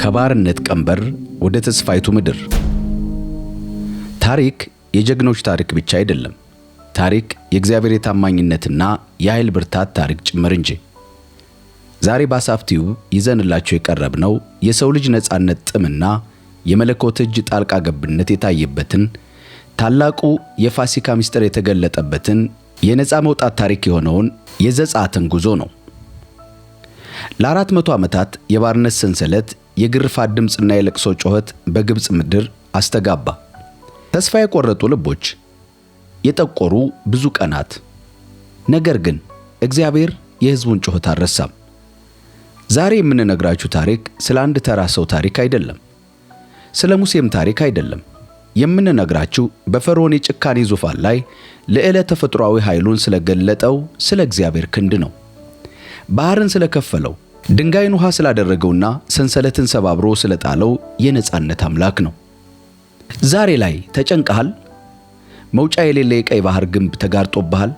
ከባርነት ቀንበር ወደ ተስፋይቱ ምድር። ታሪክ የጀግኖች ታሪክ ብቻ አይደለም። ታሪክ የእግዚአብሔር የታማኝነትና የኃይል ብርታት ታሪክ ጭምር እንጂ። ዛሬ በአሳፍ ቲዩብ ይዘንላችሁ የቀረብነው የሰው ልጅ ነጻነት ጥምና የመለኮት እጅ ጣልቃ ገብነት የታየበትን ታላቁ የፋሲካ ምስጢር የተገለጠበትን የነጻ መውጣት ታሪክ የሆነውን የዘጸአትን ጉዞ ነው። ለ400 ዓመታት የባርነት ሰንሰለት፣ የግርፋት ድምጽና የለቅሶ ጩኸት በግብጽ ምድር አስተጋባ። ተስፋ የቆረጡ ልቦች፣ የጠቆሩ ብዙ ቀናት። ነገር ግን እግዚአብሔር የሕዝቡን ጩኸት አልረሳም። ዛሬ የምንነግራችሁ ታሪክ ስለ አንድ ተራ ሰው ታሪክ አይደለም። ስለ ሙሴም ታሪክ አይደለም። የምንነግራችሁ በፈርዖን የጭካኔ ዙፋን ላይ ልዕለ ተፈጥሯዊ ኃይሉን ስለገለጠው ስለ እግዚአብሔር ክንድ ነው። ባህርን ስለከፈለው፣ ድንጋይን ውሃ ስላደረገውና ሰንሰለትን ሰባብሮ ስለጣለው የነጻነት አምላክ ነው። ዛሬ ላይ ተጨንቀሃል? መውጫ የሌለ የቀይ ባህር ግንብ ተጋርጦብሃል?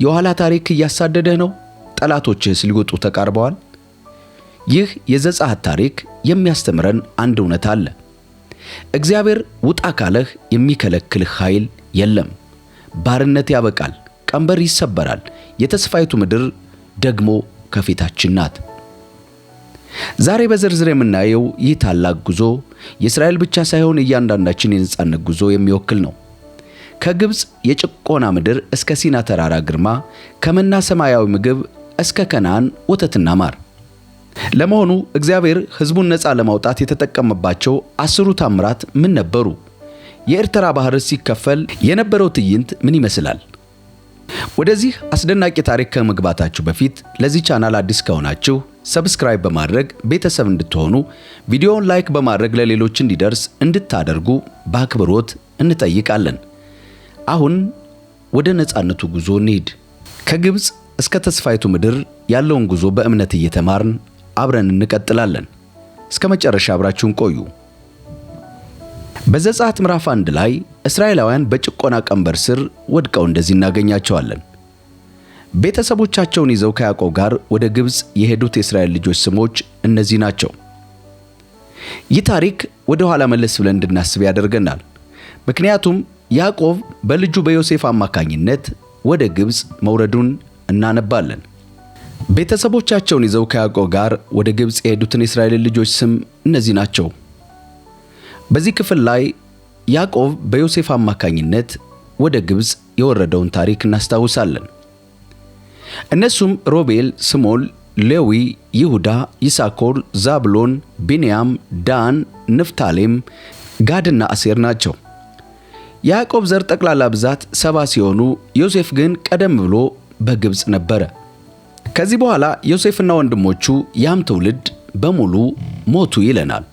የኋላ ታሪክ እያሳደደህ ነው? ጠላቶችህስ ሊወጡ ተቃርበዋል? ይህ የዘጸአት ታሪክ የሚያስተምረን አንድ እውነት አለ። እግዚአብሔር ውጣ ካለህ የሚከለክልህ ኃይል የለም። ባርነት ያበቃል፣ ቀንበር ይሰበራል። የተስፋይቱ ምድር ደግሞ ከፊታችን ናት። ዛሬ በዝርዝር የምናየው ይህ ታላቅ ጉዞ የእስራኤል ብቻ ሳይሆን እያንዳንዳችን የነጻነት ጉዞ የሚወክል ነው። ከግብጽ የጭቆና ምድር እስከ ሲና ተራራ ግርማ፣ ከመና ሰማያዊ ምግብ እስከ ከነዓን ወተትና ማር። ለመሆኑ እግዚአብሔር ሕዝቡን ነጻ ለማውጣት የተጠቀመባቸው 10ሩ ታምራት ምን ነበሩ? የኤርትራ ባህር ሲከፈል የነበረው ትዕይንት ምን ይመስላል? ወደዚህ አስደናቂ ታሪክ ከመግባታችሁ በፊት ለዚህ ቻናል አዲስ ከሆናችሁ ሰብስክራይብ በማድረግ ቤተሰብ እንድትሆኑ፣ ቪዲዮውን ላይክ በማድረግ ለሌሎች እንዲደርስ እንድታደርጉ በአክብሮት እንጠይቃለን። አሁን ወደ ነጻነቱ ጉዞ እንሂድ። ከግብጽ እስከ ተስፋይቱ ምድር ያለውን ጉዞ በእምነት እየተማርን አብረን እንቀጥላለን። እስከ መጨረሻ አብራችሁን ቆዩ። በዘጸአት ምዕራፍ 1 ላይ እስራኤላውያን በጭቆና ቀንበር ስር ወድቀው እንደዚህ እናገኛቸዋለን። ቤተሰቦቻቸውን ይዘው ከያዕቆብ ጋር ወደ ግብጽ የሄዱት የእስራኤል ልጆች ስሞች እነዚህ ናቸው። ይህ ታሪክ ወደ ኋላ መለስ ብለን እንድናስብ ያደርገናል። ምክንያቱም ያዕቆብ በልጁ በዮሴፍ አማካኝነት ወደ ግብጽ መውረዱን እናነባለን። ቤተሰቦቻቸውን ይዘው ከያዕቆብ ጋር ወደ ግብጽ የሄዱትን የእስራኤል ልጆች ስም እነዚህ ናቸው። በዚህ ክፍል ላይ ያዕቆብ በዮሴፍ አማካኝነት ወደ ግብጽ የወረደውን ታሪክ እናስታውሳለን። እነሱም ሮቤል፣ ስምዖን፣ ሌዊ፣ ይሁዳ፣ ይሳኮር፣ ዛብሎን፣ ቢንያም፣ ዳን፣ ንፍታሌም፣ ጋድና አሴር ናቸው። የያዕቆብ ዘር ጠቅላላ ብዛት 70 ሲሆኑ ዮሴፍ ግን ቀደም ብሎ በግብጽ ነበረ። ከዚህ በኋላ ዮሴፍና ወንድሞቹ ያም ትውልድ በሙሉ ሞቱ ይለናል።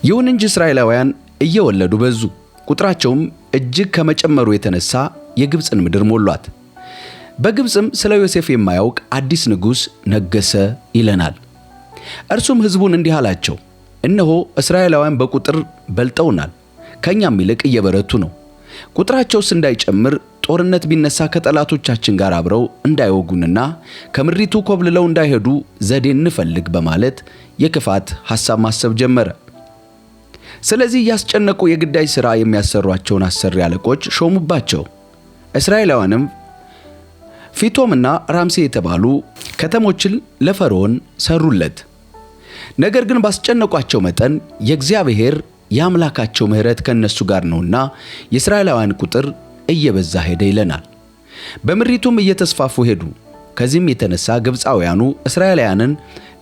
ይሁን እንጂ እስራኤላውያን እየወለዱ በዙ። ቁጥራቸውም እጅግ ከመጨመሩ የተነሳ የግብጽን ምድር ሞሏት። በግብጽም ስለ ዮሴፍ የማያውቅ አዲስ ንጉሥ ነገሰ ይለናል። እርሱም ሕዝቡን እንዲህ አላቸው፣ እነሆ እስራኤላውያን በቁጥር በልጠውናል፣ ከኛም ይልቅ እየበረቱ ነው። ቁጥራቸውስ እንዳይጨምር ጦርነት ቢነሳ ከጠላቶቻችን ጋር አብረው እንዳይወጉንና ከምድሪቱ ኮብልለው እንዳይሄዱ ዘዴ እንፈልግ በማለት የክፋት ሐሳብ ማሰብ ጀመረ። ስለዚህ ያስጨነቁ የግዳጅ ሥራ የሚያሰሯቸውን አሰሪ አለቆች ሾሙባቸው። እስራኤላውያንም ፊቶምና ራምሴ የተባሉ ከተሞችን ለፈርዖን ሰሩለት። ነገር ግን ባስጨነቋቸው መጠን የእግዚአብሔር የአምላካቸው ምሕረት ከነሱ ጋር ነውና የእስራኤላውያን ቁጥር እየበዛ ሄደ ይለናል። በምድሪቱም እየተስፋፉ ሄዱ። ከዚህም የተነሳ ግብፃውያኑ እስራኤላውያንን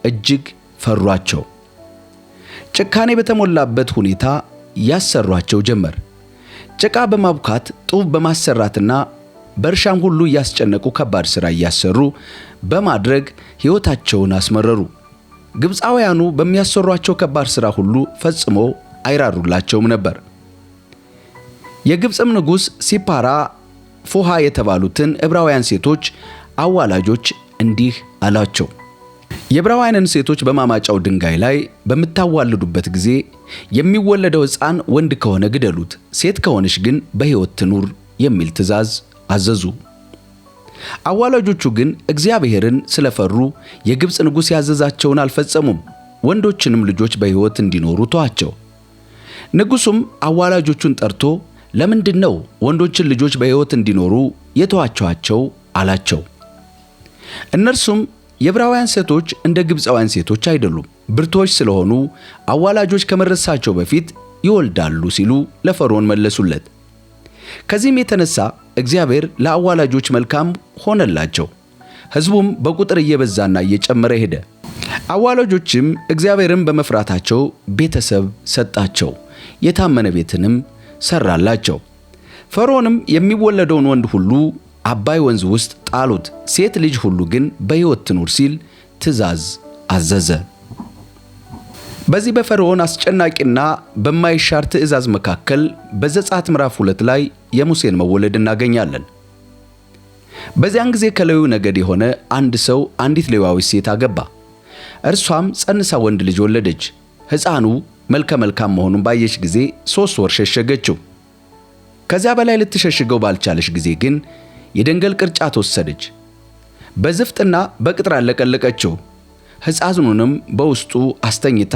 እጅግ ፈሯቸው። ጭካኔ በተሞላበት ሁኔታ ያሰሯቸው ጀመር። ጭቃ በማቡካት ጡብ በማሰራትና በእርሻም ሁሉ እያስጨነቁ ከባድ ሥራ እያሰሩ በማድረግ ሕይወታቸውን አስመረሩ። ግብፃውያኑ በሚያሰሯቸው ከባድ ሥራ ሁሉ ፈጽሞ አይራሩላቸውም ነበር። የግብፅም ንጉሥ ሲፓራ፣ ፉሃ የተባሉትን ዕብራውያን ሴቶች አዋላጆች እንዲህ አላቸው፣ የዕብራውያንን ሴቶች በማማጫው ድንጋይ ላይ በምታዋልዱበት ጊዜ የሚወለደው ሕፃን ወንድ ከሆነ ግደሉት፣ ሴት ከሆነች ግን በሕይወት ትኑር የሚል ትእዛዝ አዘዙ። አዋላጆቹ ግን እግዚአብሔርን ስለፈሩ የግብፅ ንጉሥ ያዘዛቸውን አልፈጸሙም ወንዶችንም ልጆች በሕይወት እንዲኖሩ ተዋቸው። ንጉሡም አዋላጆቹን ጠርቶ ለምንድነው ወንዶችን ልጆች በሕይወት እንዲኖሩ የተዋችኋቸው አላቸው። እነርሱም የዕብራውያን ሴቶች እንደ ግብፃውያን ሴቶች አይደሉም፣ ብርቶች ስለሆኑ አዋላጆች ከመድረሳቸው በፊት ይወልዳሉ ሲሉ ለፈርዖን መለሱለት። ከዚህም የተነሳ እግዚአብሔር ለአዋላጆች መልካም ሆነላቸው። ሕዝቡም በቁጥር እየበዛና እየጨመረ ሄደ። አዋላጆችም እግዚአብሔርን በመፍራታቸው ቤተሰብ ሰጣቸው፣ የታመነ ቤትንም ሰራላቸው። ፈርዖንም የሚወለደውን ወንድ ሁሉ አባይ ወንዝ ውስጥ ጣሉት፣ ሴት ልጅ ሁሉ ግን በሕይወት ትኑር ሲል ትእዛዝ አዘዘ። በዚህ በፈርዖን አስጨናቂና በማይሻር ትእዛዝ መካከል በዘጸአት ምዕራፍ 2 ላይ የሙሴን መወለድ እናገኛለን። በዚያን ጊዜ ከሌዊ ነገድ የሆነ አንድ ሰው አንዲት ሌዋዊት ሴት አገባ። እርሷም ጸንሳ ወንድ ልጅ ወለደች። ሕፃኑ መልከ መልካም መሆኑን ባየች ጊዜ 3 ወር ሸሸገችው። ከዚያ በላይ ልትሸሽገው ባልቻለች ጊዜ ግን የደንገል ቅርጫት ወሰደች፣ በዝፍጥና በቅጥር አለቀለቀችው። ሕፃኑንም በውስጡ አስተኝታ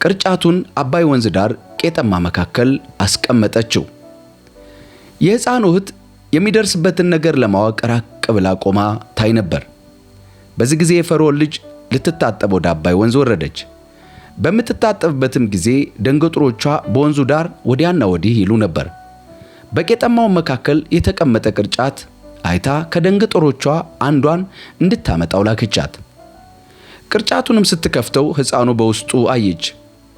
ቅርጫቱን አባይ ወንዝ ዳር ቄጠማ መካከል አስቀመጠችው። የሕፃኑ እህት የሚደርስበትን ነገር ለማወቅ ራቅ ብላ ቆማ ታይ ነበር። በዚህ ጊዜ የፈርዖን ልጅ ልትታጠብ ወደ አባይ ወንዝ ወረደች። በምትታጠብበትም ጊዜ ደንገጥሮቿ በወንዙ ዳር ወዲያና ወዲህ ይሉ ነበር። በቄጠማው መካከል የተቀመጠ ቅርጫት አይታ ከደንገጥሮቿ አንዷን እንድታመጣው ላከቻት። ቅርጫቱንም ስትከፍተው ሕፃኑ በውስጡ አየች።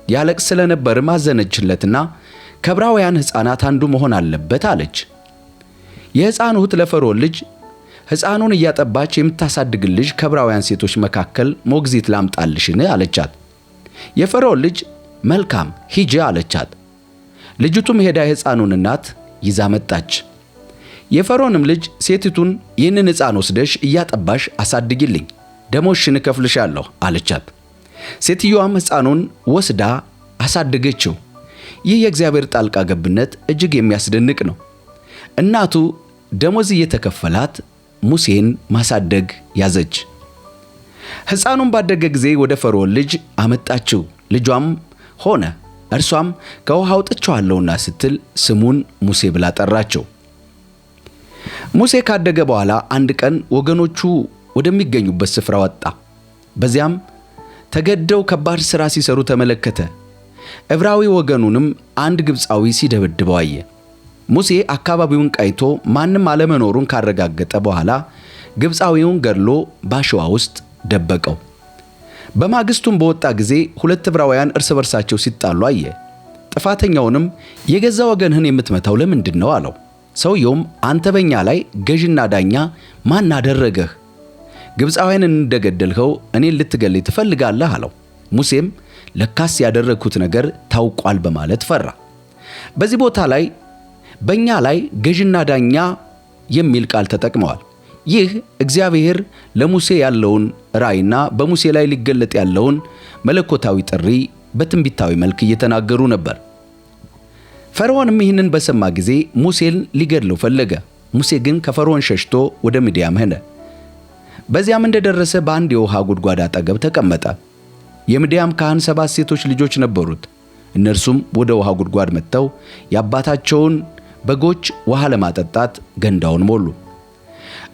ያለቅስ ስለነበርም አዘነችለትና ከዕብራውያን ሕፃናት አንዱ መሆን አለበት አለች። የሕፃኑ እህት ለፈርዖን ልጅ ሕፃኑን እያጠባች የምታሳድግልሽ ከዕብራውያን ሴቶች መካከል ሞግዚት ላምጣልሽን አለቻት። የፈርዖን ልጅ መልካም ሂጂ አለቻት። ልጅቱም ሄዳ የሕፃኑን እናት ይዛ መጣች። የፈርዖንም ልጅ ሴቲቱን ይህንን ሕፃን ወስደሽ እያጠባሽ አሳድጊልኝ፣ ደሞሽን እከፍልሻለሁ አለቻት። ሴትዮዋም ሕፃኑን ወስዳ አሳደገችው። ይህ የእግዚአብሔር ጣልቃ ገብነት እጅግ የሚያስደንቅ ነው። እናቱ ደሞዝ እየተከፈላት ሙሴን ማሳደግ ያዘች። ሕፃኑም ባደገ ጊዜ ወደ ፈርዖን ልጅ አመጣችው። ልጇም ሆነ። እርሷም ከውሃ አውጥቼዋለሁና ስትል ስሙን ሙሴ ብላ ጠራቸው። ሙሴ ካደገ በኋላ አንድ ቀን ወገኖቹ ወደሚገኙበት ስፍራ ወጣ። በዚያም ተገደው ከባድ ሥራ ሲሰሩ ተመለከተ። ዕብራዊ ወገኑንም አንድ ግብፃዊ ሲደበድበው አየ። ሙሴ አካባቢውን ቃኝቶ ማንም አለመኖሩን ካረጋገጠ በኋላ ግብፃዊውን ገድሎ ባሸዋ ውስጥ ደበቀው። በማግስቱም በወጣ ጊዜ 2 ዕብራውያን እርስ በርሳቸው ሲጣሉ አየ። ጥፋተኛውንም የገዛ ወገንህን የምትመታው ለምንድን ነው አለው። ሰውየውም አንተ በእኛ ላይ ገዥና ዳኛ ማን አደረገህ? ግብፃውያንን እንደገደልኸው እኔን ልትገለኝ ትፈልጋለህ አለው። ሙሴም ለካስ ያደረግኩት ነገር ታውቋል በማለት ፈራ። በዚህ ቦታ ላይ በእኛ ላይ ገዥና ዳኛ የሚል ቃል ተጠቅመዋል። ይህ እግዚአብሔር ለሙሴ ያለውን ራእይና በሙሴ ላይ ሊገለጥ ያለውን መለኮታዊ ጥሪ በትንቢታዊ መልክ እየተናገሩ ነበር። ፈርዖንም ይህንን በሰማ ጊዜ ሙሴን ሊገድለው ፈለገ። ሙሴ ግን ከፈርዖን ሸሽቶ ወደ ምድያም ሄደ። በዚያም እንደደረሰ በአንድ የውሃ ጉድጓድ አጠገብ ተቀመጠ። የምድያም ካህን 7 ሴቶች ልጆች ነበሩት። እነርሱም ወደ ውሃ ጉድጓድ መጥተው የአባታቸውን በጎች ውሃ ለማጠጣት ገንዳውን ሞሉ።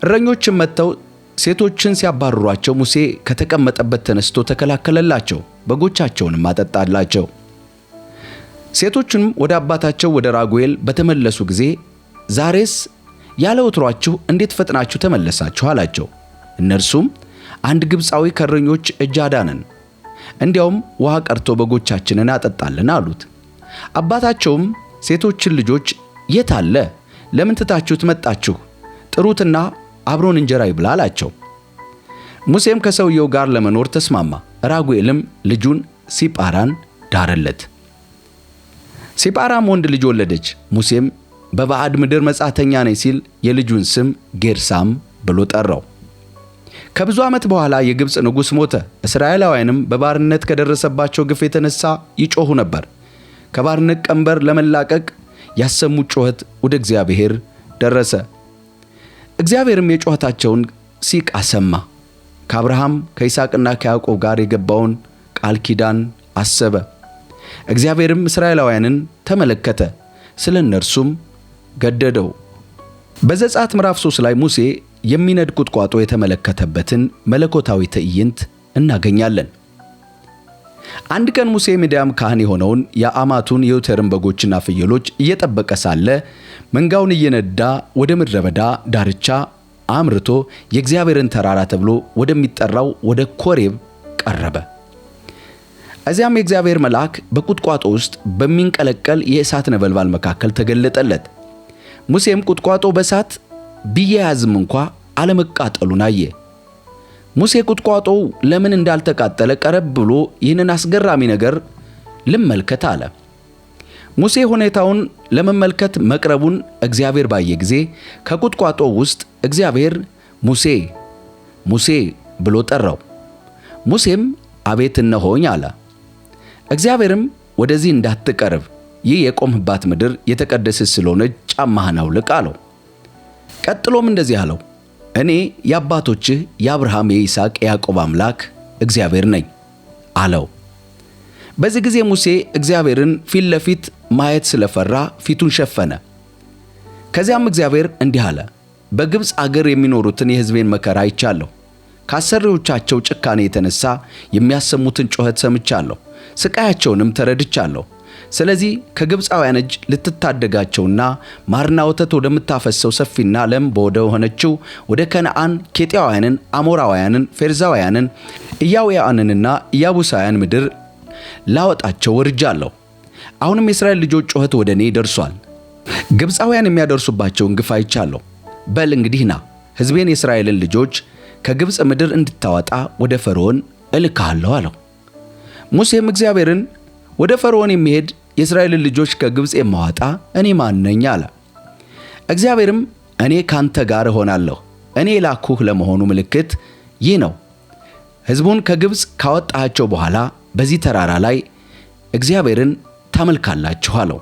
እረኞችም መጥተው ሴቶችን ሲያባርሯቸው ሙሴ ከተቀመጠበት ተነስቶ ተከላከለላቸው፣ በጎቻቸውንም አጠጣላቸው። ሴቶቹንም ወደ አባታቸው ወደ ራጉኤል በተመለሱ ጊዜ ዛሬስ ያለ ወትሯችሁ እንዴት ፈጥናችሁ ተመለሳችሁ አላቸው። እነርሱም አንድ ግብፃዊ ከእረኞች እጅ አዳነን፣ እንዲያውም ውሃ ቀርቶ በጎቻችንን አጠጣልን አሉት። አባታቸውም ሴቶችን ልጆች የት አለ? ለምን ትታችሁት መጣችሁ? ጥሩትና አብሮን እንጀራ ይብላ አላቸው። ሙሴም ከሰውየው ጋር ለመኖር ተስማማ። ራጉኤልም ልጁን ሲጳራን ዳረለት። ሲጳራም ወንድ ልጅ ወለደች። ሙሴም በባዕድ ምድር መጻተኛ ነኝ ሲል የልጁን ስም ጌርሳም ብሎ ጠራው። ከብዙ ዓመት በኋላ የግብፅ ንጉሥ ሞተ። እስራኤላውያንም በባርነት ከደረሰባቸው ግፍ የተነሳ ይጮኹ ነበር። ከባርነት ቀንበር ለመላቀቅ ያሰሙት ጩኸት ወደ እግዚአብሔር ደረሰ። እግዚአብሔርም የጩኸታቸውን ሲቃ ሰማ። ከአብርሃም ከይስሐቅና ከያዕቆብ ጋር የገባውን ቃል ኪዳን አሰበ። እግዚአብሔርም እስራኤላውያንን ተመለከተ፣ ስለ እነርሱም ገደደው። በዘጸአት ምዕራፍ 3 ላይ ሙሴ የሚነድ ቁጥቋጦ የተመለከተበትን መለኮታዊ ትዕይንት እናገኛለን። አንድ ቀን ሙሴ ሚዲያም ካህን የሆነውን የአማቱን የዮተርን በጎችና ፍየሎች እየጠበቀ ሳለ መንጋውን እየነዳ ወደ ምድረ በዳ ዳርቻ አምርቶ የእግዚአብሔርን ተራራ ተብሎ ወደሚጠራው ወደ ኮሬብ ቀረበ። እዚያም የእግዚአብሔር መልአክ በቁጥቋጦ ውስጥ በሚንቀለቀል የእሳት ነበልባል መካከል ተገለጠለት። ሙሴም ቁጥቋጦ በእሳት ቢያያዝም እንኳ አለመቃጠሉን አየ። ሙሴ ቁጥቋጦው ለምን እንዳልተቃጠለ ቀረብ ብሎ ይህንን አስገራሚ ነገር ልመልከት አለ። ሙሴ ሁኔታውን ለመመልከት መቅረቡን እግዚአብሔር ባየ ጊዜ ከቁጥቋጦው ውስጥ እግዚአብሔር ሙሴ ሙሴ ብሎ ጠራው። ሙሴም አቤት እነሆኝ አለ። እግዚአብሔርም ወደዚህ እንዳትቀርብ፣ ይህ የቆምህባት ምድር የተቀደሰች ስለሆነች ጫማህን አውልቅ አለው። ቀጥሎም እንደዚህ አለው፣ እኔ የአባቶችህ የአብርሃም የይስሐቅ የያዕቆብ አምላክ እግዚአብሔር ነኝ አለው። በዚህ ጊዜ ሙሴ እግዚአብሔርን ፊት ለፊት ማየት ስለፈራ ፊቱን ሸፈነ። ከዚያም እግዚአብሔር እንዲህ አለ፣ በግብፅ አገር የሚኖሩትን የሕዝቤን መከራ አይቻለሁ። ከአሰሪዎቻቸው ጭካኔ የተነሳ የሚያሰሙትን ጩኸት ሰምቻለሁ፣ ስቃያቸውንም ተረድቻለሁ። ስለዚህ ከግብፃውያን እጅ ልትታደጋቸውና ማርና ወተት ወደምታፈሰው ሰፊና ለም ወደ ሆነችው ወደ ከነዓን ኬጢያውያንን፣ አሞራውያንን፣ ፌርዛውያንን፣ ኢያውያንንና ኢያቡሳውያን ምድር ላወጣቸው ወርጃለሁ። አሁንም የእስራኤል ልጆች ጩኸት ወደ እኔ ደርሷል። ግብፃውያን የሚያደርሱባቸውን ግፍ አይቻለሁ። በል እንግዲህ ና፣ ሕዝቤን የእስራኤልን ልጆች ከግብፅ ምድር እንድታወጣ ወደ ፈርዖን እልክሃለሁ አለው። ሙሴም እግዚአብሔርን ወደ ፈርዖን የሚሄድ የእስራኤልን ልጆች ከግብፅ የማወጣ እኔ ማን ነኝ አለ። እግዚአብሔርም እኔ ካንተ ጋር እሆናለሁ፣ እኔ ላኩህ ለመሆኑ ምልክት ይህ ነው፣ ሕዝቡን ከግብፅ ካወጣቸው በኋላ በዚህ ተራራ ላይ እግዚአብሔርን ታመልካላችሁ አለው።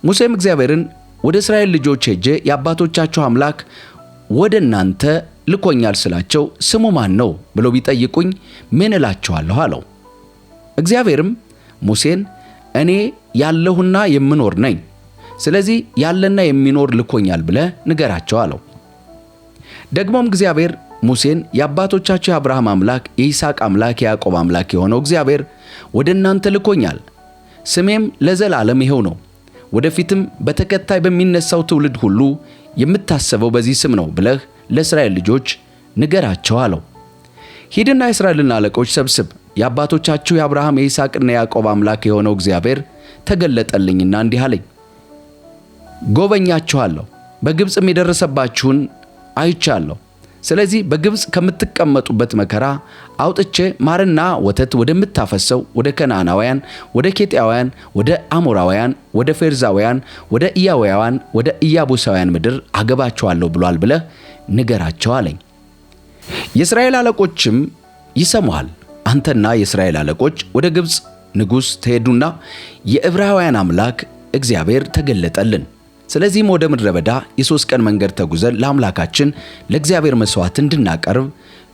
ሙሴም እግዚአብሔርን ወደ እስራኤል ልጆች ሄጄ የአባቶቻችሁ አምላክ ወደ እናንተ ልኮኛል ስላቸው ስሙ ማን ነው ብለው ቢጠይቁኝ ምን እላቸዋለሁ አለው። እግዚአብሔርም ሙሴን እኔ ያለሁና የምኖር ነኝ፣ ስለዚህ ያለና የሚኖር ልኮኛል ብለህ ንገራቸው አለው። ደግሞም እግዚአብሔር ሙሴን የአባቶቻችሁ የአብርሃም አምላክ የይስሐቅ አምላክ የያዕቆብ አምላክ የሆነው እግዚአብሔር ወደ እናንተ ልኮኛል፣ ስሜም ለዘላለም ይኸው ነው፣ ወደፊትም በተከታይ በሚነሳው ትውልድ ሁሉ የምታሰበው በዚህ ስም ነው ብለህ ለእስራኤል ልጆች ንገራቸው አለው። ሂድና የእስራኤልን አለቆች ሰብስብ፣ የአባቶቻችሁ የአብርሃም የይስሐቅና የያዕቆብ አምላክ የሆነው እግዚአብሔር ተገለጠልኝና እንዲህ አለኝ፣ ጎበኛችኋለሁ፣ በግብፅም የደረሰባችሁን አይቻለሁ። ስለዚህ በግብፅ ከምትቀመጡበት መከራ አውጥቼ ማርና ወተት ወደምታፈሰው ወደ ከነዓናውያን፣ ወደ ኬጢያውያን፣ ወደ አሞራውያን፣ ወደ ፌርዛውያን፣ ወደ ኢያውያን፣ ወደ ኢያቡሳውያን ምድር አገባችኋለሁ ብሏል ብለህ ንገራቸው አለኝ። የእስራኤል አለቆችም ይሰሙሃል። አንተና የእስራኤል አለቆች ወደ ግብፅ ንጉሥ ትሄዱና የዕብራውያን አምላክ እግዚአብሔር ተገለጠልን፣ ስለዚህም ወደ ምድረ በዳ የ3 ቀን መንገድ ተጉዘን ለአምላካችን ለእግዚአብሔር መሥዋዕት እንድናቀርብ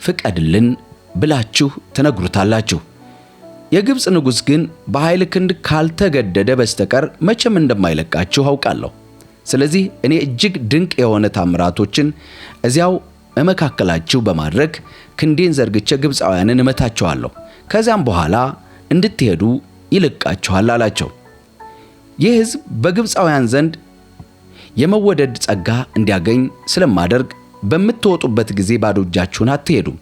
ፍቀድልን ብላችሁ ትነግሩታላችሁ። የግብፅ ንጉሥ ግን በኃይል ክንድ ካልተገደደ በስተቀር መቼም እንደማይለቃችሁ አውቃለሁ። ስለዚህ እኔ እጅግ ድንቅ የሆነ ታምራቶችን እዚያው በመካከላችሁ በማድረግ ክንዴን ዘርግቼ ግብፃውያንን እመታቸዋለሁ፣ ከዚያም በኋላ እንድትሄዱ ይለቃችኋል አላቸው። ይህ ሕዝብ በግብፃውያን ዘንድ የመወደድ ጸጋ እንዲያገኝ ስለማደርግ በምትወጡበት ጊዜ ባዶ እጃችሁን አትሄዱም።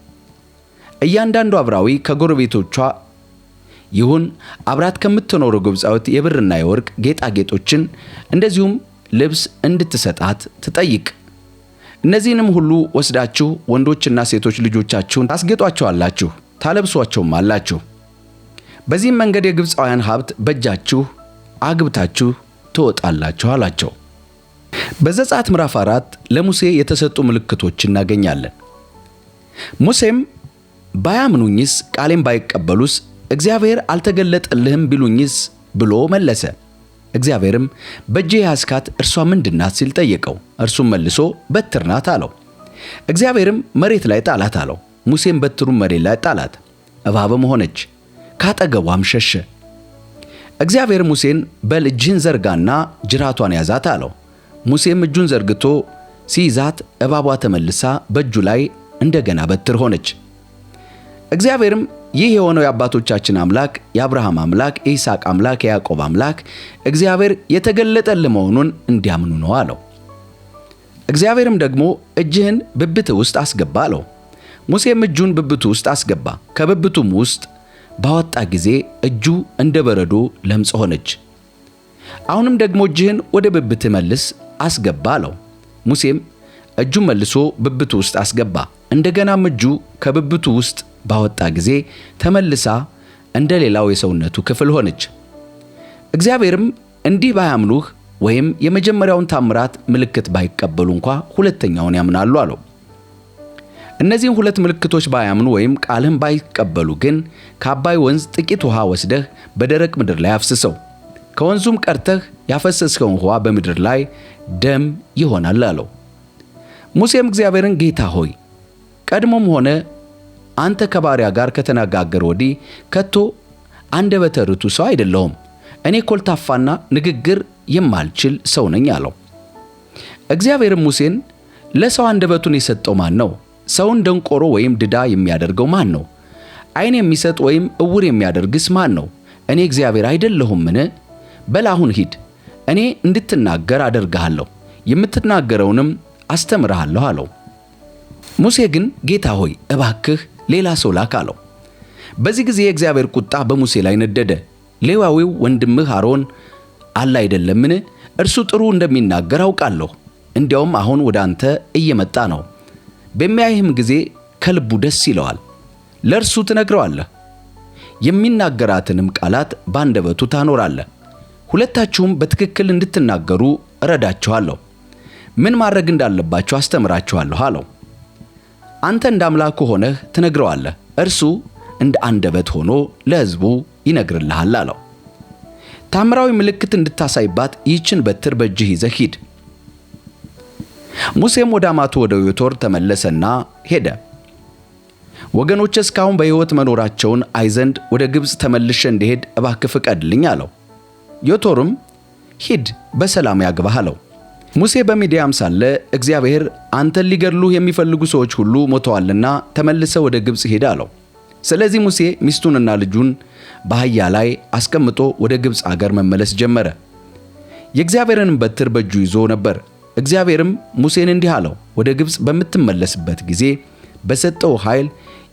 እያንዳንዱ ዕብራዊ ከጎረቤቶቿ ይሁን አብራት ከምትኖረው ግብፃዊት የብርና የወርቅ ጌጣጌጦችን እንደዚሁም ልብስ እንድትሰጣት ትጠይቅ። እነዚህንም ሁሉ ወስዳችሁ ወንዶችና ሴቶች ልጆቻችሁን ታስጌጧቸዋላችሁ፣ ታለብሷቸውም አላችሁ። በዚህም መንገድ የግብፃውያን ሀብት በእጃችሁ አግብታችሁ ትወጣላችሁ አላቸው። በዘጸአት ምዕራፍ 4 ለሙሴ የተሰጡ ምልክቶች እናገኛለን። ሙሴም ባያምኑኝስ ቃሌም ባይቀበሉስ እግዚአብሔር አልተገለጠልህም ቢሉኝስ ብሎ መለሰ። እግዚአብሔርም በእጄ ያዝካት እርሷ ምንድናት ሲል ጠየቀው። እርሱም መልሶ በትር ናት አለው። እግዚአብሔርም መሬት ላይ ጣላት አለው። ሙሴም በትሩን መሬት ላይ ጣላት፣ እባብም ሆነች፣ ካጠገቧም ሸሸ። እግዚአብሔር ሙሴን በል እጅህን ዘርጋና ጅራቷን ያዛት አለው። ሙሴም እጁን ዘርግቶ ሲይዛት እባቧ ተመልሳ በእጁ ላይ እንደገና በትር ሆነች። እግዚአብሔርም ይህ የሆነው የአባቶቻችን አምላክ የአብርሃም አምላክ የይስሐቅ አምላክ የያዕቆብ አምላክ እግዚአብሔር የተገለጠልህ መሆኑን እንዲያምኑ ነው አለው። እግዚአብሔርም ደግሞ እጅህን ብብትህ ውስጥ አስገባ አለው። ሙሴም እጁን ብብቱ ውስጥ አስገባ። ከብብቱም ውስጥ ባወጣ ጊዜ እጁ እንደ በረዶ ለምጽ ሆነች። አሁንም ደግሞ እጅህን ወደ ብብትህ መልስ አስገባ አለው። ሙሴም እጁን መልሶ ብብቱ ውስጥ አስገባ። እንደገናም እጁ ከብብቱ ውስጥ ባወጣ ጊዜ ተመልሳ እንደ ሌላው የሰውነቱ ክፍል ሆነች። እግዚአብሔርም እንዲህ ባያምኑህ ወይም የመጀመሪያውን ታምራት ምልክት ባይቀበሉ እንኳ ሁለተኛውን ያምናሉ አለው። እነዚህን ሁለት ምልክቶች ባያምኑ ወይም ቃልህን ባይቀበሉ ግን ከአባይ ወንዝ ጥቂት ውሃ ወስደህ በደረቅ ምድር ላይ አፍስሰው፣ ከወንዙም ቀርተህ ያፈሰስከውን ውሃ በምድር ላይ ደም ይሆናል አለው። ሙሴም እግዚአብሔርን ጌታ ሆይ ቀድሞም ሆነ አንተ ከባሪያ ጋር ከተነጋገር ወዲህ ከቶ አንደበተ ርቱዕ ሰው አይደለሁም፣ እኔ ኮልታፋና ንግግር የማልችል ሰው ነኝ አለው። እግዚአብሔርም ሙሴን ለሰው አንደበቱን የሰጠው ማን ነው? ሰውን ደንቆሮ ወይም ድዳ የሚያደርገው ማን ነው? ዓይን የሚሰጥ ወይም ዕውር የሚያደርግስ ማን ነው? እኔ እግዚአብሔር አይደለሁምን? በል አሁን ሂድ፣ እኔ እንድትናገር አደርግሃለሁ፣ የምትናገረውንም አስተምርሃለሁ አለው። ሙሴ ግን ጌታ ሆይ እባክህ ሌላ ሰው ላክ አለው። በዚህ ጊዜ የእግዚአብሔር ቁጣ በሙሴ ላይ ነደደ። ሌዋዊው ወንድምህ አሮን አለ አይደለምን? እርሱ ጥሩ እንደሚናገር አውቃለሁ። እንዲያውም አሁን ወደ አንተ እየመጣ ነው። በሚያይህም ጊዜ ከልቡ ደስ ይለዋል። ለእርሱ ትነግረዋለህ፣ የሚናገራትንም ቃላት ባንደበቱ ታኖራለህ። ሁለታችሁም በትክክል እንድትናገሩ እረዳችኋለሁ፣ ምን ማድረግ እንዳለባችሁ አስተምራችኋለሁ አለው። አንተ እንደ አምላኩ ሆነህ ትነግረዋለህ፣ እርሱ እንደ አንደበት ሆኖ ለሕዝቡ ይነግርልሃል አለው። ታምራዊ ምልክት እንድታሳይባት ይህችን በትር በእጅህ ይዘህ ሂድ። ሙሴም ወደ አማቱ ወደ ዮቶር ተመለሰና ሄደ። ወገኖቼ እስካሁን በሕይወት መኖራቸውን አይ ዘንድ ወደ ግብፅ ተመልሼ እንድሄድ እባክህ ፍቀድልኝ አለው። ዮቶርም ሂድ በሰላም ያግባህ አለው። ሙሴ በሚዲያም ሳለ እግዚአብሔር አንተን ሊገድሉህ የሚፈልጉ ሰዎች ሁሉ ሞተዋልና ተመልሰ ወደ ግብፅ ሂድ አለው። ስለዚህ ሙሴ ሚስቱንና ልጁን በአህያ ላይ አስቀምጦ ወደ ግብፅ አገር መመለስ ጀመረ። የእግዚአብሔርንም በትር በእጁ ይዞ ነበር። እግዚአብሔርም ሙሴን እንዲህ አለው፣ ወደ ግብፅ በምትመለስበት ጊዜ በሰጠው ኃይል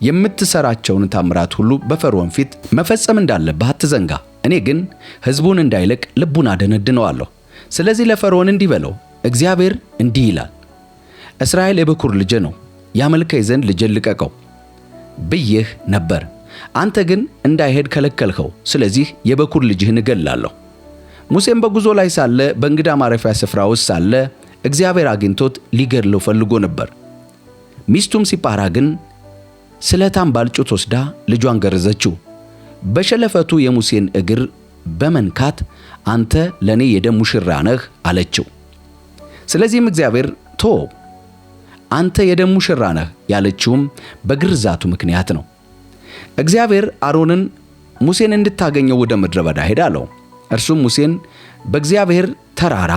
የምትሰራቸውን ታምራት ሁሉ በፈርዖን ፊት መፈጸም እንዳለብህ አትዘንጋ። እኔ ግን ሕዝቡን እንዳይለቅ ልቡን አደነድነዋለሁ። ስለዚህ ለፈርዖን እንዲህ በለው፣ እግዚአብሔር እንዲህ ይላል፣ እስራኤል የበኩር ልጄ ነው፣ ያመልከኝ ዘንድ ልጄን ልቀቀው ብዬህ ነበር። አንተ ግን እንዳይሄድ ከለከልኸው። ስለዚህ የበኩር ልጅህን እገድላለሁ። ሙሴም በጉዞ ላይ ሳለ በእንግዳ ማረፊያ ስፍራ ውስጥ ሳለ እግዚአብሔር አግኝቶት ሊገድለው ፈልጎ ነበር። ሚስቱም ሲጳራ ግን ስለታም ባልጩት ወስዳ ልጇን ገረዘችው። በሸለፈቱ የሙሴን እግር በመንካት አንተ ለኔ የደም ሙሽራ ነህ አለችው። ስለዚህም እግዚአብሔር ተወው። አንተ የደም ሙሽራ ነህ ያለችውም በግርዛቱ ምክንያት ነው። እግዚአብሔር አሮንን ሙሴን እንድታገኘው ወደ ምድረ በዳ ሄድ አለው። እርሱም ሙሴን በእግዚአብሔር ተራራ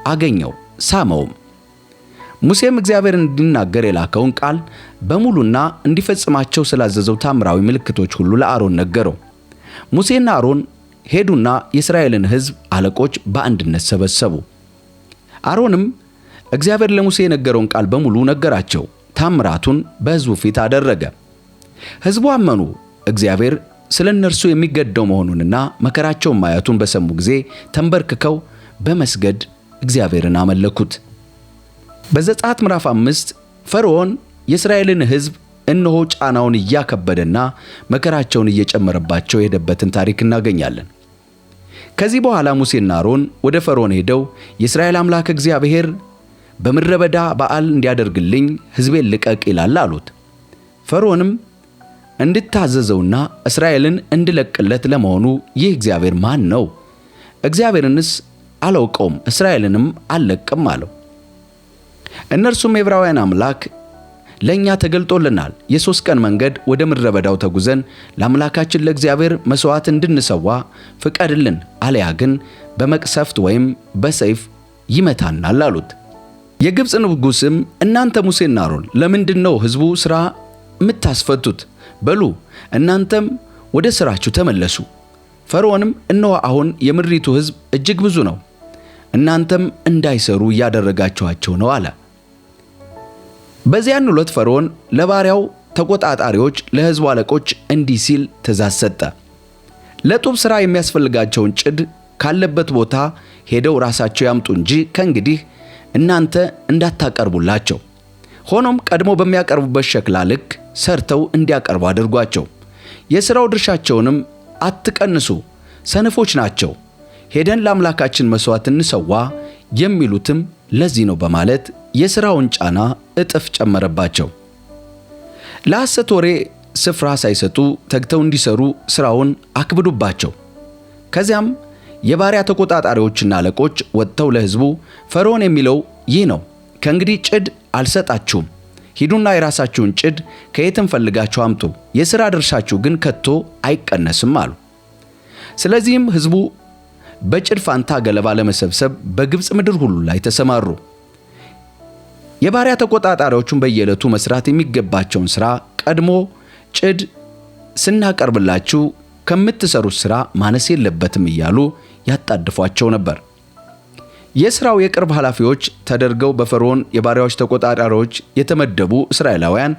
አገኘው፣ ሳመውም። ሙሴም እግዚአብሔር እንዲናገር የላከውን ቃል በሙሉና እንዲፈጽማቸው ስላዘዘው ታምራዊ ምልክቶች ሁሉ ለአሮን ነገረው። ሙሴና አሮን ሄዱና የእስራኤልን ሕዝብ አለቆች በአንድነት ሰበሰቡ። አሮንም እግዚአብሔር ለሙሴ የነገረውን ቃል በሙሉ ነገራቸው። ታምራቱን በሕዝቡ ፊት አደረገ። ሕዝቡ አመኑ። እግዚአብሔር ስለ እነርሱ የሚገደው መሆኑንና መከራቸውን ማየቱን በሰሙ ጊዜ ተንበርክከው በመስገድ እግዚአብሔርን አመለኩት። በዘጸአት ምዕራፍ 5 ፈርዖን የእስራኤልን ሕዝብ እነሆ ጫናውን እያከበደና መከራቸውን እየጨመረባቸው የሄደበትን ታሪክ እናገኛለን። ከዚህ በኋላ ሙሴና አሮን ወደ ፈርዖን ሄደው የእስራኤል አምላክ እግዚአብሔር በምድረ በዳ በዓል እንዲያደርግልኝ ሕዝቤን ልቀቅ ይላል አሉት። ፈርዖንም እንድታዘዘውና እስራኤልን እንድለቅለት ለመሆኑ ይህ እግዚአብሔር ማን ነው? እግዚአብሔርንስ አላውቀውም፣ እስራኤልንም አልለቅም አለው። እነርሱም የዕብራውያን አምላክ ለእኛ ተገልጦልናል። የ3 ቀን መንገድ ወደ ምድረ በዳው ተጉዘን ለአምላካችን ለእግዚአብሔር መሥዋዕት እንድንሰዋ ፍቀድልን፣ አለያ ግን በመቅሰፍት ወይም በሰይፍ ይመታናል አሉት። የግብፅ ንጉሥም እናንተ ሙሴና አሮን ለምንድን ነው ሕዝቡ ሥራ የምታስፈቱት? በሉ እናንተም ወደ ሥራችሁ ተመለሱ። ፈርዖንም እነሆ አሁን የምድሪቱ ሕዝብ እጅግ ብዙ ነው፣ እናንተም እንዳይሰሩ እያደረጋችኋቸው ነው አለ። በዚያን ዕለት ፈርዖን ለባሪያው ተቆጣጣሪዎች፣ ለሕዝቡ አለቆች እንዲህ ሲል ትእዛዝ ሰጠ። ለጡብ ሥራ የሚያስፈልጋቸውን ጭድ ካለበት ቦታ ሄደው ራሳቸው ያምጡ እንጂ ከእንግዲህ እናንተ እንዳታቀርቡላቸው። ሆኖም ቀድሞ በሚያቀርቡበት ሸክላ ልክ ሰርተው እንዲያቀርቡ አድርጓቸው። የሥራው ድርሻቸውንም አትቀንሱ፣ ሰነፎች ናቸው፣ ሄደን ለአምላካችን መሥዋዕት እንሰዋ የሚሉትም ለዚህ ነው በማለት የሥራውን ጫና እጥፍ ጨመረባቸው። ለሐሰት ወሬ ስፍራ ሳይሰጡ ተግተው እንዲሰሩ ሥራውን አክብዱባቸው። ከዚያም የባሪያ ተቆጣጣሪዎችና አለቆች ወጥተው ለሕዝቡ ፈርዖን የሚለው ይህ ነው፣ ከእንግዲህ ጭድ አልሰጣችሁም፣ ሂዱና የራሳችሁን ጭድ ከየትም ፈልጋችሁ አምጡ፣ የሥራ ድርሻችሁ ግን ከቶ አይቀነስም አሉ። ስለዚህም ሕዝቡ በጭድ ፋንታ ገለባ ለመሰብሰብ በግብፅ ምድር ሁሉ ላይ ተሰማሩ። የባሪያ ተቆጣጣሪዎቹን በየዕለቱ መስራት የሚገባቸውን ሥራ ቀድሞ ጭድ ስናቀርብላችሁ ከምትሰሩት ሥራ ማነስ የለበትም እያሉ ያጣድፏቸው ነበር። የሥራው የቅርብ ኃላፊዎች ተደርገው በፈርዖን የባሪያዎች ተቆጣጣሪዎች የተመደቡ እስራኤላውያን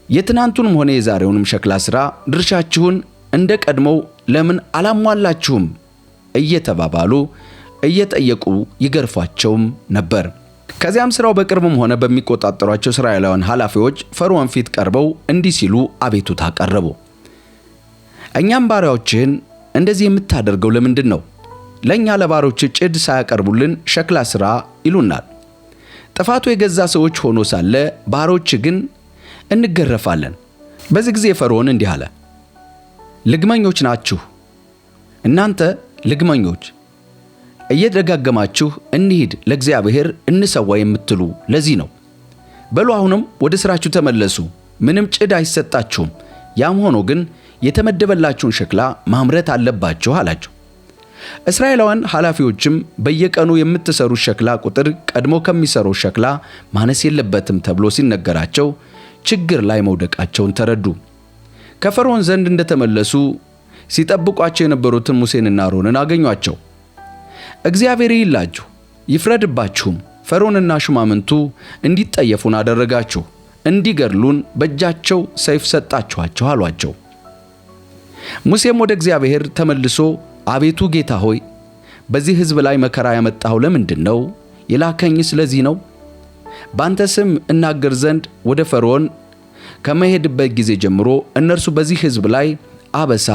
የትናንቱንም ሆነ የዛሬውንም ሸክላ ሥራ ድርሻችሁን እንደ ቀድሞው ለምን አላሟላችሁም እየተባባሉ እየጠየቁ ይገርፏቸውም ነበር። ከዚያም ሥራው በቅርብም ሆነ በሚቆጣጠሯቸው እስራኤላውያን ኃላፊዎች ፈርዖን ፊት ቀርበው እንዲህ ሲሉ አቤቱታ አቀረቡ። እኛም ባሪያዎችህን እንደዚህ የምታደርገው ለምንድን ነው? ለእኛ ለባሮች ጭድ ሳያቀርቡልን ሸክላ ሥራ ይሉናል። ጥፋቱ የገዛ ሰዎች ሆኖ ሳለ ባሮች ግን እንገረፋለን። በዚህ ጊዜ ፈርዖን እንዲህ አለ፣ ልግመኞች ናችሁ እናንተ ልግመኞች፣ እየደጋገማችሁ እንሂድ ለእግዚአብሔር እንሰዋ የምትሉ ለዚህ ነው። በሉ አሁንም ወደ ሥራችሁ ተመለሱ፣ ምንም ጭድ አይሰጣችሁም። ያም ሆኖ ግን የተመደበላችሁን ሸክላ ማምረት አለባችሁ አላቸው። እስራኤላውያን ኃላፊዎችም በየቀኑ የምትሰሩት ሸክላ ቁጥር ቀድሞ ከሚሰሩት ሸክላ ማነስ የለበትም ተብሎ ሲነገራቸው ችግር ላይ መውደቃቸውን ተረዱ። ከፈርዖን ዘንድ እንደተመለሱ ሲጠብቋቸው የነበሩትን ሙሴንና አሮንን አገኟቸው። እግዚአብሔር ይላችሁ ይፍረድባችሁም፣ ፈርዖንና ሹማምንቱ እንዲጠየፉን አደረጋችሁ፣ እንዲገድሉን በእጃቸው ሰይፍ ሰጣችኋቸው አሏቸው። ሙሴም ወደ እግዚአብሔር ተመልሶ አቤቱ ጌታ ሆይ በዚህ ሕዝብ ላይ መከራ ያመጣኸው ለምንድን ነው? የላከኝስ ለዚህ ነው? በአንተ ስም እናገር ዘንድ ወደ ፈርዖን ከመሄድበት ጊዜ ጀምሮ እነርሱ በዚህ ሕዝብ ላይ አበሳ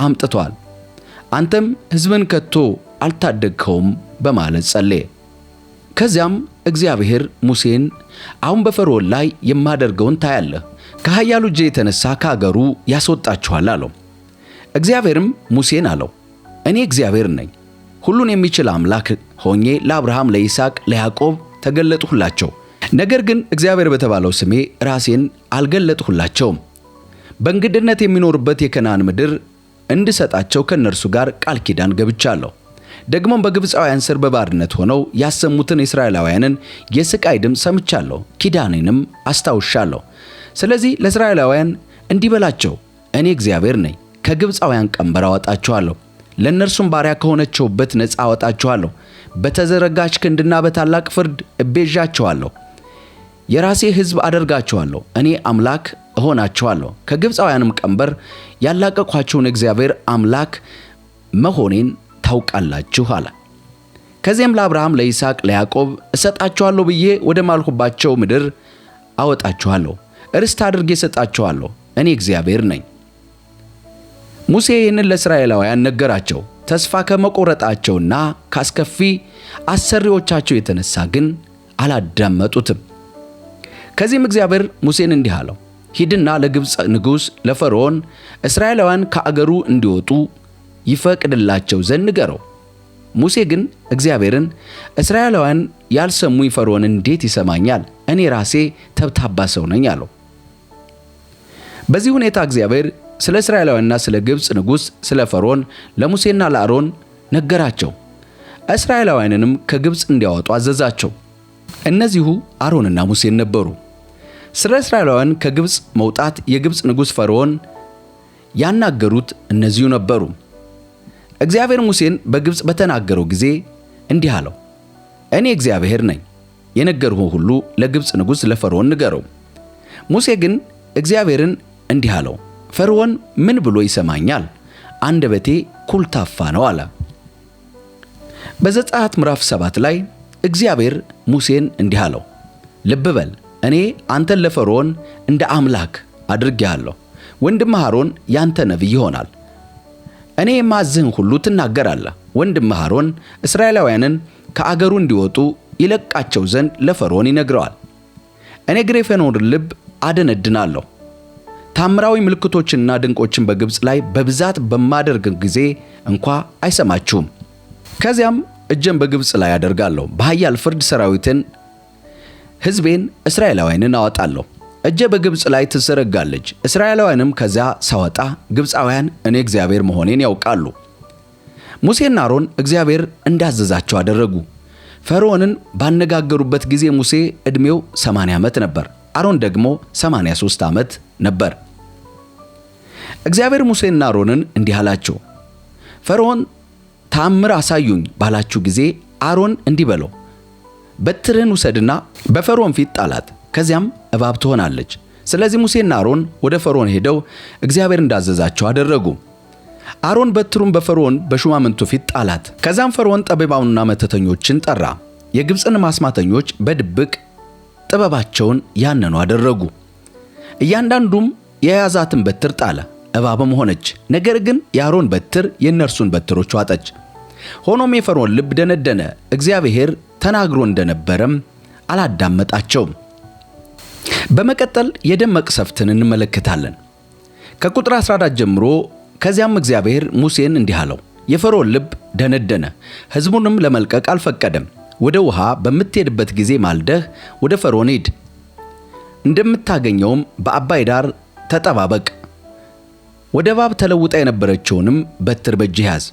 አምጥቷል። አንተም ሕዝብን ከቶ አልታደግከውም በማለት ጸለየ። ከዚያም እግዚአብሔር ሙሴን አሁን በፈርዖን ላይ የማደርገውን ታያለህ፣ ከኃያሉ እጄ የተነሳ ከአገሩ ያስወጣችኋል አለው። እግዚአብሔርም ሙሴን አለው፣ እኔ እግዚአብሔር ነኝ፣ ሁሉን የሚችል አምላክ ሆኜ ለአብርሃም፣ ለይስሐቅ፣ ለያዕቆብ ተገለጥሁላቸው። ነገር ግን እግዚአብሔር በተባለው ስሜ ራሴን አልገለጥሁላቸውም። በእንግድነት የሚኖሩበት የከነዓን ምድር እንድሰጣቸው ከእነርሱ ጋር ቃል ኪዳን ገብቻለሁ። ደግሞም በግብፃውያን ስር በባርነት ሆነው ያሰሙትን የእስራኤላውያንን የስቃይ ድምፅ ሰምቻለሁ፣ ኪዳኔንም አስታውሻለሁ። ስለዚህ ለእስራኤላውያን እንዲህ በላቸው፣ እኔ እግዚአብሔር ነኝ፣ ከግብፃውያን ቀንበር አወጣችኋለሁ፣ ለእነርሱም ባሪያ ከሆነችውበት ነፃ አወጣችኋለሁ፣ በተዘረጋች ክንድና በታላቅ ፍርድ እቤዣችኋለሁ፣ የራሴ ሕዝብ አደርጋችኋለሁ፣ እኔ አምላክ እሆናችኋለሁ፣ ከግብፃውያንም ቀንበር ያላቀቅኋችሁን እግዚአብሔር አምላክ መሆኔን ታውቃላችሁ አለ። ከዚያም ለአብርሃም፣ ለይስሐቅ፣ ለያዕቆብ እሰጣችኋለሁ ብዬ ወደ ማልሁባቸው ምድር አወጣችኋለሁ፣ ርስት አድርጌ እሰጣችኋለሁ፣ እኔ እግዚአብሔር ነኝ። ሙሴ ይህንን ለእስራኤላውያን ነገራቸው። ተስፋ ከመቆረጣቸውና ካስከፊ አሰሪዎቻቸው የተነሳ ግን አላዳመጡትም። ከዚህም እግዚአብሔር ሙሴን እንዲህ አለው፣ ሂድና ለግብፅ ንጉሥ ለፈርዖን እስራኤላውያን ከአገሩ እንዲወጡ ይፈቅድላቸው ዘንድ ንገረው። ሙሴ ግን እግዚአብሔርን እስራኤላውያን ያልሰሙኝ ፈርዖን እንዴት ይሰማኛል? እኔ ራሴ ተብታባ ሰው ነኝ አለው። በዚህ ሁኔታ እግዚአብሔር ስለ እስራኤላውያንና ስለ ግብፅ ንጉሥ ስለ ፈርዖን ለሙሴና ለአሮን ነገራቸው። እስራኤላውያንንም ከግብፅ እንዲያወጡ አዘዛቸው። እነዚሁ አሮንና ሙሴን ነበሩ። ስለ እስራኤላውያን ከግብፅ መውጣት የግብፅ ንጉሥ ፈርዖን ያናገሩት እነዚሁ ነበሩ። እግዚአብሔር ሙሴን በግብፅ በተናገረው ጊዜ እንዲህ አለው፣ እኔ እግዚአብሔር ነኝ። የነገርሁህ ሁሉ ለግብፅ ንጉሥ ለፈርዖን ንገረው። ሙሴ ግን እግዚአብሔርን እንዲህ አለው፣ ፈርዖን ምን ብሎ ይሰማኛል? አንደበቴ ኩልታፋ ነው አለ። በዘጸአት ምዕራፍ 7 ላይ እግዚአብሔር ሙሴን እንዲህ አለው፣ ልብ በል እኔ አንተን ለፈርዖን እንደ አምላክ አድርጌሃለሁ። ወንድምህ አሮን ያንተ ነቢይ ይሆናል። እኔ የማዝህን ሁሉ ትናገራለህ። ወንድምህ አሮን እስራኤላውያንን ከአገሩ እንዲወጡ ይለቃቸው ዘንድ ለፈርዖን ይነግረዋል። እኔ ግን የፈርዖንን ልብ አደነድናለሁ። ታምራዊ ምልክቶችንና ድንቆችን በግብፅ ላይ በብዛት በማደርግ ጊዜ እንኳ አይሰማችሁም። ከዚያም እጄን በግብፅ ላይ አደርጋለሁ። በኃያል ፍርድ ሰራዊትን ሕዝቤን እስራኤላውያንን አወጣለሁ። እጄ በግብፅ ላይ ትዘረጋለች። እስራኤላውያንም ከዚያ ሳወጣ ግብፃውያን እኔ እግዚአብሔር መሆኔን ያውቃሉ። ሙሴና አሮን እግዚአብሔር እንዳዘዛቸው አደረጉ። ፈርዖንን ባነጋገሩበት ጊዜ ሙሴ ዕድሜው 80 ዓመት ነበር። አሮን ደግሞ 83 ዓመት ነበር። እግዚአብሔር ሙሴና አሮንን እንዲህ አላቸው፣ ፈርዖን ታምር አሳዩኝ ባላችሁ ጊዜ አሮን እንዲህ በለው፣ በትርህን ውሰድና በፈርዖን ፊት ጣላት፣ ከዚያም እባብ ትሆናለች። ስለዚህ ሙሴና አሮን ወደ ፈርዖን ሄደው እግዚአብሔር እንዳዘዛቸው አደረጉ። አሮን በትሩን በፈርዖን በሹማምንቱ ፊት ጣላት። ከዚያም ፈርዖን ጠቢባንና መተተኞችን ጠራ። የግብፅን ማስማተኞች በድብቅ ጥበባቸውን ያነኑ አደረጉ። እያንዳንዱም የያዛትን በትር ጣለ፣ እባብም ሆነች። ነገር ግን የአሮን በትር የእነርሱን በትሮች ዋጠች። ሆኖም የፈርዖን ልብ ደነደነ፣ እግዚአብሔር ተናግሮ እንደነበረም አላዳመጣቸውም። በመቀጠል የደም መቅሰፍትን እንመለከታለን ከቁጥር 14 ጀምሮ። ከዚያም እግዚአብሔር ሙሴን እንዲህ አለው፣ የፈርዖን ልብ ደነደነ፣ ሕዝቡንም ለመልቀቅ አልፈቀደም። ወደ ውሃ በምትሄድበት ጊዜ ማልደህ ወደ ፈርዖን ሂድ፣ እንደምታገኘውም በአባይ ዳር ተጠባበቅ። ወደ እባብ ተለውጣ የነበረችውንም በትር በእጅህ ያዝ።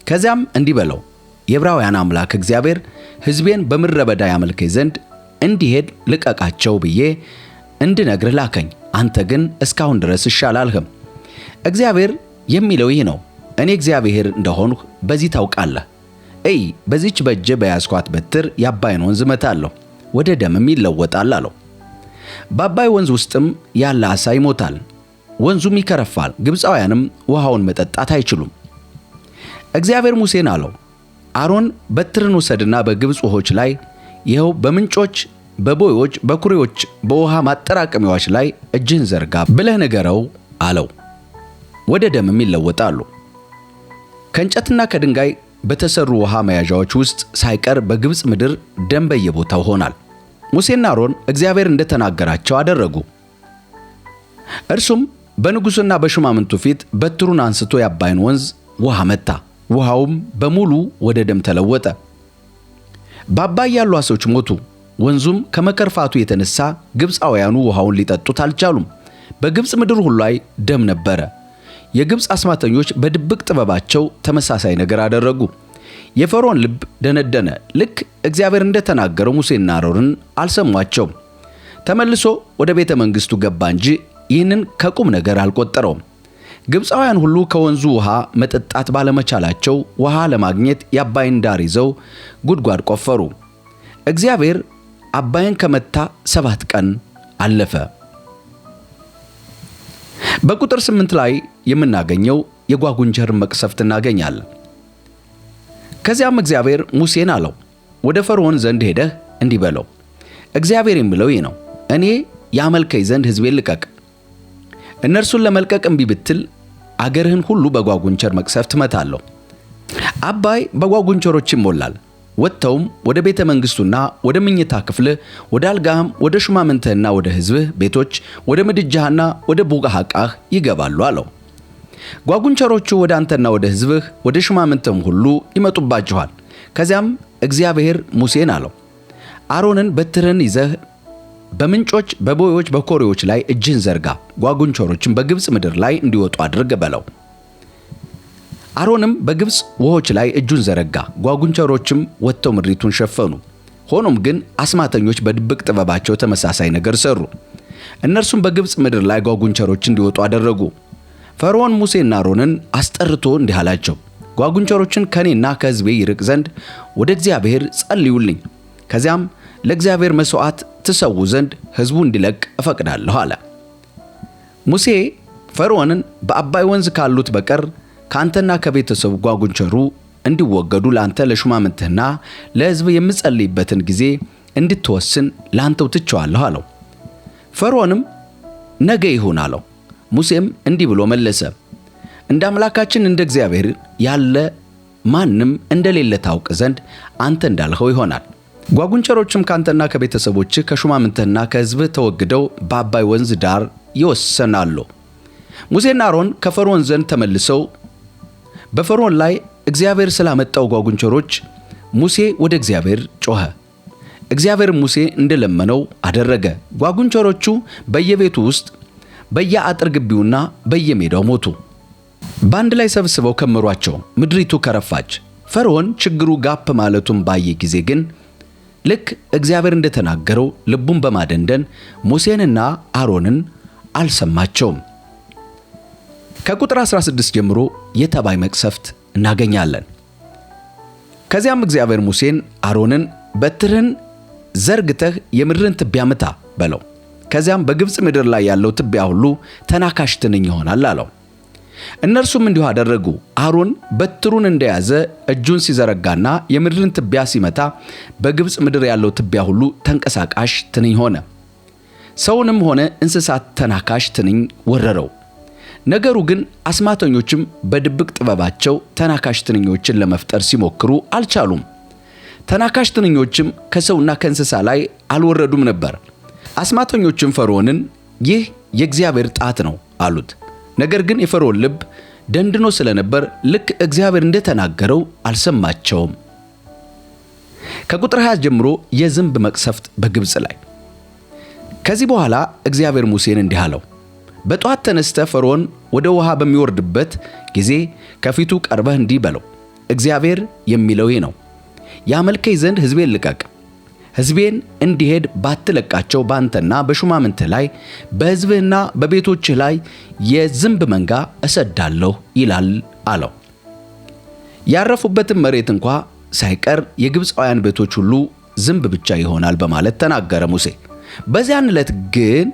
ከዚያም እንዲህ በለው፣ የዕብራውያን አምላክ እግዚአብሔር ሕዝቤን በምድረ በዳ ያመልከኝ ዘንድ እንዲሄድ ልቀቃቸው ብዬ እንድነግርህ ላከኝ። አንተ ግን እስካሁን ድረስ እሺ አላልህም። እግዚአብሔር የሚለው ይህ ነው፣ እኔ እግዚአብሔር እንደሆንሁ በዚህ ታውቃለህ። እይ፣ በዚች በእጄ በያዝኳት በትር የአባይን ወንዝ እመታለሁ፣ ወደ ደምም ይለወጣል አለው። በአባይ ወንዝ ውስጥም ያለ ዓሣ ይሞታል፣ ወንዙም ይከረፋል፣ ግብፃውያንም ውሃውን መጠጣት አይችሉም። እግዚአብሔር ሙሴን አለው፣ አሮን በትርን ውሰድና በግብፅ ውኆች ላይ ይኸው በምንጮች፣ በቦዮች፣ በኩሬዎች፣ በውሃ ማጠራቀሚያዎች ላይ እጅህን ዘርጋ ብለህ ንገረው አለው። ወደ ደምም ይለወጣሉ። ከእንጨትና ከድንጋይ በተሰሩ ውሃ መያዣዎች ውስጥ ሳይቀር በግብፅ ምድር ደም በየቦታው ሆናል። ሙሴና አሮን እግዚአብሔር እንደተናገራቸው አደረጉ። እርሱም በንጉሡና በሹማምንቱ ፊት በትሩን አንስቶ የአባይን ወንዝ ውሃ መታ፣ ውሃውም በሙሉ ወደ ደም ተለወጠ። በአባይ ያሉ ዓሦች ሞቱ። ወንዙም ከመከርፋቱ የተነሳ ግብፃውያኑ ውሃውን ሊጠጡት አልቻሉም። በግብፅ ምድር ሁሉ ላይ ደም ነበረ። የግብፅ አስማተኞች በድብቅ ጥበባቸው ተመሳሳይ ነገር አደረጉ። የፈርዖን ልብ ደነደነ። ልክ እግዚአብሔር እንደተናገረው ሙሴና አሮንን አልሰሟቸውም። ተመልሶ ወደ ቤተ መንግሥቱ ገባ እንጂ ይህንን ከቁም ነገር አልቆጠረውም። ግብፃውያን ሁሉ ከወንዙ ውሃ መጠጣት ባለመቻላቸው ውሃ ለማግኘት የአባይን ዳር ይዘው ጉድጓድ ቆፈሩ። እግዚአብሔር አባይን ከመታ 7 ቀን አለፈ። በቁጥር 8 ላይ የምናገኘው የጓጉንቸር መቅሰፍት እናገኛለን። ከዚያም እግዚአብሔር ሙሴን አለው፣ ወደ ፈርዖን ዘንድ ሄደህ እንዲህ በለው፣ እግዚአብሔር የሚለው ይህ ነው፣ እኔ ያመልከኝ ዘንድ ሕዝቤን ልቀቅ። እነርሱን ለመልቀቅ እምቢ ብትል አገርህን ሁሉ በጓጉንቸር መቅሰፍት እመታለሁ። አባይ በጓጉንቸሮች ይሞላል። ወጥተውም ወደ ቤተ መንግሥቱና ወደ መኝታ ክፍልህ፣ ወደ አልጋህም፣ ወደ ሹማምንትህና ወደ ሕዝብህ ቤቶች፣ ወደ ምድጃህና ወደ ቡቃቃህ ይገባሉ አለው። ጓጉንቸሮቹ ወደ አንተና ወደ ሕዝብህ ወደ ሹማምንትህም ሁሉ ይመጡባችኋል። ከዚያም እግዚአብሔር ሙሴን አለው፣ አሮንን በትርህን ይዘህ በምንጮች፣ በቦዮች፣ በኮሬዎች ላይ እጅህን ዘርጋ፣ ጓጉንቸሮችን በግብፅ ምድር ላይ እንዲወጡ አድርግ በለው። አሮንም በግብፅ ውኆች ላይ እጁን ዘረጋ፣ ጓጉንቸሮችም ወጥተው ምድሪቱን ሸፈኑ። ሆኖም ግን አስማተኞች በድብቅ ጥበባቸው ተመሳሳይ ነገር ሰሩ። እነርሱም በግብፅ ምድር ላይ ጓጉንቸሮች እንዲወጡ አደረጉ። ፈርዖን ሙሴና አሮንን አስጠርቶ እንዲህ አላቸው፣ ጓጉንቸሮችን ከኔና ከሕዝቤ ይርቅ ዘንድ ወደ እግዚአብሔር ጸልዩልኝ፣ ከዚያም ለእግዚአብሔር መሥዋዕት ትሰዉ ዘንድ ሕዝቡ እንዲለቅ እፈቅዳለሁ አለ። ሙሴ ፈርዖንን በአባይ ወንዝ ካሉት በቀር ከአንተና ከቤተሰቡ ጓጉንቸሩ እንዲወገዱ ለአንተ ለሹማምንትህና ለሕዝብ የምጸልይበትን ጊዜ እንድትወስን ለአንተው ትቼዋለሁ አለው። ፈርዖንም ነገ ይሁን አለው። ሙሴም እንዲህ ብሎ መለሰ፣ እንደ አምላካችን እንደ እግዚአብሔር ያለ ማንም እንደሌለ ታውቅ ዘንድ አንተ እንዳልኸው ይሆናል። ጓጉንቸሮችም ካንተና ከቤተሰቦችህ ከሹማምንትህና ከሕዝብህ ተወግደው በአባይ ወንዝ ዳር ይወሰናሉ። ሙሴና አሮን ከፈርዖን ዘንድ ተመልሰው በፈርዖን ላይ እግዚአብሔር ስላመጣው ጓጉንቸሮች ሙሴ ወደ እግዚአብሔር ጮኸ። እግዚአብሔር ሙሴ እንደለመነው አደረገ። ጓጉንቸሮቹ በየቤቱ ውስጥ በየአጥር ግቢውና በየሜዳው ሞቱ። በአንድ ላይ ሰብስበው ከመሯቸው። ምድሪቱ ከረፋች። ፈርዖን ችግሩ ጋፕ ማለቱን ባየ ጊዜ ግን ልክ እግዚአብሔር እንደተናገረው ልቡን በማደንደን ሙሴንና አሮንን አልሰማቸውም። ከቁጥር 16 ጀምሮ የተባይ መቅሰፍት እናገኛለን። ከዚያም እግዚአብሔር ሙሴን አሮንን በትርህን ዘርግተህ የምድርን ትቢያ ምታ በለው፣ ከዚያም በግብፅ ምድር ላይ ያለው ትቢያ ሁሉ ተናካሽ ትንኝ ይሆናል አለው። እነርሱም እንዲሁ አደረጉ። አሮን በትሩን እንደያዘ እጁን ሲዘረጋና የምድርን ትቢያ ሲመታ በግብፅ ምድር ያለው ትቢያ ሁሉ ተንቀሳቃሽ ትንኝ ሆነ። ሰውንም ሆነ እንስሳት ተናካሽ ትንኝ ወረረው። ነገሩ ግን አስማተኞችም በድብቅ ጥበባቸው ተናካሽ ትንኞችን ለመፍጠር ሲሞክሩ አልቻሉም። ተናካሽ ትንኞችም ከሰውና ከእንስሳ ላይ አልወረዱም ነበር። አስማተኞችም ፈርዖንን ይህ የእግዚአብሔር ጣት ነው አሉት። ነገር ግን የፈርዖን ልብ ደንድኖ ስለነበር ልክ እግዚአብሔር እንደተናገረው አልሰማቸውም። ከቁጥር 20 ጀምሮ የዝንብ መቅሰፍት በግብፅ ላይ። ከዚህ በኋላ እግዚአብሔር ሙሴን እንዲህ አለው፣ በጠዋት ተነስተህ ፈርዖን ወደ ውሃ በሚወርድበት ጊዜ ከፊቱ ቀርበህ እንዲህ በለው፣ እግዚአብሔር የሚለው ይህ ነው፣ ያመልከኝ ዘንድ ሕዝቤን ልቀቅ። ሕዝቤን እንዲሄድ ባትለቃቸው ባንተና በሹማምንትህ ላይ በሕዝብህና በቤቶችህ ላይ የዝንብ መንጋ እሰዳለሁ ይላል አለው። ያረፉበትም መሬት እንኳ ሳይቀር የግብፃውያን ቤቶች ሁሉ ዝንብ ብቻ ይሆናል በማለት ተናገረ ሙሴ። በዚያን ዕለት ግን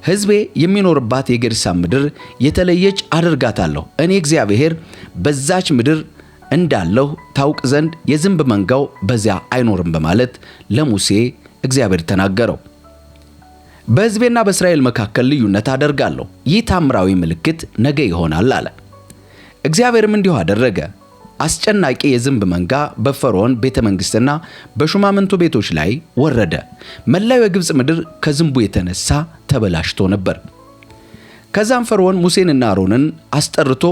ሕዝቤ የሚኖርባት የጌርሳም ምድር የተለየች አደርጋታለሁ፣ እኔ እግዚአብሔር በዛች ምድር እንዳለሁ ታውቅ ዘንድ የዝንብ መንጋው በዚያ አይኖርም በማለት ለሙሴ እግዚአብሔር ተናገረው። በሕዝቤና በእስራኤል መካከል ልዩነት አደርጋለሁ፣ ይህ ታምራዊ ምልክት ነገ ይሆናል አለ። እግዚአብሔርም እንዲሁ አደረገ። አስጨናቂ የዝንብ መንጋ በፈርዖን ቤተ መንግሥትና በሹማምንቱ ቤቶች ላይ ወረደ። መላው የግብፅ ምድር ከዝንቡ የተነሳ ተበላሽቶ ነበር። ከዛም ፈርዖን ሙሴንና አሮንን አስጠርቶ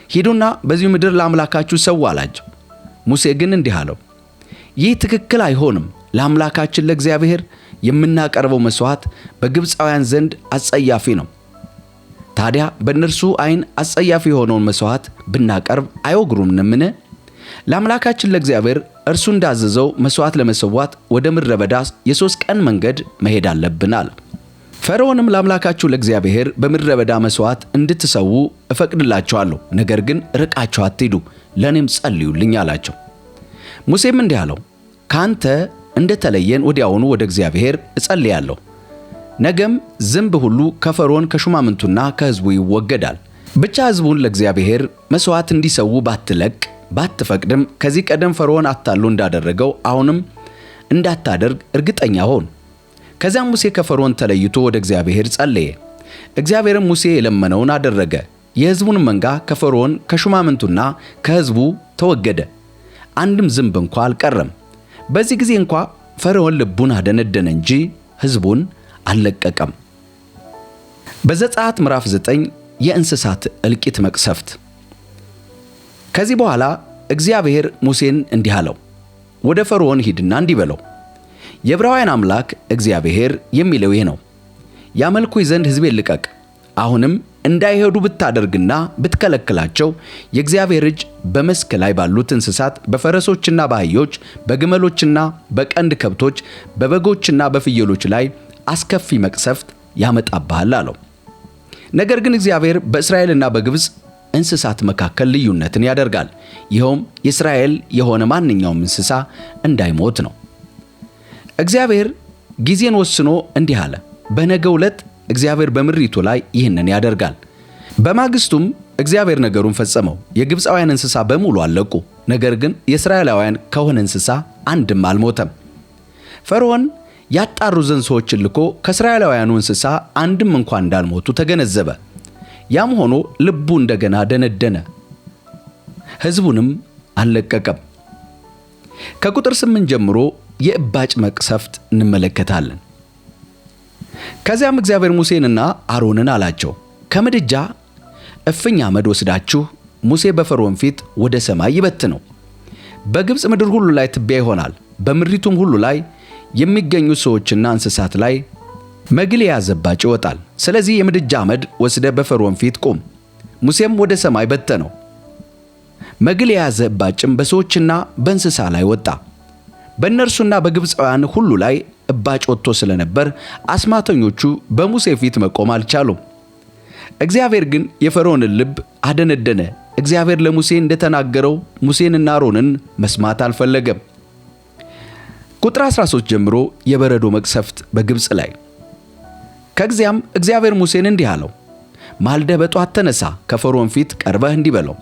ሂዱና በዚህ ምድር ለአምላካችሁ ሰው አላቸው። ሙሴ ግን እንዲህ አለው፣ ይህ ትክክል አይሆንም። ለአምላካችን ለእግዚአብሔር የምናቀርበው መሥዋዕት በግብፃውያን ዘንድ አጸያፊ ነው። ታዲያ በእነርሱ ዓይን አጸያፊ የሆነውን መሥዋዕት ብናቀርብ አይወግሩምምን? ለአምላካችን ለእግዚአብሔር እርሱ እንዳዘዘው መሥዋዕት ለመሰዋት ወደ ምድረ በዳ የ3 ቀን መንገድ መሄድ አለብን አለ። ፈርዖንም ለአምላካችሁ ለእግዚአብሔር በምድረ በዳ መሥዋዕት እንድትሰዉ እፈቅድላችኋለሁ፣ ነገር ግን ርቃችሁ አትሂዱ፣ ለእኔም ጸልዩልኝ አላቸው። ሙሴም እንዲህ አለው፣ ካንተ እንደተለየን ወዲያውኑ ወደ እግዚአብሔር እጸልያለሁ። ነገም ዝንብ ሁሉ ከፈርዖን ከሹማምንቱና ከሕዝቡ ይወገዳል። ብቻ ሕዝቡን ለእግዚአብሔር መሥዋዕት እንዲሰዉ ባትለቅ ባትፈቅድም ከዚህ ቀደም ፈርዖን አታሎ እንዳደረገው አሁንም እንዳታደርግ እርግጠኛ ሆን። ከዚያም ሙሴ ከፈርዖን ተለይቶ ወደ እግዚአብሔር ጸለየ። እግዚአብሔርም ሙሴ የለመነውን አደረገ። የሕዝቡን መንጋ ከፈርዖን ከሹማምንቱና ከሕዝቡ ተወገደ። አንድም ዝንብ እንኳ አልቀረም። በዚህ ጊዜ እንኳ ፈርዖን ልቡን አደነደነ እንጂ ሕዝቡን አልለቀቀም። በዘጸአት ምዕራፍ 9 የእንስሳት እልቂት መቅሰፍት። ከዚህ በኋላ እግዚአብሔር ሙሴን እንዲህ አለው፣ ወደ ፈርዖን ሂድና እንዲህ በለው፣ የዕብራውያን አምላክ እግዚአብሔር የሚለው ይህ ነው፣ ያመልኩኝ ዘንድ ሕዝቤን ልቀቅ። አሁንም እንዳይሄዱ ብታደርግና ብትከለክላቸው የእግዚአብሔር እጅ በመስክ ላይ ባሉት እንስሳት፣ በፈረሶችና በአህዮች፣ በግመሎችና በቀንድ ከብቶች፣ በበጎችና በፍየሎች ላይ አስከፊ መቅሰፍት ያመጣብሃል አለው። ነገር ግን እግዚአብሔር በእስራኤልና በግብፅ እንስሳት መካከል ልዩነትን ያደርጋል። ይኸውም የእስራኤል የሆነ ማንኛውም እንስሳ እንዳይሞት ነው። እግዚአብሔር ጊዜን ወስኖ እንዲህ አለ። በነገው ዕለት እግዚአብሔር በምድሪቱ ላይ ይህንን ያደርጋል። በማግስቱም እግዚአብሔር ነገሩን ፈጸመው። የግብፃውያን እንስሳ በሙሉ አለቁ። ነገር ግን የእስራኤላውያን ከሆነ እንስሳ አንድም አልሞተም። ፈርዖን ያጣሩ ዘንድ ሰዎችን ልኮ ከእስራኤላውያኑ እንስሳ አንድም እንኳን እንዳልሞቱ ተገነዘበ። ያም ሆኖ ልቡ እንደገና ደነደነ፣ ሕዝቡንም አልለቀቀም። ከቁጥር 8 ጀምሮ የእባጭ መቅሰፍት እንመለከታለን። ከዚያም እግዚአብሔር ሙሴንና አሮንን አላቸው፣ ከምድጃ እፍኝ አመድ ወስዳችሁ ሙሴ በፈርዖን ፊት ወደ ሰማይ ይበትነው። በግብፅ ምድር ሁሉ ላይ ትቢያ ይሆናል። በምድሪቱም ሁሉ ላይ የሚገኙ ሰዎችና እንስሳት ላይ መግል የያዘ እባጭ ይወጣል። ስለዚህ የምድጃ አመድ ወስደ በፈርዖን ፊት ቁም። ሙሴም ወደ ሰማይ በተነው። መግል የያዘ እባጭም በሰዎችና በእንስሳ ላይ ወጣ። በእነርሱና በግብፃውያን ሁሉ ላይ እባጭ ወጥቶ ስለነበር አስማተኞቹ በሙሴ ፊት መቆም አልቻሉም። እግዚአብሔር ግን የፈርዖንን ልብ አደነደነ። እግዚአብሔር ለሙሴ እንደተናገረው ሙሴንና አሮንን መስማት አልፈለገም። ቁጥር 13 ጀምሮ የበረዶ መቅሰፍት በግብፅ ላይ። ከዚያም እግዚአብሔር ሙሴን እንዲህ አለው፣ ማልደህ በጧት ተነሳ፣ ከፈርዖን ፊት ቀርበህ እንዲህ በለው፣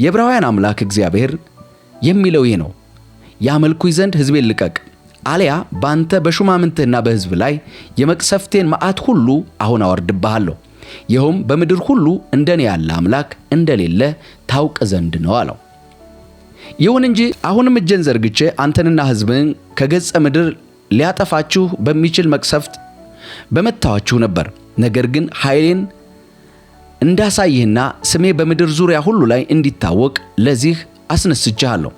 የዕብራውያን አምላክ እግዚአብሔር የሚለው ይህ ነው፣ ያመልኩኝ ዘንድ ሕዝቤን ልቀቅ፣ አልያ ባንተ በሹማምንትህና በሕዝብ ላይ የመቅሰፍቴን መዓት ሁሉ አሁን አወርድብሃለሁ። ይኸውም በምድር ሁሉ እንደኔ ያለ አምላክ እንደሌለ ታውቅ ዘንድ ነው አለው። ይሁን እንጂ አሁንም እጄን ዘርግቼ አንተንና ሕዝብህን ከገጸ ምድር ሊያጠፋችሁ በሚችል መቅሰፍት በመታዋችሁ ነበር። ነገር ግን ኃይሌን እንዳሳይህና ስሜ በምድር ዙሪያ ሁሉ ላይ እንዲታወቅ ለዚህ አስነስቼሃለሁ።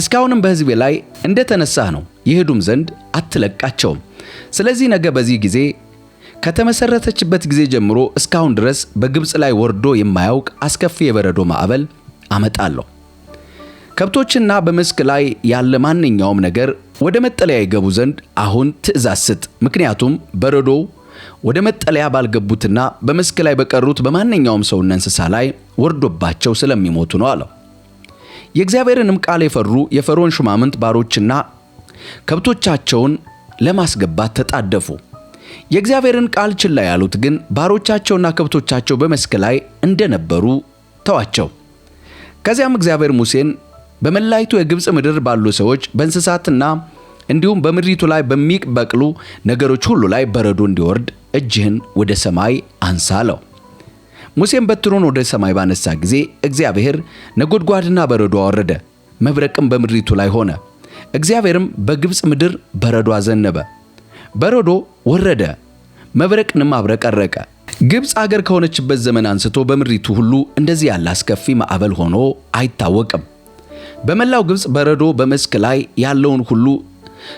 እስካሁንም በሕዝቤ ላይ እንደተነሳህ ነው፣ ይሄዱም ዘንድ አትለቃቸውም። ስለዚህ ነገ በዚህ ጊዜ ከተመሰረተችበት ጊዜ ጀምሮ እስካሁን ድረስ በግብፅ ላይ ወርዶ የማያውቅ አስከፊ የበረዶ ማዕበል አመጣለሁ። ከብቶችና በመስክ ላይ ያለ ማንኛውም ነገር ወደ መጠለያ ይገቡ ዘንድ አሁን ትእዛዝ ስጥ። ምክንያቱም በረዶው ወደ መጠለያ ባልገቡትና በመስክ ላይ በቀሩት በማንኛውም ሰውና እንስሳ ላይ ወርዶባቸው ስለሚሞቱ ነው አለው። የእግዚአብሔርንም ቃል የፈሩ የፈርዖን ሹማምንት ባሮችና ከብቶቻቸውን ለማስገባት ተጣደፉ። የእግዚአብሔርን ቃል ችላ ያሉት ግን ባሮቻቸውና ከብቶቻቸው በመስክ ላይ እንደነበሩ ተዋቸው። ከዚያም እግዚአብሔር ሙሴን በመላይቱ የግብፅ ምድር ባሉ ሰዎች በእንስሳትና እንዲሁም በምድሪቱ ላይ በሚበቅሉ ነገሮች ሁሉ ላይ በረዶ እንዲወርድ እጅህን ወደ ሰማይ አንሳ አለው። ሙሴም በትሩን ወደ ሰማይ ባነሳ ጊዜ እግዚአብሔር ነጎድጓድና በረዶ አወረደ፣ መብረቅም በምድሪቱ ላይ ሆነ። እግዚአብሔርም በግብፅ ምድር በረዶ አዘነበ፣ በረዶ ወረደ፣ መብረቅንም አብረቀረቀ። ግብፅ አገር ከሆነችበት ዘመን አንስቶ በምድሪቱ ሁሉ እንደዚህ ያለ አስከፊ ማዕበል ሆኖ አይታወቅም። በመላው ግብፅ በረዶ በመስክ ላይ ያለውን ሁሉ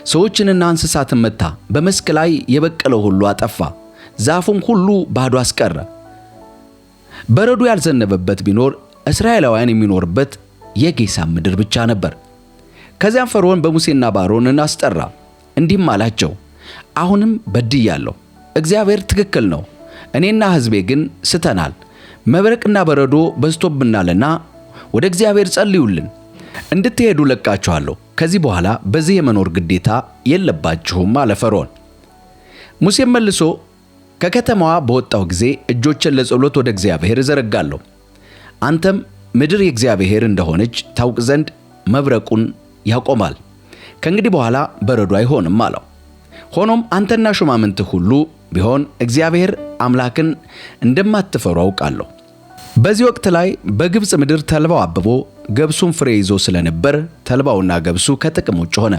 ሰዎችንና እንስሳትን መታ፣ በመስክ ላይ የበቀለው ሁሉ አጠፋ፣ ዛፉም ሁሉ ባዶ አስቀረ። በረዶ ያልዘነበበት ቢኖር እስራኤላውያን የሚኖርበት የጌሳም ምድር ብቻ ነበር። ከዚያም ፈርዖን በሙሴና በአሮን አስጠራ፣ እንዲህም አላቸው፣ አሁንም በድያለሁ። እግዚአብሔር ትክክል ነው፣ እኔና ሕዝቤ ግን ስተናል። መብረቅና በረዶ በዝቶብናልና ወደ እግዚአብሔር ጸልዩልን፣ እንድትሄዱ ለቃችኋለሁ። ከዚህ በኋላ በዚህ የመኖር ግዴታ የለባችሁም አለ ፈርዖን። ሙሴም መልሶ ከከተማዋ በወጣው ጊዜ እጆችን ለጸሎት ወደ እግዚአብሔር እዘረጋለሁ፣ አንተም ምድር የእግዚአብሔር እንደሆነች ታውቅ ዘንድ መብረቁን ያቆማል፣ ከእንግዲህ በኋላ በረዶ አይሆንም አለው። ሆኖም አንተና ሹማምንትህ ሁሉ ቢሆን እግዚአብሔር አምላክን እንደማትፈሩ አውቃለሁ። በዚህ ወቅት ላይ በግብፅ ምድር ተልባው አብቦ ገብሱም ፍሬ ይዞ ስለነበር ተልባውና ገብሱ ከጥቅም ውጭ ሆነ።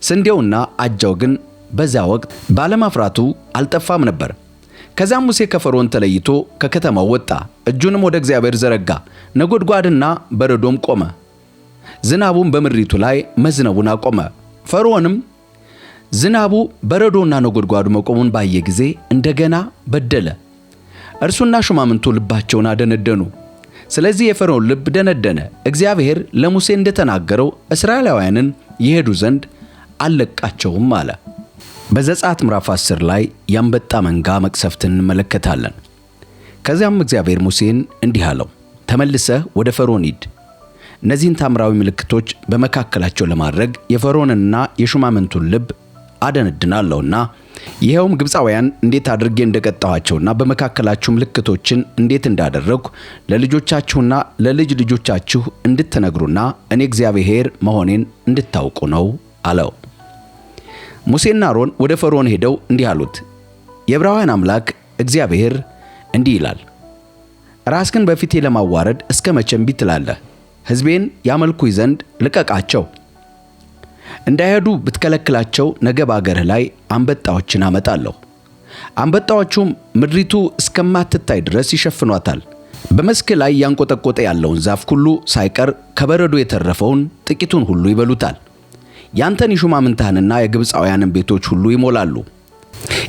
ስንዴውና አጃው ግን በዚያ ወቅት ባለማፍራቱ አልጠፋም ነበር። ከዚያም ሙሴ ከፈርዖን ተለይቶ ከከተማው ወጣ፣ እጁንም ወደ እግዚአብሔር ዘረጋ፣ ነጎድጓድና በረዶም ቆመ። ዝናቡም በምድሪቱ ላይ መዝነቡን አቆመ። ፈርዖንም ዝናቡ በረዶና ነጎድጓዱ መቆሙን ባየ ጊዜ እንደገና በደለ። እርሱና ሹማምንቱ ልባቸውን አደነደኑ። ስለዚህ የፈርዖን ልብ ደነደነ። እግዚአብሔር ለሙሴ እንደተናገረው እስራኤላውያንን ይሄዱ ዘንድ አልለቃቸውም አለ። በዘጸአት ምዕራፍ 10 ላይ የአንበጣ መንጋ መቅሰፍትን እንመለከታለን። ከዚያም እግዚአብሔር ሙሴን እንዲህ አለው፣ ተመልሰህ ወደ ፈርዖን ሂድ። እነዚህን ታምራዊ ምልክቶች በመካከላቸው ለማድረግ የፈርዖንንና የሹማምንቱን ልብ አደነድናለሁና ይኸውም ግብፃውያን እንዴት አድርጌ እንደቀጣኋቸውና በመካከላችሁ ምልክቶችን እንዴት እንዳደረግሁ ለልጆቻችሁና ለልጅ ልጆቻችሁ እንድትነግሩና እኔ እግዚአብሔር መሆኔን እንድታውቁ ነው አለው። ሙሴና አሮን ወደ ፈርዖን ሄደው እንዲህ አሉት፣ የዕብራውያን አምላክ እግዚአብሔር እንዲህ ይላል፣ ራስህን በፊቴ ለማዋረድ እስከ መቼ እምቢ ትላለህ? ሕዝቤን ያመልኩኝ ዘንድ ልቀቃቸው። እንዳይሄዱ ብትከለክላቸው ነገ በአገርህ ላይ አንበጣዎችን አመጣለሁ። አንበጣዎቹም ምድሪቱ እስከማትታይ ድረስ ይሸፍኗታል። በመስክ ላይ ያንቆጠቆጠ ያለውን ዛፍ ሁሉ ሳይቀር ከበረዶ የተረፈውን ጥቂቱን ሁሉ ይበሉታል። ያንተን የሹማምንትህንና የግብፃውያንን ቤቶች ሁሉ ይሞላሉ።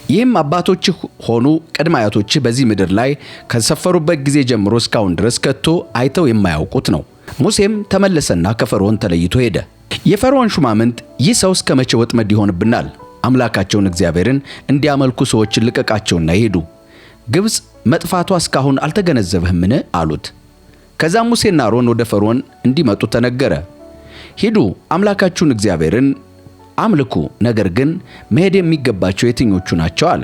ይህም አባቶችህ ሆኑ ቅድመ አያቶችህ በዚህ ምድር ላይ ከሰፈሩበት ጊዜ ጀምሮ እስካሁን ድረስ ከቶ አይተው የማያውቁት ነው። ሙሴም ተመለሰና ከፈርዖን ተለይቶ ሄደ። የፈርዖን ሹማምንት ይህ ሰው እስከ መቼ ወጥመድ ይሆንብናል? አምላካቸውን እግዚአብሔርን እንዲያመልኩ ሰዎችን ልቀቃቸውና ይሄዱ፣ ግብፅ መጥፋቷ እስካሁን አልተገነዘብህምን? አሉት። ከዛም ሙሴና አሮን ወደ ፈርዖን እንዲመጡ ተነገረ። ሂዱ፣ አምላካችሁን እግዚአብሔርን አምልኩ፣ ነገር ግን መሄድ የሚገባቸው የትኞቹ ናቸው? አለ።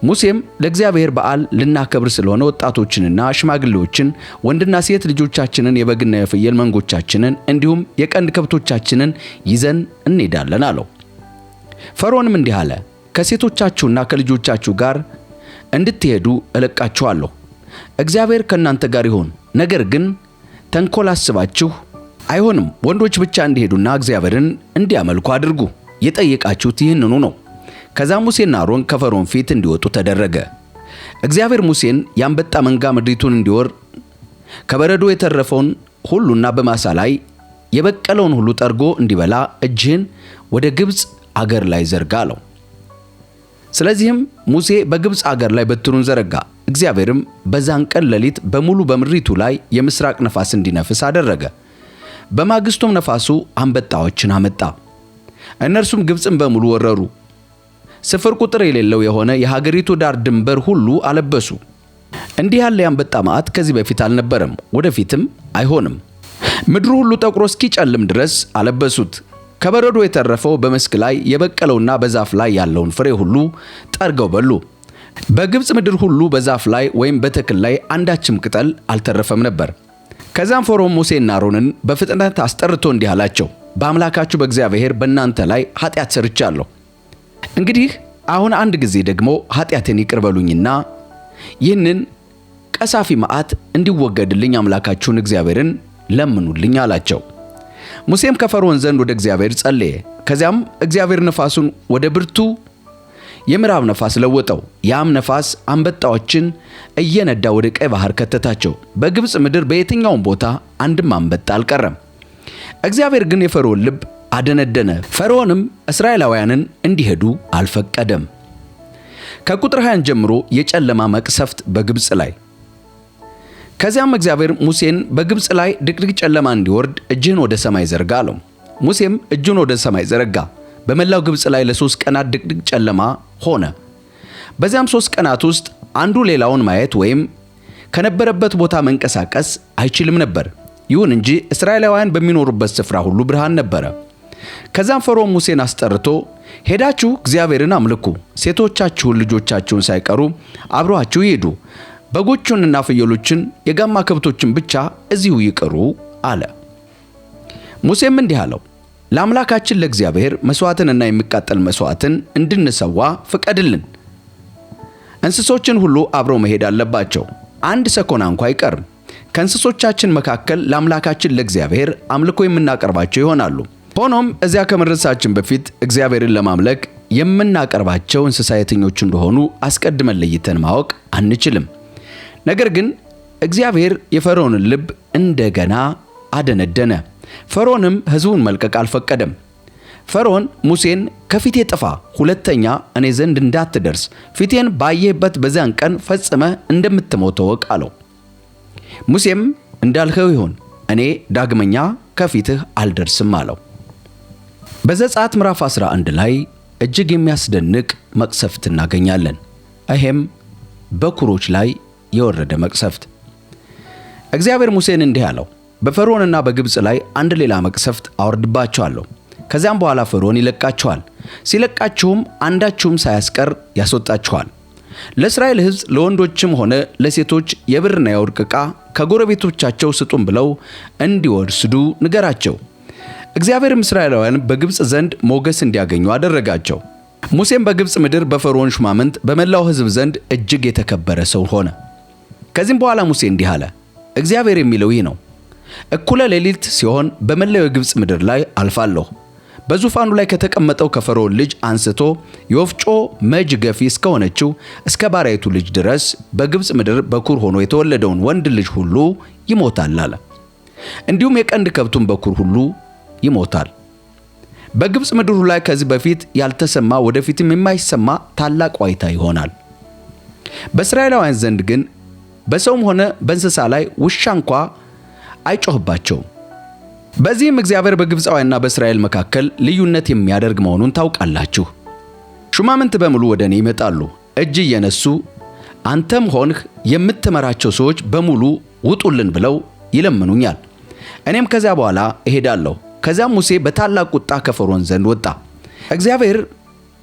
ሙሴም ለእግዚአብሔር በዓል ልናከብር ስለሆነ ወጣቶችንና ሽማግሌዎችን፣ ወንድና ሴት ልጆቻችንን፣ የበግና የፍየል መንጎቻችንን እንዲሁም የቀንድ ከብቶቻችንን ይዘን እንሄዳለን አለው። ፈርዖንም እንዲህ አለ፣ ከሴቶቻችሁና ከልጆቻችሁ ጋር እንድትሄዱ እለቃችኋለሁ። እግዚአብሔር ከእናንተ ጋር ይሁን። ነገር ግን ተንኮል አስባችሁ አይሆንም፣ ወንዶች ብቻ እንዲሄዱና እግዚአብሔርን እንዲያመልኩ አድርጉ። የጠየቃችሁት ይህንኑ ነው። ከዛም ሙሴና አሮን ከፈርዖን ፊት እንዲወጡ ተደረገ። እግዚአብሔር ሙሴን የአንበጣ መንጋ ምድሪቱን እንዲወር ከበረዶ የተረፈውን ሁሉና በማሳ ላይ የበቀለውን ሁሉ ጠርጎ እንዲበላ እጅህን ወደ ግብፅ አገር ላይ ዘርጋ አለው። ስለዚህም ሙሴ በግብፅ አገር ላይ በትሩን ዘረጋ። እግዚአብሔርም በዛን ቀን ሌሊት በሙሉ በምድሪቱ ላይ የምስራቅ ነፋስ እንዲነፍስ አደረገ። በማግስቱም ነፋሱ አንበጣዎችን አመጣ። እነርሱም ግብፅን በሙሉ ወረሩ። ስፍር ቁጥር የሌለው የሆነ የሀገሪቱ ዳር ድንበር ሁሉ አለበሱ። እንዲህ ያለ የአንበጣ መዓት ከዚህ በፊት አልነበረም፣ ወደፊትም አይሆንም። ምድሩ ሁሉ ጠቁሮ እስኪጨልም ድረስ አለበሱት። ከበረዶ የተረፈው በመስክ ላይ የበቀለውና በዛፍ ላይ ያለውን ፍሬ ሁሉ ጠርገው በሉ። በግብፅ ምድር ሁሉ በዛፍ ላይ ወይም በተክል ላይ አንዳችም ቅጠል አልተረፈም ነበር። ከዛም ፈርዖን ሙሴና አሮንን በፍጥነት አስጠርቶ እንዲህ አላቸው፣ በአምላካችሁ በእግዚአብሔር በእናንተ ላይ ኃጢአት ሰርቻለሁ። እንግዲህ አሁን አንድ ጊዜ ደግሞ ኃጢአቴን ይቅር በሉኝና ይህንን ቀሳፊ መዓት እንዲወገድልኝ አምላካችሁን እግዚአብሔርን ለምኑልኝ አላቸው። ሙሴም ከፈርዖን ዘንድ ወደ እግዚአብሔር ጸለየ። ከዚያም እግዚአብሔር ነፋሱን ወደ ብርቱ የምዕራብ ነፋስ ለወጠው። ያም ነፋስ አንበጣዎችን እየነዳ ወደ ቀይ ባህር ከተታቸው። በግብፅ ምድር በየትኛውም ቦታ አንድም አንበጣ አልቀረም። እግዚአብሔር ግን የፈርዖን ልብ አደነደነ። ፈርዖንም እስራኤላውያንን እንዲሄዱ አልፈቀደም። ከቁጥር 20 ጀምሮ የጨለማ መቅሰፍት በግብፅ ላይ። ከዚያም እግዚአብሔር ሙሴን በግብፅ ላይ ድቅድቅ ጨለማ እንዲወርድ እጅህን ወደ ሰማይ ዘርጋ አለው። ሙሴም እጁን ወደ ሰማይ ዘረጋ። በመላው ግብፅ ላይ ለ3 ቀናት ድቅድቅ ጨለማ ሆነ። በዚያም 3 ቀናት ውስጥ አንዱ ሌላውን ማየት ወይም ከነበረበት ቦታ መንቀሳቀስ አይችልም ነበር። ይሁን እንጂ እስራኤላውያን በሚኖሩበት ስፍራ ሁሉ ብርሃን ነበረ። ከዛም ፈርዖን ሙሴን አስጠርቶ ሄዳችሁ እግዚአብሔርን አምልኩ፣ ሴቶቻችሁን ልጆቻችሁን ሳይቀሩ አብረዋችሁ ይሄዱ፣ በጎቹንና ፍየሎችን የጋማ ከብቶችን ብቻ እዚሁ ይቅሩ አለ። ሙሴም እንዲህ አለው፣ ለአምላካችን ለእግዚአብሔር መስዋዕትንና የሚቃጠል መስዋዕትን እንድንሰዋ ፍቀድልን። እንስሶችን ሁሉ አብረው መሄድ አለባቸው፣ አንድ ሰኮና እንኳ አይቀርም። ከእንስሶቻችን መካከል ለአምላካችን ለእግዚአብሔር አምልኮ የምናቀርባቸው ይሆናሉ። ሆኖም እዚያ ከመድረሳችን በፊት እግዚአብሔርን ለማምለክ የምናቀርባቸው እንስሳ የትኞቹ እንደሆኑ አስቀድመን ለይተን ማወቅ አንችልም። ነገር ግን እግዚአብሔር የፈርዖንን ልብ እንደገና አደነደነ። ፈርዖንም ሕዝቡን መልቀቅ አልፈቀደም። ፈርዖን ሙሴን ከፊቴ ጥፋ፣ ሁለተኛ እኔ ዘንድ እንዳትደርስ፣ ፊቴን ባየህበት በዚያን ቀን ፈጽመህ እንደምትሞት እወቅ አለው። ሙሴም እንዳልኸው ይሁን፣ እኔ ዳግመኛ ከፊትህ አልደርስም አለው። በዘጸአት ምዕራፍ 11 ላይ እጅግ የሚያስደንቅ መቅሰፍት እናገኛለን። ይሄም በኩሮች ላይ የወረደ መቅሰፍት። እግዚአብሔር ሙሴን እንዲህ አለው፣ በፈርዖንና በግብፅ ላይ አንድ ሌላ መቅሰፍት አወርድባቸዋለሁ። ከዚያም በኋላ ፈርዖን ይለቃቸዋል። ሲለቃችሁም አንዳችሁም ሳያስቀር ያስወጣችኋል። ለእስራኤል ሕዝብ ለወንዶችም ሆነ ለሴቶች የብርና የወርቅ ዕቃ ከጎረቤቶቻቸው ስጡን ብለው እንዲወስዱ ንገራቸው። እግዚአብሔርም እስራኤላውያን በግብፅ ዘንድ ሞገስ እንዲያገኙ አደረጋቸው። ሙሴም በግብፅ ምድር በፈርዖን ሹማምንት በመላው ሕዝብ ዘንድ እጅግ የተከበረ ሰው ሆነ። ከዚህም በኋላ ሙሴ እንዲህ አለ፣ እግዚአብሔር የሚለው ይህ ነው፣ እኩለ ሌሊት ሲሆን በመላው የግብፅ ምድር ላይ አልፋለሁ። በዙፋኑ ላይ ከተቀመጠው ከፈርዖን ልጅ አንስቶ የወፍጮ መጅ ገፊ እስከሆነችው እስከ ባሪያይቱ ልጅ ድረስ በግብፅ ምድር በኩር ሆኖ የተወለደውን ወንድ ልጅ ሁሉ ይሞታል አለ። እንዲሁም የቀንድ ከብቱን በኩር ሁሉ ይሞታል። በግብፅ ምድር ላይ ከዚህ በፊት ያልተሰማ ወደፊትም የማይሰማ ታላቅ ዋይታ ይሆናል። በእስራኤላውያን ዘንድ ግን በሰውም ሆነ በእንስሳ ላይ ውሻ እንኳ አይጮህባቸውም። በዚህም እግዚአብሔር በግብፃውያንና በእስራኤል መካከል ልዩነት የሚያደርግ መሆኑን ታውቃላችሁ። ሹማምንት በሙሉ ወደ እኔ ይመጣሉ፣ እጅ እየነሱ አንተም ሆንህ የምትመራቸው ሰዎች በሙሉ ውጡልን ብለው ይለምኑኛል። እኔም ከዚያ በኋላ እሄዳለሁ። ከዚያም ሙሴ በታላቅ ቁጣ ከፈርዖን ዘንድ ወጣ። እግዚአብሔር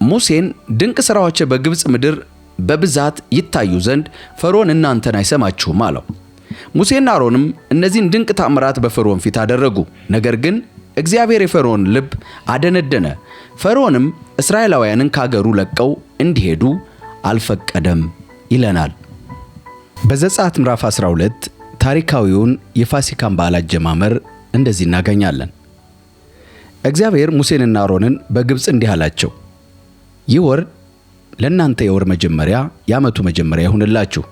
ሙሴን ድንቅ ሥራዎች በግብፅ ምድር በብዛት ይታዩ ዘንድ ፈርዖን እናንተን አይሰማችሁም አለው። ሙሴና አሮንም እነዚህን ድንቅ ተአምራት በፈርዖን ፊት አደረጉ። ነገር ግን እግዚአብሔር የፈርዖን ልብ አደነደነ። ፈርዖንም እስራኤላውያንን ከአገሩ ለቀው እንዲሄዱ አልፈቀደም ይለናል። በዘጸአት ምዕራፍ 12 ታሪካዊውን የፋሲካን በዓል አጀማመር እንደዚህ እናገኛለን። እግዚአብሔር ሙሴንና አሮንን በግብፅ እንዲህ አላቸው፣ ይህ ወር ለእናንተ የወር መጀመሪያ የዓመቱ መጀመሪያ ይሁንላችሁ።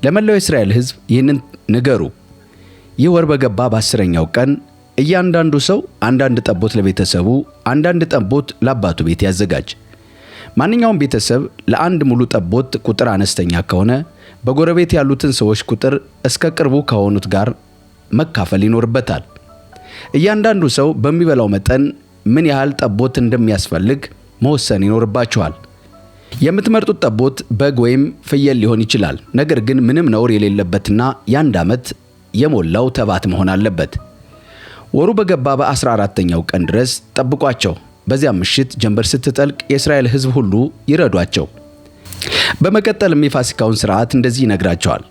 ለመላው የእስራኤል ሕዝብ ይህንን ንገሩ። ይህ ወር በገባ በ10ኛው ቀን እያንዳንዱ ሰው አንዳንድ ጠቦት ለቤተሰቡ፣ አንዳንድ ጠቦት ለአባቱ ቤት ያዘጋጅ። ማንኛውም ቤተሰብ ለአንድ ሙሉ ጠቦት ቁጥር አነስተኛ ከሆነ በጎረቤት ያሉትን ሰዎች ቁጥር እስከ ቅርቡ ከሆኑት ጋር መካፈል ይኖርበታል። እያንዳንዱ ሰው በሚበላው መጠን ምን ያህል ጠቦት እንደሚያስፈልግ መወሰን ይኖርባቸዋል። የምትመርጡት ጠቦት በግ ወይም ፍየል ሊሆን ይችላል። ነገር ግን ምንም ነውር የሌለበትና የ1 ዓመት የሞላው ተባት መሆን አለበት። ወሩ በገባ በ14ኛው ቀን ድረስ ጠብቋቸው። በዚያም ምሽት ጀንበር ስትጠልቅ የእስራኤል ሕዝብ ሁሉ ይረዷቸው። በመቀጠልም የፋሲካውን ሥርዓት እንደዚህ ይነግራቸዋል።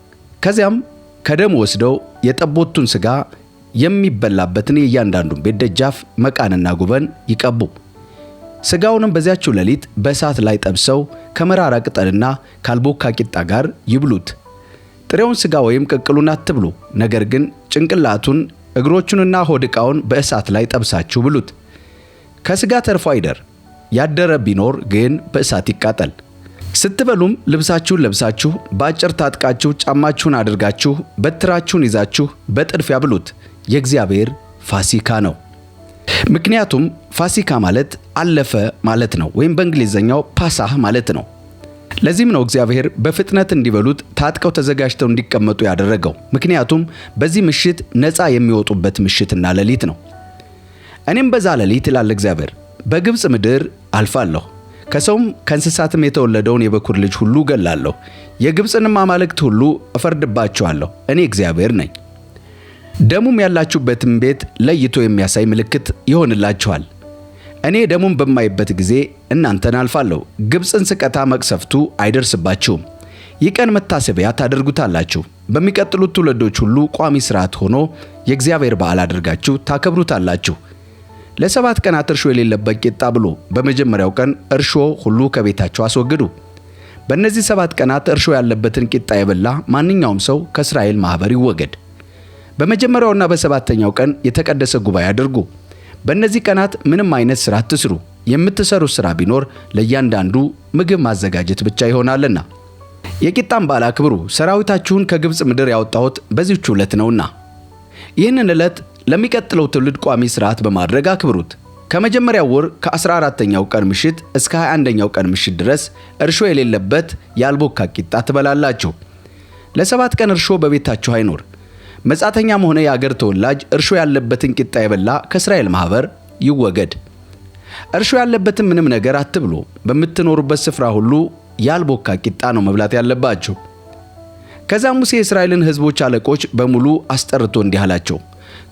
ከዚያም ከደሙ ወስደው የጠቦቱን ሥጋ የሚበላበትን የእያንዳንዱን ቤት ደጃፍ መቃንና ጉበን ይቀቡ። ሥጋውንም በዚያችው ሌሊት በእሳት ላይ ጠብሰው ከመራራ ቅጠልና ካልቦካ ቂጣ ጋር ይብሉት። ጥሬውን ሥጋ ወይም ቅቅሉን አትብሉ፣ ነገር ግን ጭንቅላቱን፣ እግሮቹንና ሆድ ዕቃውን በእሳት ላይ ጠብሳችሁ ብሉት። ከሥጋ ተርፎ አይደር፣ ያደረ ቢኖር ግን በእሳት ይቃጠል። ስትበሉም ልብሳችሁን ለብሳችሁ በአጭር ታጥቃችሁ ጫማችሁን አድርጋችሁ በትራችሁን ይዛችሁ በጥድፊያ ብሉት። የእግዚአብሔር ፋሲካ ነው። ምክንያቱም ፋሲካ ማለት አለፈ ማለት ነው፣ ወይም በእንግሊዝኛው ፓሳህ ማለት ነው። ለዚህም ነው እግዚአብሔር በፍጥነት እንዲበሉት ታጥቀው ተዘጋጅተው እንዲቀመጡ ያደረገው። ምክንያቱም በዚህ ምሽት ነፃ የሚወጡበት ምሽትና ሌሊት ነው። እኔም በዛ ሌሊት ይላል እግዚአብሔር በግብፅ ምድር አልፋለሁ፣ ከሰውም ከእንስሳትም የተወለደውን የበኩር ልጅ ሁሉ ገላለሁ፣ የግብፅንም አማልክት ሁሉ እፈርድባቸዋለሁ። እኔ እግዚአብሔር ነኝ። ደሙም ያላችሁበትን ቤት ለይቶ የሚያሳይ ምልክት ይሆንላችኋል። እኔ ደሙን በማይበት ጊዜ እናንተን አልፋለሁ። ግብፅን ስቀታ መቅሰፍቱ አይደርስባችሁም። ይህ ቀን መታሰቢያ ታደርጉታላችሁ። በሚቀጥሉት ትውልዶች ሁሉ ቋሚ ሥርዓት ሆኖ የእግዚአብሔር በዓል አድርጋችሁ ታከብሩታላችሁ። ለ7 ቀናት እርሾ የሌለበት ቂጣ ብሉ። በመጀመሪያው ቀን እርሾ ሁሉ ከቤታችሁ አስወግዱ። በእነዚህ 7 ቀናት እርሾ ያለበትን ቂጣ የበላ ማንኛውም ሰው ከእስራኤል ማኅበር ይወገድ። በመጀመሪያውና በ7ኛው ቀን የተቀደሰ ጉባኤ አድርጉ። በእነዚህ ቀናት ምንም አይነት ሥራ አትስሩ። የምትሰሩት ሥራ ቢኖር ለእያንዳንዱ ምግብ ማዘጋጀት ብቻ ይሆናልና። የቂጣን በዓል አክብሩ። ሰራዊታችሁን ከግብፅ ምድር ያወጣሁት በዚህች ዕለት ነውና። ይህንን ዕለት ለሚቀጥለው ትውልድ ቋሚ ሥርዓት በማድረግ አክብሩት። ከመጀመሪያው ወር ከ14ኛው ቀን ምሽት እስከ 21ኛው ቀን ምሽት ድረስ እርሾ የሌለበት ያልቦካ ቂጣ ትበላላችሁ። ለ7 ቀን እርሾ በቤታችሁ አይኖር። መጻተኛም ሆነ የአገር ተወላጅ እርሾ ያለበትን ቂጣ የበላ ከእስራኤል ማኅበር ይወገድ። እርሾ ያለበትን ምንም ነገር አትብሉ። በምትኖሩበት ስፍራ ሁሉ ያልቦካ ቂጣ ነው መብላት ያለባችሁ። ከዛም ሙሴ የእስራኤልን ሕዝቦች አለቆች በሙሉ አስጠርቶ እንዲህ አላቸው፣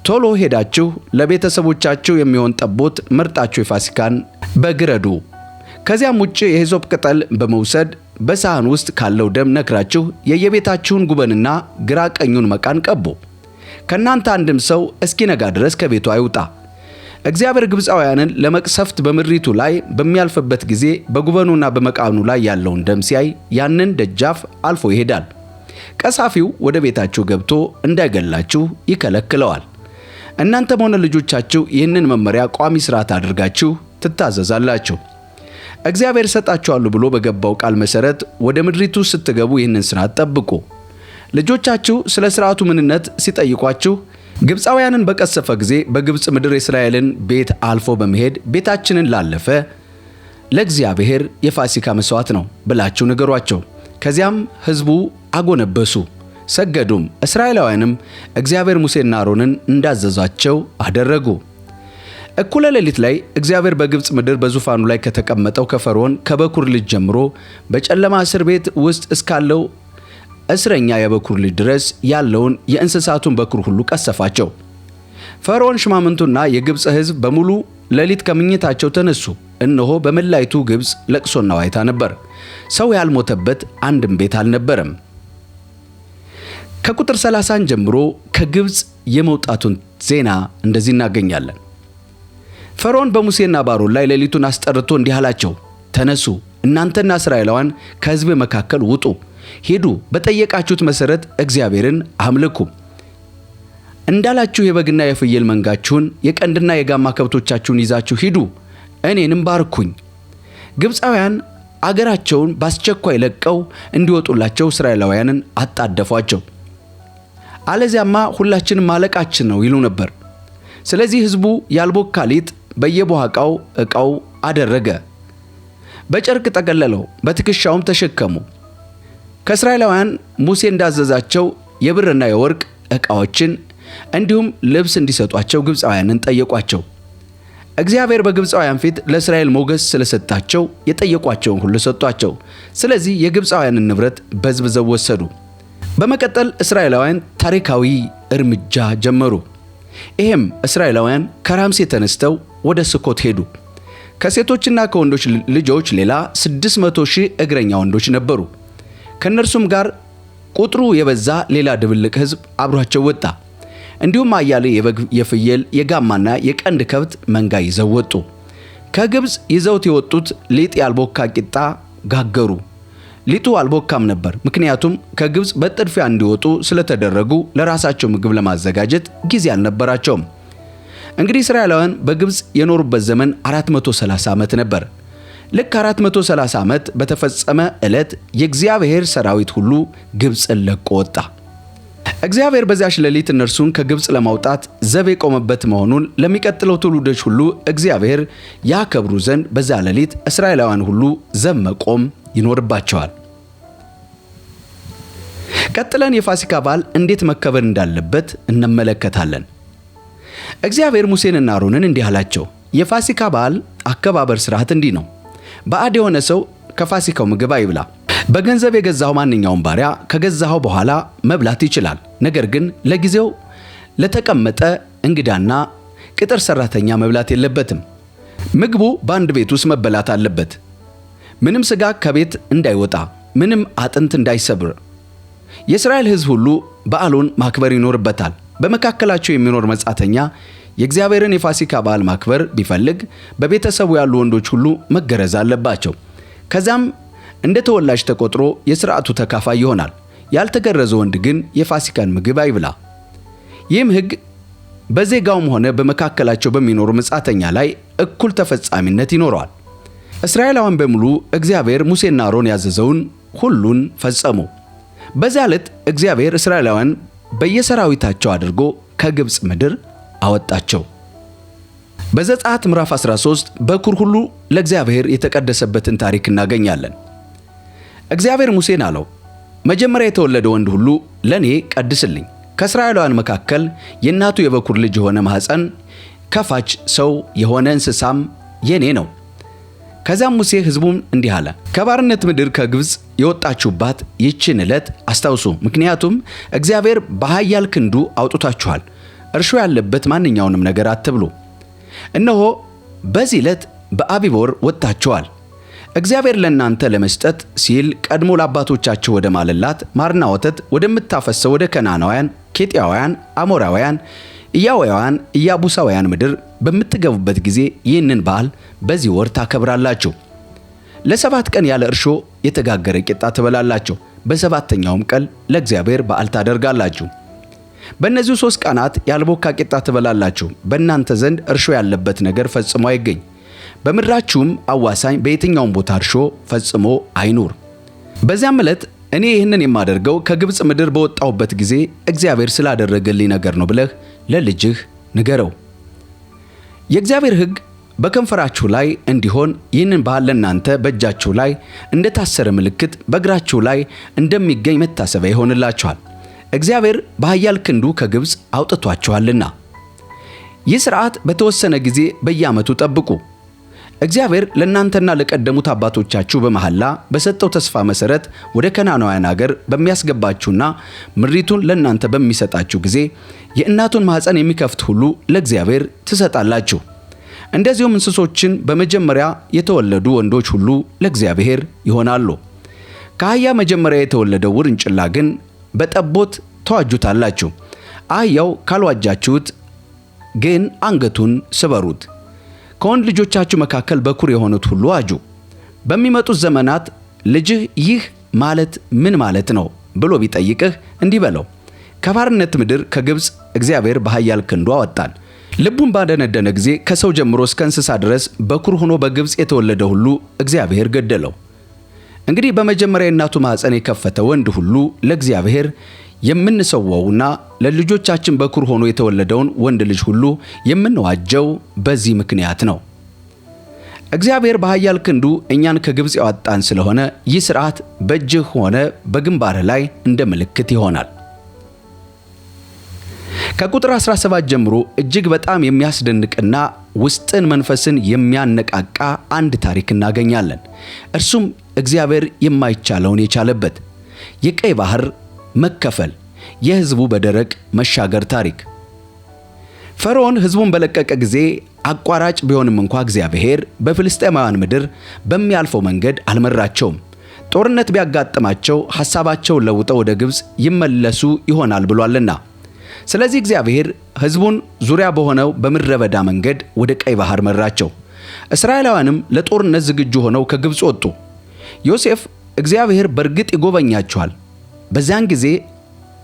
ቶሎ ሄዳችሁ ለቤተሰቦቻችሁ የሚሆን ጠቦት መርጣችሁ የፋሲካን በግ ረዱ። ከዚያም ውጭ የሂሶጵ ቅጠል በመውሰድ በሳህን ውስጥ ካለው ደም ነክራችሁ የየቤታችሁን ጉበንና ግራ ቀኙን መቃን ቀቡ። ከእናንተ አንድም ሰው እስኪነጋ ድረስ ከቤቱ አይውጣ። እግዚአብሔር ግብፃውያንን ለመቅሰፍት በምድሪቱ ላይ በሚያልፍበት ጊዜ በጉበኑና በመቃኑ ላይ ያለውን ደም ሲያይ ያንን ደጃፍ አልፎ ይሄዳል። ቀሳፊው ወደ ቤታችሁ ገብቶ እንዳይገላችሁ ይከለክለዋል። እናንተም ሆነ ልጆቻችሁ ይህንን መመሪያ ቋሚ ሥርዓት አድርጋችሁ ትታዘዛላችሁ። እግዚአብሔር እሰጣችኋለሁ ብሎ በገባው ቃል መሠረት ወደ ምድሪቱ ስትገቡ ይህንን ሥርዓት ጠብቁ። ልጆቻችሁ ስለ ሥርዓቱ ምንነት ሲጠይቋችሁ ግብፃውያንን በቀሰፈ ጊዜ በግብፅ ምድር የእስራኤልን ቤት አልፎ በመሄድ ቤታችንን ላለፈ ለእግዚአብሔር የፋሲካ መሥዋዕት ነው ብላችሁ ንገሯቸው። ከዚያም ሕዝቡ አጎነበሱ፣ ሰገዱም። እስራኤላውያንም እግዚአብሔር ሙሴና አሮንን እንዳዘዛቸው አደረጉ። እኩለ ሌሊት ላይ እግዚአብሔር በግብፅ ምድር በዙፋኑ ላይ ከተቀመጠው ከፈርዖን ከበኩር ልጅ ጀምሮ በጨለማ እስር ቤት ውስጥ እስካለው እስረኛ የበኩር ልጅ ድረስ ያለውን የእንስሳቱን በኩር ሁሉ ቀሰፋቸው። ፈርዖን ሽማምንቱና የግብፅ ሕዝብ በሙሉ ሌሊት ከምኝታቸው ተነሱ። እነሆ በመላይቱ ግብፅ ለቅሶና ዋይታ ነበር። ሰው ያልሞተበት አንድም ቤት አልነበረም። ከቁጥር 30 ጀምሮ ከግብፅ የመውጣቱን ዜና እንደዚህ እናገኛለን። ፈርዖን በሙሴና በአሮን ላይ ሌሊቱን አስጠርቶ እንዲህ አላቸው፣ ተነሱ፣ እናንተና እስራኤላውያን ከሕዝብ መካከል ውጡ፣ ሂዱ፣ በጠየቃችሁት መሠረት እግዚአብሔርን አምልኩ። እንዳላችሁ የበግና የፍየል መንጋችሁን የቀንድና የጋማ ከብቶቻችሁን ይዛችሁ ሂዱ፣ እኔንም ባርኩኝ። ግብፃውያን አገራቸውን በአስቸኳይ ለቀው እንዲወጡላቸው እስራኤላውያንን አጣደፏቸው። አለዚያማ ሁላችንም ማለቃችን ነው ይሉ ነበር። ስለዚህ ሕዝቡ ያልቦካ ሊጥ በየቦሃቃው ዕቃው አደረገ፣ በጨርቅ ጠቀለለው፣ በትከሻውም ተሸከሙ። ከእስራኤላውያን ሙሴ እንዳዘዛቸው የብርና የወርቅ ዕቃዎችን እንዲሁም ልብስ እንዲሰጧቸው ግብፃውያንን ጠየቋቸው። እግዚአብሔር በግብፃውያን ፊት ለእስራኤል ሞገስ ስለሰጣቸው የጠየቋቸውን ሁሉ ሰጧቸው። ስለዚህ የግብፃውያንን ንብረት በዝብዘው ወሰዱ። በመቀጠል እስራኤላውያን ታሪካዊ እርምጃ ጀመሩ። ይሄም እስራኤላውያን ከራምሴ ተነስተው ወደ ስኮት ሄዱ። ከሴቶችና ከወንዶች ልጆች ሌላ 600,000 እግረኛ ወንዶች ነበሩ። ከእነርሱም ጋር ቁጥሩ የበዛ ሌላ ድብልቅ ሕዝብ አብሯቸው ወጣ። እንዲሁም አያሌ የበግ፣ የፍየል፣ የጋማና የቀንድ ከብት መንጋ ይዘው ወጡ። ከግብፅ ይዘውት የወጡት ሊጥ ያልቦካ ቂጣ ጋገሩ። ሊጡ አልቦካም ነበር፣ ምክንያቱም ከግብፅ በጥድፊያ እንዲወጡ ስለተደረጉ ለራሳቸው ምግብ ለማዘጋጀት ጊዜ አልነበራቸውም። እንግዲህ እስራኤላውያን በግብፅ የኖሩበት ዘመን 430 ዓመት ነበር። ልክ 430 ዓመት በተፈጸመ ዕለት የእግዚአብሔር ሰራዊት ሁሉ ግብፅን ለቆ ወጣ። እግዚአብሔር በዚያች ሌሊት እነርሱን ከግብፅ ለማውጣት ዘብ የቆመበት መሆኑን ለሚቀጥለው ትውልዶች ሁሉ እግዚአብሔር ያከብሩ ዘንድ በዛ ሌሊት እስራኤላውያን ሁሉ ዘብ መቆም ይኖርባቸዋል። ቀጥለን የፋሲካ በዓል እንዴት መከበር እንዳለበት እንመለከታለን። እግዚአብሔር ሙሴንና አሮንን እንዲህ አላቸው፣ የፋሲካ በዓል አከባበር ሥርዓት እንዲህ ነው። ባዕድ የሆነ ሰው ከፋሲካው ምግብ አይብላ። በገንዘብ የገዛው ማንኛውም ባሪያ ከገዛው በኋላ መብላት ይችላል። ነገር ግን ለጊዜው ለተቀመጠ እንግዳና ቅጥር ሰራተኛ መብላት የለበትም። ምግቡ በአንድ ቤት ውስጥ መበላት አለበት። ምንም ሥጋ ከቤት እንዳይወጣ፣ ምንም አጥንት እንዳይሰብር። የእስራኤል ሕዝብ ሁሉ በዓሉን ማክበር ይኖርበታል። በመካከላቸው የሚኖር መጻተኛ የእግዚአብሔርን የፋሲካ በዓል ማክበር ቢፈልግ በቤተሰቡ ያሉ ወንዶች ሁሉ መገረዝ አለባቸው። ከዛም እንደ ተወላጅ ተቆጥሮ የሥርዓቱ ተካፋይ ይሆናል። ያልተገረዘ ወንድ ግን የፋሲካን ምግብ አይብላ። ይህም ሕግ በዜጋውም ሆነ በመካከላቸው በሚኖሩ መጻተኛ ላይ እኩል ተፈጻሚነት ይኖረዋል። እስራኤላውያን በሙሉ እግዚአብሔር ሙሴና አሮን ያዘዘውን ሁሉን ፈጸሙ። በዚያ ዕለት እግዚአብሔር እስራኤላውያን በየሰራዊታቸው አድርጎ ከግብፅ ምድር አወጣቸው። በዘጸአት ምዕራፍ 13 በኩር ሁሉ ለእግዚአብሔር የተቀደሰበትን ታሪክ እናገኛለን። እግዚአብሔር ሙሴን አለው፣ መጀመሪያ የተወለደ ወንድ ሁሉ ለኔ ቀድስልኝ። ከእስራኤላውያን መካከል የእናቱ የበኩር ልጅ የሆነ ማኅፀን ከፋች ሰው የሆነ እንስሳም የኔ ነው። ከዚያም ሙሴ ሕዝቡን እንዲህ አለ፣ ከባርነት ምድር ከግብፅ የወጣችሁባት ይህችን ዕለት አስታውሱ። ምክንያቱም እግዚአብሔር በኃያል ክንዱ አውጥቷችኋል። እርሾ ያለበት ማንኛውንም ነገር አትብሉ። እነሆ በዚህ ዕለት በአቢብ ወር ወጥታችኋል። እግዚአብሔር ለእናንተ ለመስጠት ሲል ቀድሞ ለአባቶቻችሁ ወደ ማለላት ማርና ወተት ወደምታፈሰው ወደ ከነዓናውያን፣ ኬጢያውያን፣ አሞራውያን፣ ኢያዋውያን፣ ኢያቡሳውያን ምድር በምትገቡበት ጊዜ ይህንን በዓል በዚህ ወር ታከብራላችሁ። ለ7 ቀን ያለ እርሾ የተጋገረ ቂጣ ትበላላችሁ። በሰባተኛውም ቀን ለእግዚአብሔር በዓል ታደርጋላችሁ። በእነዚህ 3 ቀናት ያልቦካ ቂጣ ትበላላችሁ። በእናንተ ዘንድ እርሾ ያለበት ነገር ፈጽሞ አይገኝ። በምድራችሁም አዋሳኝ በየትኛውም ቦታ እርሾ ፈጽሞ አይኑር። በዚያም ዕለት እኔ ይህንን የማደርገው ከግብፅ ምድር በወጣሁበት ጊዜ እግዚአብሔር ስላደረገልኝ ነገር ነው ብለህ ለልጅህ ንገረው። የእግዚአብሔር ሕግ በከንፈራችሁ ላይ እንዲሆን ይህንን በዓል ለእናንተ በእጃችሁ ላይ እንደታሰረ ምልክት በእግራችሁ ላይ እንደሚገኝ መታሰቢያ ይሆንላችኋል። እግዚአብሔር በኃያል ክንዱ ከግብፅ አውጥቷችኋልና። ይህ ሥርዓት በተወሰነ ጊዜ በየዓመቱ ጠብቁ። እግዚአብሔር ለእናንተና ለቀደሙት አባቶቻችሁ በመሐላ በሰጠው ተስፋ መሠረት ወደ ከነዓናውያን አገር በሚያስገባችሁና ምድሪቱን ለእናንተ በሚሰጣችሁ ጊዜ የእናቱን ማኅፀን የሚከፍት ሁሉ ለእግዚአብሔር ትሰጣላችሁ። እንደዚሁም እንስሶችን በመጀመሪያ የተወለዱ ወንዶች ሁሉ ለእግዚአብሔር ይሆናሉ። ከአህያ መጀመሪያ የተወለደው ውርንጭላ ግን በጠቦት ተዋጁታላችሁ። አህያው ካልዋጃችሁት ግን አንገቱን ስበሩት። ከወንድ ልጆቻችሁ መካከል በኩር የሆኑት ሁሉ ዋጁ። በሚመጡት ዘመናት ልጅህ ይህ ማለት ምን ማለት ነው ብሎ ቢጠይቅህ እንዲህ በለው፣ ከባርነት ምድር ከግብፅ እግዚአብሔር በኃያል ክንዱ አወጣን። ልቡን ባደነደነ ጊዜ ከሰው ጀምሮ እስከ እንስሳ ድረስ በኩር ሆኖ በግብፅ የተወለደ ሁሉ እግዚአብሔር ገደለው። እንግዲህ በመጀመሪያ የእናቱ ማኅፀን የከፈተ ወንድ ሁሉ ለእግዚአብሔር የምንሰዋውና ለልጆቻችን በኩር ሆኖ የተወለደውን ወንድ ልጅ ሁሉ የምንዋጀው በዚህ ምክንያት ነው። እግዚአብሔር በኃያል ክንዱ እኛን ከግብፅ ያወጣን ስለሆነ ይህ ሥርዓት በእጅህ ሆነ በግንባርህ ላይ እንደ ምልክት ይሆናል። ከቁጥር 17 ጀምሮ እጅግ በጣም የሚያስደንቅና ውስጥን መንፈስን የሚያነቃቃ አንድ ታሪክ እናገኛለን። እርሱም እግዚአብሔር የማይቻለውን የቻለበት የቀይ ባህር መከፈል፣ የሕዝቡ በደረቅ መሻገር ታሪክ። ፈርዖን ሕዝቡን በለቀቀ ጊዜ አቋራጭ ቢሆንም እንኳ እግዚአብሔር በፍልስጤማውያን ምድር በሚያልፈው መንገድ አልመራቸውም። ጦርነት ቢያጋጥማቸው ሐሳባቸውን ለውጠው ወደ ግብፅ ይመለሱ ይሆናል ብሏልና። ስለዚህ እግዚአብሔር ሕዝቡን ዙሪያ በሆነው በምድረ በዳ መንገድ ወደ ቀይ ባህር መራቸው። እስራኤላውያንም ለጦርነት ዝግጁ ሆነው ከግብፅ ወጡ። ዮሴፍ እግዚአብሔር በእርግጥ ይጎበኛችኋል፣ በዚያን ጊዜ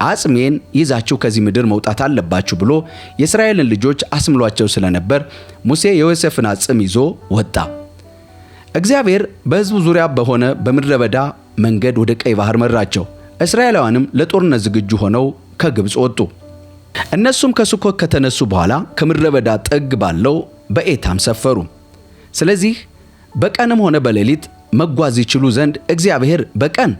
አጽሜን ይዛችሁ ከዚህ ምድር መውጣት አለባችሁ ብሎ የእስራኤልን ልጆች አስምሏቸው ስለነበር ሙሴ የዮሴፍን አጽም ይዞ ወጣ። እግዚአብሔር በሕዝቡ ዙሪያ በሆነ በምድረ በዳ መንገድ ወደ ቀይ ባህር መራቸው። እስራኤላውያንም ለጦርነት ዝግጁ ሆነው ከግብፅ ወጡ። እነሱም ከሱኮት ከተነሱ በኋላ ከምድረ በዳ ጥግ ባለው በኤታም ሰፈሩ። ስለዚህ በቀንም ሆነ በሌሊት መጓዝ ይችሉ ዘንድ እግዚአብሔር በቀን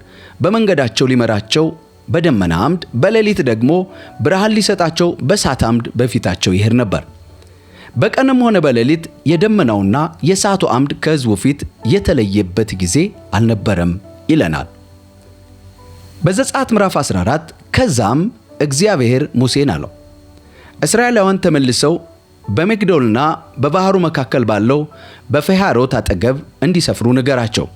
በመንገዳቸው ሊመራቸው በደመና አምድ፣ በሌሊት ደግሞ ብርሃን ሊሰጣቸው በእሳት አምድ በፊታቸው ይሄድ ነበር። በቀንም ሆነ በሌሊት የደመናውና የእሳቱ አምድ ከሕዝቡ ፊት የተለየበት ጊዜ አልነበረም ይለናል በዘጸአት ምዕራፍ 14። ከዛም እግዚአብሔር ሙሴን አለው፣ እስራኤላውያን ተመልሰው በሚግዶልና በባህሩ መካከል ባለው በፈሃሮት አጠገብ እንዲሰፍሩ ንገራቸው።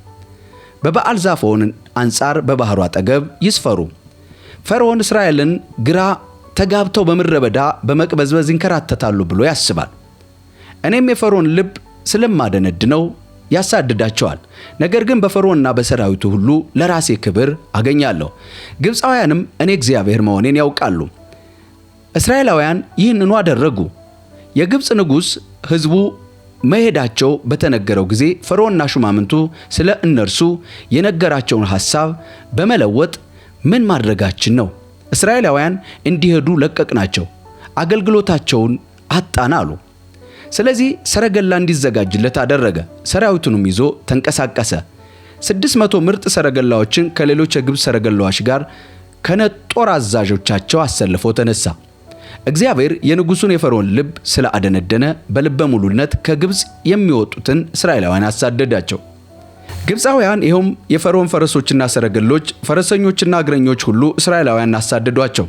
በበዓል ዛፎን አንጻር በባህሩ አጠገብ ይስፈሩ። ፈርዖን እስራኤልን ግራ ተጋብተው በምድረ በዳ በመቅበዝበዝ ይንከራተታሉ ብሎ ያስባል። እኔም የፈርዖን ልብ ስለማደነድነው ያሳድዳቸዋል። ነገር ግን በፈርዖንና በሰራዊቱ ሁሉ ለራሴ ክብር አገኛለሁ። ግብፃውያንም እኔ እግዚአብሔር መሆኔን ያውቃሉ። እስራኤላውያን ይህንኑ አደረጉ። የግብፅ ንጉሥ ሕዝቡ መሄዳቸው በተነገረው ጊዜ ፈርዖንና ሹማምንቱ ስለ እነርሱ የነገራቸውን ሐሳብ በመለወጥ ምን ማድረጋችን ነው? እስራኤላውያን እንዲሄዱ ለቀቅናቸው፣ አገልግሎታቸውን አጣን አሉ። ስለዚህ ሰረገላ እንዲዘጋጅለት አደረገ። ሰራዊቱንም ይዞ ተንቀሳቀሰ። 600 ምርጥ ሰረገላዎችን ከሌሎች የግብፅ ሰረገላዎች ጋር ከነጦር አዛዦቻቸው አሰልፎ ተነሳ። እግዚአብሔር የንጉሡን የፈርዖን ልብ ስላደነደነ በልበ ሙሉነት ከግብፅ የሚወጡትን እስራኤላውያን አሳደዳቸው። ግብፃውያን ይኸውም የፈርዖን ፈረሶችና ሰረገሎች፣ ፈረሰኞችና እግረኞች ሁሉ እስራኤላውያን አሳደዷቸው።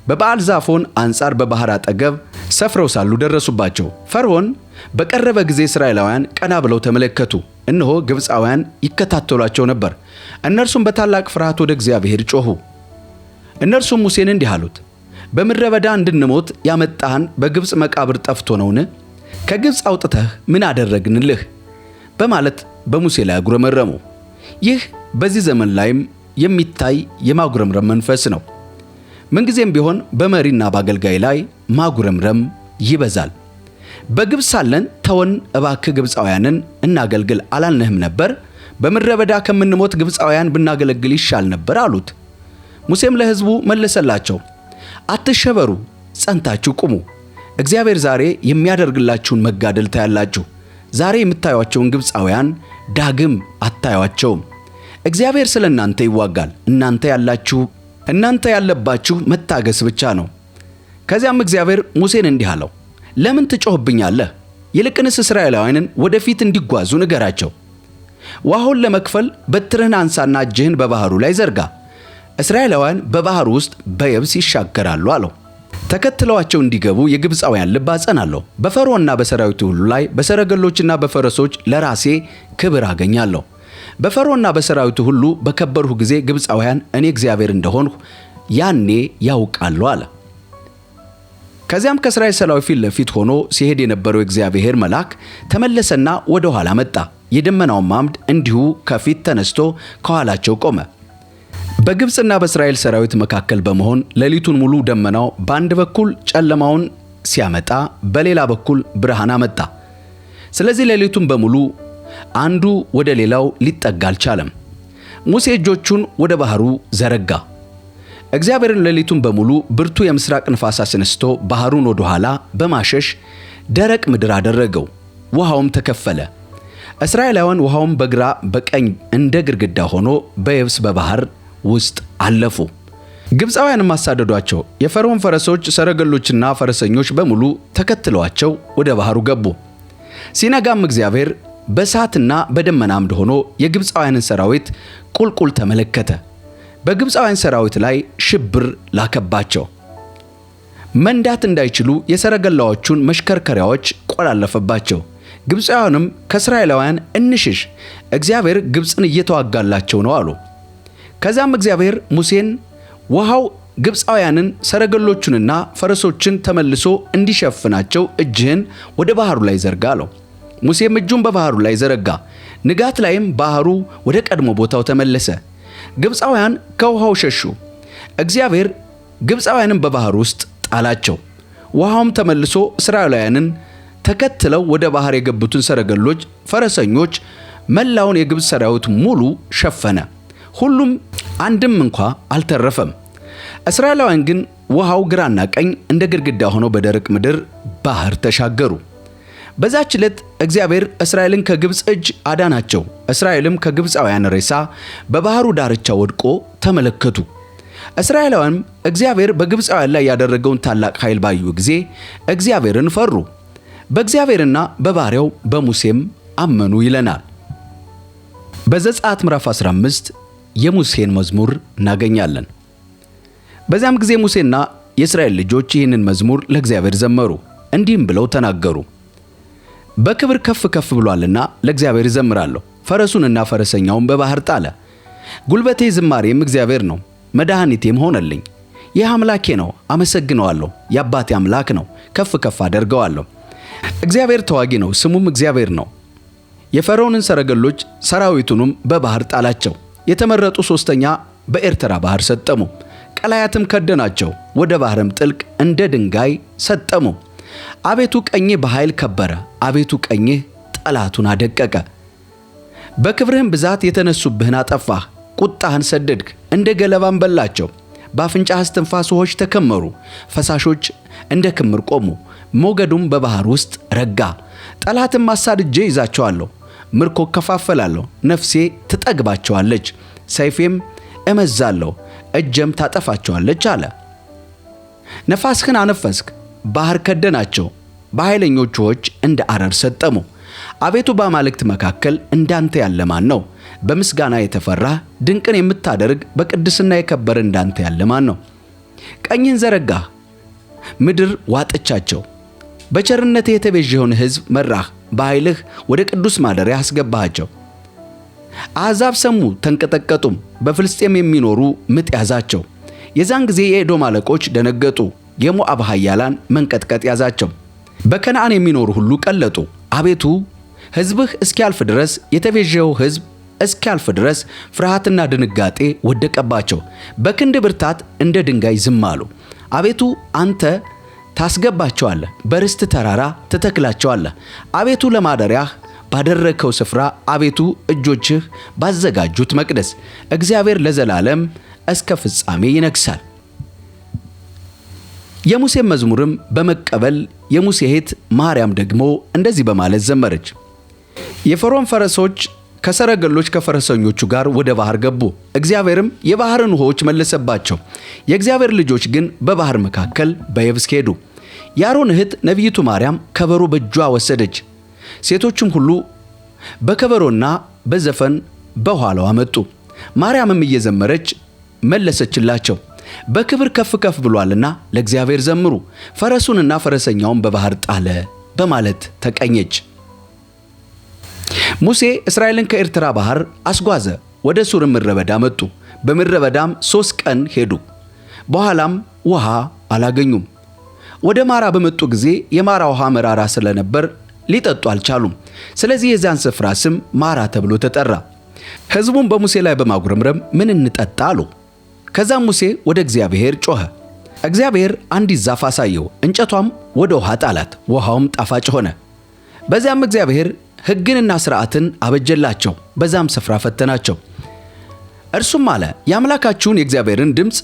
በበዓል ዛፎን አንጻር በባህር አጠገብ ሰፍረው ሳሉ ደረሱባቸው። ፈርዖን በቀረበ ጊዜ እስራኤላውያን ቀና ብለው ተመለከቱ። እነሆ ግብፃውያን ይከታተሏቸው ነበር። እነርሱም በታላቅ ፍርሃት ወደ እግዚአብሔር ጮኹ። እነርሱም ሙሴን እንዲህ አሉት፣ በምድረ በዳ እንድንሞት ያመጣህን በግብፅ መቃብር ጠፍቶ ነውን? ከግብፅ አውጥተህ ምን አደረግንልህ? በማለት በሙሴ ላይ አጉረመረሙ። ይህ በዚህ ዘመን ላይም የሚታይ የማጉረምረም መንፈስ ነው። ምንጊዜም ቢሆን በመሪና በአገልጋይ ላይ ማጉረምረም ይበዛል። በግብፅ ሳለን ተወን እባክህ ግብፃውያንን እናገልግል አላልንህም ነበር? በምድረ በዳ ከምንሞት ግብፃውያን ብናገለግል ይሻል ነበር አሉት። ሙሴም ለሕዝቡ መለሰላቸው፣ አትሸበሩ፣ ጸንታችሁ ቁሙ። እግዚአብሔር ዛሬ የሚያደርግላችሁን መጋደል ታያላችሁ። ዛሬ የምታዩአቸውን ግብፃውያን ዳግም አታዩአቸውም። እግዚአብሔር ስለ እናንተ ይዋጋል። እናንተ ያለባችሁ መታገስ ብቻ ነው። ከዚያም እግዚአብሔር ሙሴን እንዲህ አለው፣ ለምን ትጮህብኛለህ? ይልቅንስ እስራኤላውያንን ወደፊት እንዲጓዙ ንገራቸው። ውሃውን ለመክፈል በትርህን አንሳና እጅህን በባህሩ ላይ ዘርጋ። እስራኤላውያን በባህሩ ውስጥ በየብስ ይሻገራሉ አለው። ተከትለዋቸው እንዲገቡ የግብፃውያን ልብ አጸናለሁ። በፈርዖንና በሰራዊቱ ሁሉ ላይ በሰረገሎችና በፈረሶች ለራሴ ክብር አገኛለሁ። በፈርዖንና በሰራዊቱ ሁሉ በከበርሁ ጊዜ ግብፃውያን እኔ እግዚአብሔር እንደሆንሁ ያኔ ያውቃሉ አለ። ከዚያም ከእስራኤል ሰራዊት ፊት ለፊት ሆኖ ሲሄድ የነበረው የእግዚአብሔር መልአክ ተመለሰና ወደ ኋላ መጣ። የደመናውም አምድ እንዲሁ ከፊት ተነስቶ ከኋላቸው ቆመ። በግብፅና በእስራኤል ሰራዊት መካከል በመሆን ሌሊቱን ሙሉ ደመናው በአንድ በኩል ጨለማውን ሲያመጣ፣ በሌላ በኩል ብርሃን አመጣ። ስለዚህ ሌሊቱን በሙሉ አንዱ ወደ ሌላው ሊጠጋ አልቻለም። ሙሴ እጆቹን ወደ ባህሩ ዘረጋ። እግዚአብሔርን ሌሊቱን በሙሉ ብርቱ የምስራቅ ንፋስ አስነስቶ ባህሩን ወደ ኋላ በማሸሽ ደረቅ ምድር አደረገው። ውሃውም ተከፈለ። እስራኤላውያን ውሃውም በግራ በቀኝ እንደ ግድግዳ ሆኖ በየብስ በባህር ውስጥ አለፉ። ግብፃውያንም አሳደዷቸው። የፈርዖን ፈረሶች፣ ሰረገሎችና ፈረሰኞች በሙሉ ተከትለዋቸው ወደ ባህሩ ገቡ። ሲነጋም እግዚአብሔር በእሳትና በደመና አምድ ሆኖ የግብፃውያንን ሰራዊት ቁልቁል ተመለከተ። በግብፃውያን ሰራዊት ላይ ሽብር ላከባቸው። መንዳት እንዳይችሉ የሰረገላዎቹን መሽከርከሪያዎች ቆላለፈባቸው። ግብፃውያንም ከእስራኤላውያን እንሽሽ፣ እግዚአብሔር ግብፅን እየተዋጋላቸው ነው አሉ። ከዛም እግዚአብሔር ሙሴን ውሃው ግብፃውያንን ሰረገሎቹንና ፈረሶችን ተመልሶ እንዲሸፍናቸው እጅህን ወደ ባህሩ ላይ ዘርጋ አለው። ሙሴም እጁን በባህሩ ላይ ዘረጋ። ንጋት ላይም ባህሩ ወደ ቀድሞ ቦታው ተመለሰ። ግብፃውያን ከውሃው ሸሹ። እግዚአብሔር ግብፃውያንን በባህር ውስጥ ጣላቸው። ውሃውም ተመልሶ እስራኤላውያንን ተከትለው ወደ ባህር የገቡትን ሰረገሎች፣ ፈረሰኞች፣ መላውን የግብፅ ሰራዊት ሙሉ ሸፈነ። ሁሉም አንድም እንኳ አልተረፈም። እስራኤላውያን ግን ውሃው ግራና ቀኝ እንደ ግድግዳ ሆነው በደረቅ ምድር ባህር ተሻገሩ። በዛች ዕለት እግዚአብሔር እስራኤልን ከግብፅ እጅ አዳናቸው። እስራኤልም ከግብፃውያን ሬሳ በባህሩ ዳርቻ ወድቆ ተመለከቱ። እስራኤላውያንም እግዚአብሔር በግብፃውያን ላይ ያደረገውን ታላቅ ኃይል ባዩ ጊዜ እግዚአብሔርን ፈሩ፣ በእግዚአብሔርና በባሪያው በሙሴም አመኑ ይለናል። በዘጸአት ምዕራፍ 15 የሙሴን መዝሙር እናገኛለን። በዚያም ጊዜ ሙሴና የእስራኤል ልጆች ይህንን መዝሙር ለእግዚአብሔር ዘመሩ፣ እንዲህም ብለው ተናገሩ። በክብር ከፍ ከፍ ብሏልና ለእግዚአብሔር እዘምራለሁ። ፈረሱንና ፈረሰኛውን በባህር ጣለ። ጉልበቴ ዝማሬም እግዚአብሔር ነው፣ መድኃኒቴም ሆነልኝ። ይህ አምላኬ ነው፣ አመሰግነዋለሁ። የአባቴ አምላክ ነው፣ ከፍ ከፍ አደርገዋለሁ። እግዚአብሔር ተዋጊ ነው፣ ስሙም እግዚአብሔር ነው። የፈርዖንን ሰረገሎች ሰራዊቱንም በባህር ጣላቸው። የተመረጡ ሦስተኛ በኤርትራ ባህር ሰጠሙ። ቀላያትም ከደናቸው፣ ወደ ባህርም ጥልቅ እንደ ድንጋይ ሰጠሙ። አቤቱ ቀኝህ በኃይል ከበረ፣ አቤቱ ቀኝህ ጠላቱን አደቀቀ። በክብርህም ብዛት የተነሱብህን አጠፋህ፣ ቁጣህን ሰደድክ፣ እንደ ገለባም በላቸው። በአፍንጫህ እስትንፋስ ውኆች ተከመሩ፣ ፈሳሾች እንደ ክምር ቆሙ። ሞገዱም በባህር ውስጥ ረጋ። ጠላትም አሳድጄ ይዛቸዋለሁ፣ ምርኮ ከፋፈላለሁ፣ ነፍሴ ትጠግባቸዋለች፣ ሰይፌም እመዛለሁ፣ እጀም ታጠፋቸዋለች አለ። ነፋስህን አነፈስክ፣ ባህር ከደናቸው፣ በኃይለኞች ውኆች እንደ አረር ሰጠሙ። አቤቱ በአማልክት መካከል እንዳንተ ያለ ማን ነው? በምስጋና የተፈራህ ድንቅን የምታደርግ በቅድስና የከበረ እንዳንተ ያለ ማን ነው? ቀኝን ዘረጋህ፣ ምድር ዋጠቻቸው። በቸርነትህ የተቤዠኸውን ሕዝብ መራህ፣ በኃይልህ ወደ ቅዱስ ማደሪያ አስገባሃቸው። አሕዛብ ሰሙ ተንቀጠቀጡም፣ በፍልስጤም የሚኖሩ ምጥ ያዛቸው። የዛን ጊዜ የኤዶም አለቆች ደነገጡ፣ የሞዓብ ኃያላን መንቀጥቀጥ ያዛቸው። በከነዓን የሚኖሩ ሁሉ ቀለጡ። አቤቱ ሕዝብህ እስኪያልፍ ድረስ፣ የተቤዠኸው ሕዝብ እስኪያልፍ ድረስ ፍርሃትና ድንጋጤ ወደቀባቸው። በክንድ ብርታት እንደ ድንጋይ ዝም አሉ። አቤቱ አንተ ታስገባቸዋለህ፣ በርስት ተራራ ትተክላቸዋለህ። አቤቱ ለማደሪያህ ባደረግከው ስፍራ፣ አቤቱ እጆችህ ባዘጋጁት መቅደስ፣ እግዚአብሔር ለዘላለም እስከ ፍጻሜ ይነግሣል። የሙሴን መዝሙርም በመቀበል የሙሴ እህት ማርያም ደግሞ እንደዚህ በማለት ዘመረች። የፈርዖን ፈረሶች ከሰረገሎች ከፈረሰኞቹ ጋር ወደ ባህር ገቡ፣ እግዚአብሔርም የባህርን ውኆች መለሰባቸው። የእግዚአብሔር ልጆች ግን በባህር መካከል በየብስ ሄዱ። የአሮን እህት ነቢይቱ ማርያም ከበሮ በእጇ ወሰደች። ሴቶችም ሁሉ በከበሮና በዘፈን በኋላዋ መጡ። ማርያምም እየዘመረች መለሰችላቸው፣ በክብር ከፍ ከፍ ብሏልና ለእግዚአብሔር ዘምሩ፣ ፈረሱንና ፈረሰኛውን በባህር ጣለ በማለት ተቀኘች። ሙሴ እስራኤልን ከኤርትራ ባህር አስጓዘ። ወደ ሱር ምድረ በዳ መጡ። በምድረ በዳም 3 ቀን ሄዱ። በኋላም ውሃ አላገኙም። ወደ ማራ በመጡ ጊዜ የማራ ውሃ መራራ ስለነበር ሊጠጡ አልቻሉም። ስለዚህ የዚያን ስፍራ ስም ማራ ተብሎ ተጠራ። ሕዝቡም በሙሴ ላይ በማጉረምረም ምን እንጠጣ አሉ። ከዛም ሙሴ ወደ እግዚአብሔር ጮኸ። እግዚአብሔር አንዲት ዛፍ አሳየው፣ እንጨቷም ወደ ውሃ ጣላት፣ ውሃውም ጣፋጭ ሆነ። በዚያም እግዚአብሔር ሕግንና ሥርዓትን አበጀላቸው፣ በዛም ስፍራ ፈተናቸው። እርሱም አለ፣ የአምላካችሁን የእግዚአብሔርን ድምፅ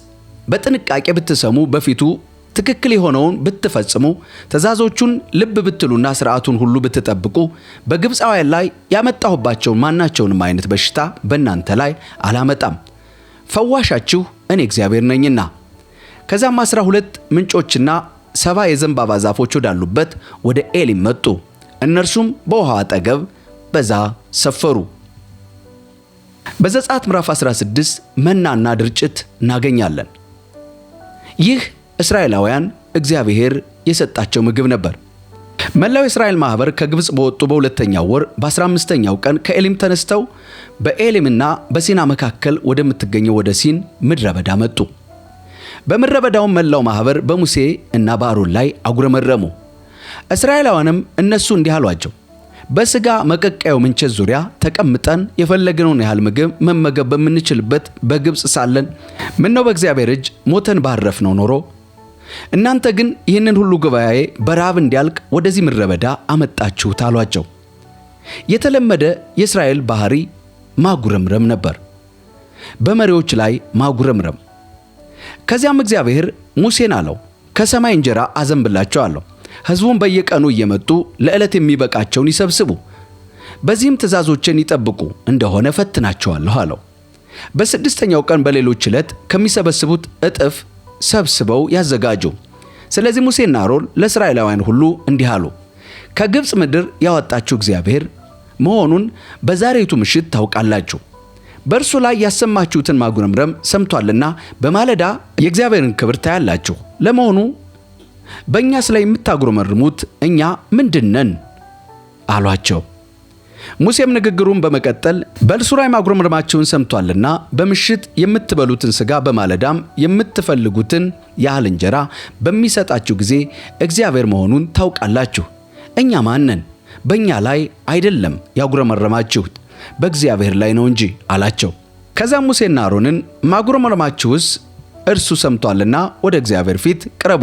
በጥንቃቄ ብትሰሙ፣ በፊቱ ትክክል የሆነውን ብትፈጽሙ፣ ትእዛዞቹን ልብ ብትሉና ሥርዓቱን ሁሉ ብትጠብቁ፣ በግብፃውያን ላይ ያመጣሁባቸውን ማናቸውንም አይነት በሽታ በእናንተ ላይ አላመጣም፣ ፈዋሻችሁ እኔ እግዚአብሔር ነኝና። ከዛም 12 ምንጮችና 70 የዘንባባ ዛፎች ወዳሉበት ወደ ኤሊም መጡ። እነርሱም በውሃ አጠገብ በዛ ሰፈሩ። በዘጸአት ምዕራፍ 16 መናና ድርጭት እናገኛለን። ይህ እስራኤላውያን እግዚአብሔር የሰጣቸው ምግብ ነበር። መላው የእስራኤል ማህበር ከግብፅ በወጡ በሁለተኛው ወር በ15ኛው ቀን ከኤሊም ተነስተው በኤሊምና በሲና መካከል ወደምትገኘው ወደ ሲን ምድረ በዳ መጡ። በምድረ በዳውም መላው ማህበር በሙሴ እና በአሮን ላይ አጉረመረሙ። እስራኤላውያንም እነሱ እንዲህ አሏቸው፣ በሥጋ መቀቀያው ምንቸት ዙሪያ ተቀምጠን የፈለግነውን ያህል ምግብ መመገብ በምንችልበት በግብፅ ሳለን ምነው በእግዚአብሔር እጅ ሞተን ባረፍነው ኖሮ። እናንተ ግን ይህንን ሁሉ ጉባኤ በራብ እንዲያልቅ ወደዚህ ምድረ በዳ አመጣችሁት አሏቸው። የተለመደ የእስራኤል ባህሪ ማጉረምረም ነበር፣ በመሪዎች ላይ ማጉረምረም። ከዚያም እግዚአብሔር ሙሴን አለው፣ ከሰማይ እንጀራ አዘንብላቸዋለሁ፣ ሕዝቡም በየቀኑ እየመጡ ለዕለት የሚበቃቸውን ይሰብስቡ፣ በዚህም ትእዛዞችን ይጠብቁ እንደሆነ ፈትናቸዋለሁ አለው። በስድስተኛው ቀን በሌሎች ዕለት ከሚሰበስቡት እጥፍ ሰብስበው ያዘጋጁ። ስለዚህ ሙሴና አሮን ለእስራኤላውያን ሁሉ እንዲህ አሉ፣ ከግብፅ ምድር ያወጣችሁ እግዚአብሔር መሆኑን በዛሬቱ ምሽት ታውቃላችሁ። በእርሱ ላይ ያሰማችሁትን ማጉረምረም ሰምቷልና በማለዳ የእግዚአብሔርን ክብር ታያላችሁ። ለመሆኑ በእኛስ ላይ የምታጉረመርሙት እኛ ምንድነን አሏቸው። ሙሴም ንግግሩን በመቀጠል በእርሱ ላይ ማጉረምረማችሁን ሰምቷልና በምሽት የምትበሉትን ሥጋ በማለዳም የምትፈልጉትን ያህል እንጀራ በሚሰጣችሁ ጊዜ እግዚአብሔር መሆኑን ታውቃላችሁ። እኛ ማነን? በእኛ ላይ አይደለም ያጉረመረማችሁት በእግዚአብሔር ላይ ነው እንጂ አላቸው። ከዛም ሙሴና አሮንን ማጉረምረማችሁስ እርሱ ሰምቷልና ወደ እግዚአብሔር ፊት ቅረቡ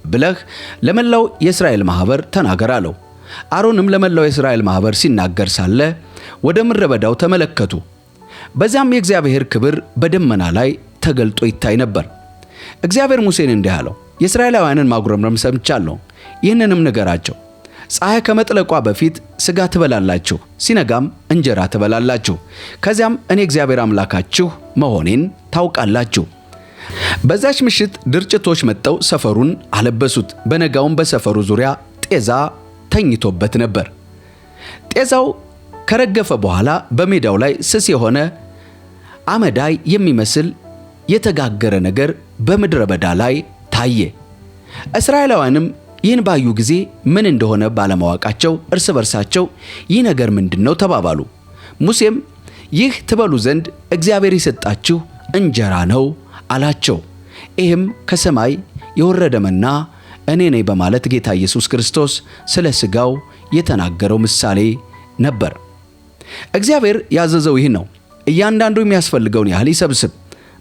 ብለህ ለመላው የእስራኤል ማህበር ተናገር አለው። አሮንም ለመላው የእስራኤል ማህበር ሲናገር ሳለ ወደ ምድረ በዳው ተመለከቱ። በዚያም የእግዚአብሔር ክብር በደመና ላይ ተገልጦ ይታይ ነበር። እግዚአብሔር ሙሴን እንዲህ አለው፣ የእስራኤላውያንን ማጉረምረም ሰምቻለሁ። ይህንንም ንገራቸው፣ ፀሐይ ከመጥለቋ በፊት ሥጋ ትበላላችሁ፣ ሲነጋም እንጀራ ትበላላችሁ። ከዚያም እኔ እግዚአብሔር አምላካችሁ መሆኔን ታውቃላችሁ። በዛች ምሽት ድርጭቶች መጥተው ሰፈሩን አለበሱት። በነጋውም በሰፈሩ ዙሪያ ጤዛ ተኝቶበት ነበር። ጤዛው ከረገፈ በኋላ በሜዳው ላይ ስስ የሆነ አመዳይ የሚመስል የተጋገረ ነገር በምድረ በዳ ላይ ታየ። እስራኤላውያንም ይህን ባዩ ጊዜ ምን እንደሆነ ባለማወቃቸው እርስ በርሳቸው ይህ ነገር ምንድነው ተባባሉ። ሙሴም ይህ ትበሉ ዘንድ እግዚአብሔር የሰጣችሁ እንጀራ ነው አላቸው። ይህም ከሰማይ የወረደ መና እኔ ነኝ በማለት ጌታ ኢየሱስ ክርስቶስ ስለ ሥጋው የተናገረው ምሳሌ ነበር። እግዚአብሔር ያዘዘው ይህ ነው፣ እያንዳንዱ የሚያስፈልገውን ያህል ይሰብስብ፣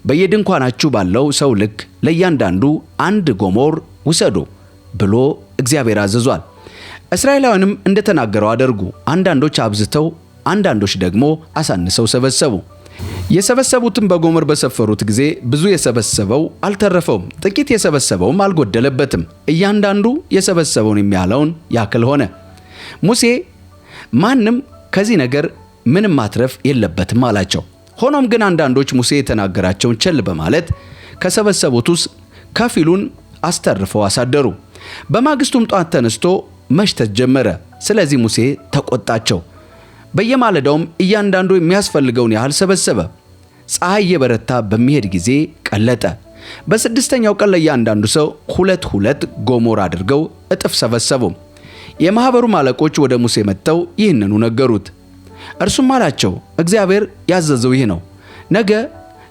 በየድንኳናችሁ ባለው ሰው ልክ ለእያንዳንዱ 1 ጎሞር ውሰዱ ብሎ እግዚአብሔር አዘዟል። እስራኤላውያንም እንደተናገረው አደርጉ። አንዳንዶች አብዝተው፣ አንዳንዶች ደግሞ አሳንሰው ሰበሰቡ። የሰበሰቡትም በጎመር በሰፈሩት ጊዜ ብዙ የሰበሰበው አልተረፈውም፣ ጥቂት የሰበሰበውም አልጎደለበትም። እያንዳንዱ የሰበሰበውን የሚያህለውን ያክል ሆነ። ሙሴ ማንም ከዚህ ነገር ምንም ማትረፍ የለበትም አላቸው። ሆኖም ግን አንዳንዶች ሙሴ የተናገራቸውን ቸል በማለት ከሰበሰቡት ውስጥ ከፊሉን አስተርፈው አሳደሩ። በማግስቱም ጧት ተነስቶ መሽተት ጀመረ። ስለዚህ ሙሴ ተቆጣቸው። በየማለዳውም እያንዳንዱ የሚያስፈልገውን ያህል ሰበሰበ። ፀሐይ እየበረታ በሚሄድ ጊዜ ቀለጠ። በስድስተኛው ቀን ለእያንዳንዱ ሰው 2 ጎሞር አድርገው እጥፍ ሰበሰቡ። የማኅበሩም አለቆች ወደ ሙሴ መጥተው ይህንኑ ነገሩት። እርሱም አላቸው፣ እግዚአብሔር ያዘዘው ይህ ነው። ነገ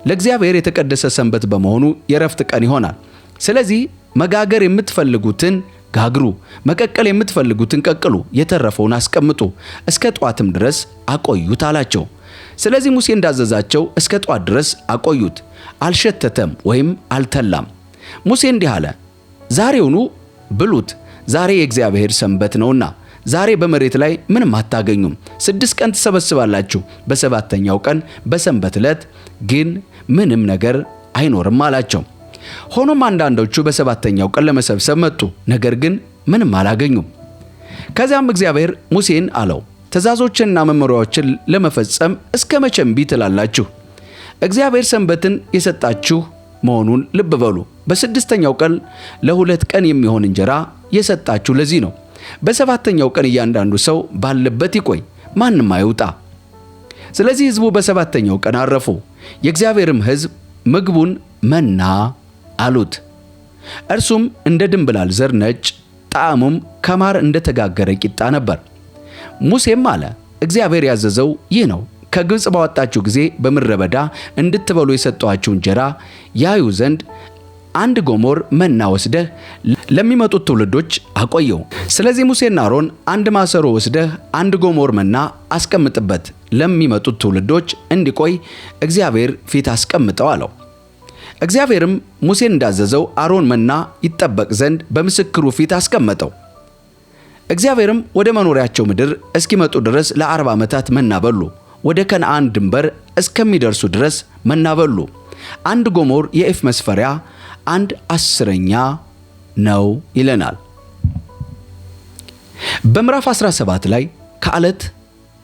ለእግዚአብሔር የተቀደሰ ሰንበት በመሆኑ የረፍት ቀን ይሆናል። ስለዚህ መጋገር የምትፈልጉትን ጋግሩ፣ መቀቀል የምትፈልጉትን ቀቅሉ፣ የተረፈውን አስቀምጡ፣ እስከ ጧትም ድረስ አቆዩት አላቸው። ስለዚህ ሙሴ እንዳዘዛቸው እስከ ጧት ድረስ አቆዩት። አልሸተተም ወይም አልተላም። ሙሴ እንዲህ አለ፣ ዛሬውኑ ብሉት፣ ዛሬ የእግዚአብሔር ሰንበት ነውና ዛሬ በመሬት ላይ ምንም አታገኙም። 6 ቀን ትሰበስባላችሁ፣ በሰባተኛው ቀን በሰንበት ዕለት ግን ምንም ነገር አይኖርም አላቸው። ሆኖም አንዳንዶቹ በሰባተኛው ቀን ለመሰብሰብ መጡ፣ ነገር ግን ምንም አላገኙም። ከዚያም እግዚአብሔር ሙሴን አለው፣ ትእዛዞችንና መመሪያዎችን ለመፈጸም እስከ መቼ እምቢ ትላላችሁ? እግዚአብሔር ሰንበትን የሰጣችሁ መሆኑን ልብ በሉ። በስድስተኛው ቀን ለ2 ቀን የሚሆን እንጀራ የሰጣችሁ ለዚህ ነው። በሰባተኛው ቀን እያንዳንዱ ሰው ባለበት ይቆይ፣ ማንም አይውጣ። ስለዚህ ሕዝቡ በሰባተኛው ቀን አረፉ። የእግዚአብሔርም ሕዝብ ምግቡን መና አሉት። እርሱም እንደ ድንብላል ዘር ነጭ፣ ጣዕሙም ከማር እንደተጋገረ ቂጣ ነበር። ሙሴም አለ፣ እግዚአብሔር ያዘዘው ይህ ነው። ከግብፅ ባወጣችሁ ጊዜ በምድረ በዳ እንድትበሉ የሰጠኋችሁ እንጀራ ያዩ ዘንድ 1 ጎሞር መና ወስደህ ለሚመጡት ትውልዶች አቆየው። ስለዚህ ሙሴና አሮን 1 ማሰሮ ወስደህ 1 ጎሞር መና አስቀምጥበት፣ ለሚመጡት ትውልዶች እንዲቆይ እግዚአብሔር ፊት አስቀምጠው አለው። እግዚአብሔርም ሙሴን እንዳዘዘው አሮን መና ይጠበቅ ዘንድ በምስክሩ ፊት አስቀመጠው። እግዚአብሔርም ወደ መኖሪያቸው ምድር እስኪመጡ ድረስ ለ40 ዓመታት መና በሉ። ወደ ከነዓን ድንበር እስከሚደርሱ ድረስ መና በሉ። 1 ጎሞር የኢፍ መስፈሪያ 1/10 ነው ይለናል። በምዕራፍ 17 ላይ ከዓለት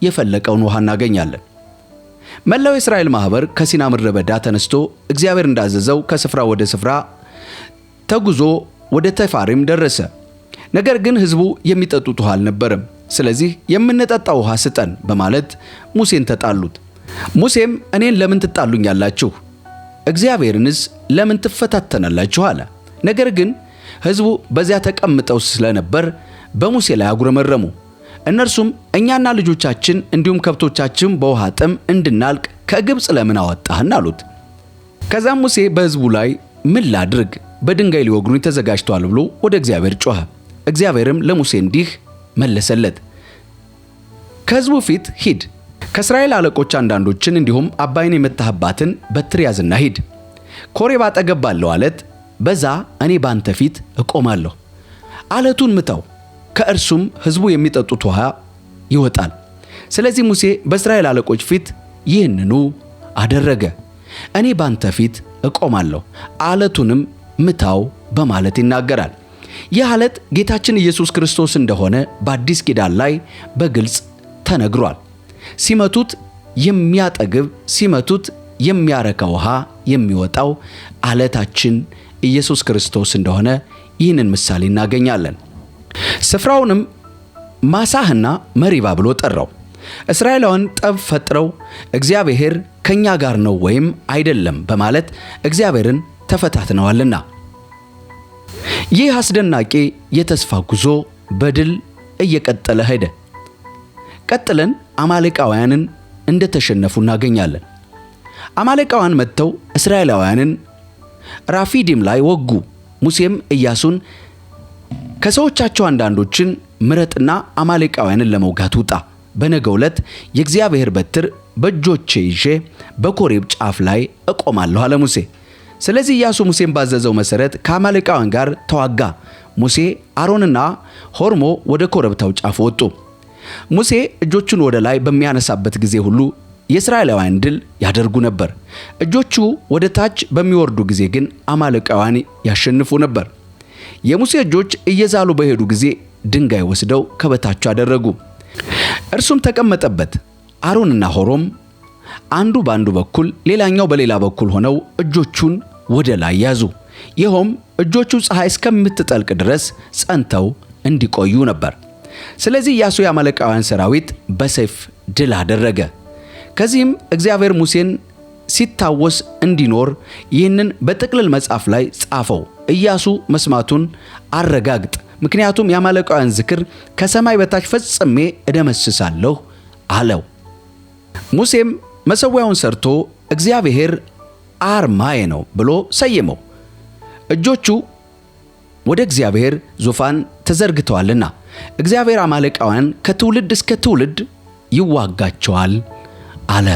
የፈለቀውን ውሃ እናገኛለን። መላው የእስራኤል ማህበር ከሲና ምድረ በዳ ተነስቶ እግዚአብሔር እንዳዘዘው ከስፍራ ወደ ስፍራ ተጉዞ ወደ ተፋሪም ደረሰ። ነገር ግን ሕዝቡ የሚጠጡት ውሃ አልነበረም። ስለዚህ የምንጠጣው ውሃ ስጠን በማለት ሙሴን ተጣሉት። ሙሴም እኔን ለምን ትጣሉኛላችሁ? እግዚአብሔርንስ ለምን ትፈታተናላችሁ አለ። ነገር ግን ሕዝቡ በዚያ ተቀምጠው ስለነበር በሙሴ ላይ አጉረመረሙ። እነርሱም እኛና ልጆቻችን እንዲሁም ከብቶቻችን በውሃ ጥም እንድናልቅ ከግብፅ ለምን አወጣህን አሉት። ከዛም ሙሴ በሕዝቡ ላይ ምን ላድርግ? በድንጋይ ሊወግሩኝ ተዘጋጅተዋል ብሎ ወደ እግዚአብሔር ጮኸ። እግዚአብሔርም ለሙሴ እንዲህ መለሰለት፣ ከሕዝቡ ፊት ሂድ፣ ከእስራኤል አለቆች አንዳንዶችን እንዲሁም አባይን የመታህባትን በትር ያዝና ሂድ። ኮሬብ አጠገብ ባለው ዓለት በዛ እኔ ባንተ ፊት እቆማለሁ። ዓለቱን ምታው፣ ከእርሱም ሕዝቡ የሚጠጡት ውሃ ይወጣል። ስለዚህ ሙሴ በእስራኤል አለቆች ፊት ይህንኑ አደረገ። እኔ ባንተ ፊት እቆማለሁ፣ ዓለቱንም ምታው በማለት ይናገራል። ይህ ዓለት ጌታችን ኢየሱስ ክርስቶስ እንደሆነ በአዲስ ኪዳን ላይ በግልጽ ተነግሯል። ሲመቱት የሚያጠግብ ሲመቱት የሚያረካ ውሃ የሚወጣው ዓለታችን ኢየሱስ ክርስቶስ እንደሆነ ይህንን ምሳሌ እናገኛለን። ስፍራውንም ማሳህና መሪባ ብሎ ጠራው። እስራኤላውያን ጠብ ፈጥረው እግዚአብሔር ከኛ ጋር ነው ወይም አይደለም በማለት እግዚአብሔርን ተፈታትነዋልና። ይህ አስደናቂ የተስፋ ጉዞ በድል እየቀጠለ ሄደ። ቀጥለን አማሌቃውያንን እንደተሸነፉ እናገኛለን። አማሌቃውያን መጥተው እስራኤላውያንን ራፊዲም ላይ ወጉ። ሙሴም ኢያሱን ከሰዎቻቸው አንዳንዶችን ምረጥና አማሌቃውያንን ለመውጋት ውጣ፣ በነገው ዕለት የእግዚአብሔር በትር በእጆቼ ይዤ በኮሬብ ጫፍ ላይ እቆማለሁ አለ ሙሴ። ስለዚህ ኢያሱ ሙሴን ባዘዘው መሰረት ከአማሌቃውያን ጋር ተዋጋ። ሙሴ፣ አሮንና ሆርሞ ወደ ኮረብታው ጫፍ ወጡ። ሙሴ እጆቹን ወደ ላይ በሚያነሳበት ጊዜ ሁሉ የእስራኤላውያን ድል ያደርጉ ነበር። እጆቹ ወደ ታች በሚወርዱ ጊዜ ግን አማሌቃውያን ያሸንፉ ነበር። የሙሴ እጆች እየዛሉ በሄዱ ጊዜ ድንጋይ ወስደው ከበታቹ አደረጉ። እርሱም ተቀመጠበት። አሮንና ሆሮም አንዱ በአንዱ በኩል ሌላኛው በሌላ በኩል ሆነው እጆቹን ወደ ላይ ያዙ። ይኸውም እጆቹ ፀሐይ እስከምትጠልቅ ድረስ ጸንተው እንዲቆዩ ነበር። ስለዚህ ኢያሱ የአማሌቃውያን ሰራዊት በሰይፍ ድል አደረገ። ከዚህም እግዚአብሔር ሙሴን ሲታወስ እንዲኖር ይህንን በጥቅልል መጽሐፍ ላይ ጻፈው። ኢያሱ መስማቱን አረጋግጥ፣ ምክንያቱም የአማሌቃውያን ዝክር ከሰማይ በታች ፈጽሜ እደመስሳለሁ አለው። ሙሴም መሠዊያውን ሰርቶ እግዚአብሔር አርማዬ ነው ብሎ ሰየመው። እጆቹ ወደ እግዚአብሔር ዙፋን ተዘርግተዋልና እግዚአብሔር አማሌቃውያን ከትውልድ እስከ ትውልድ ይዋጋቸዋል አለ።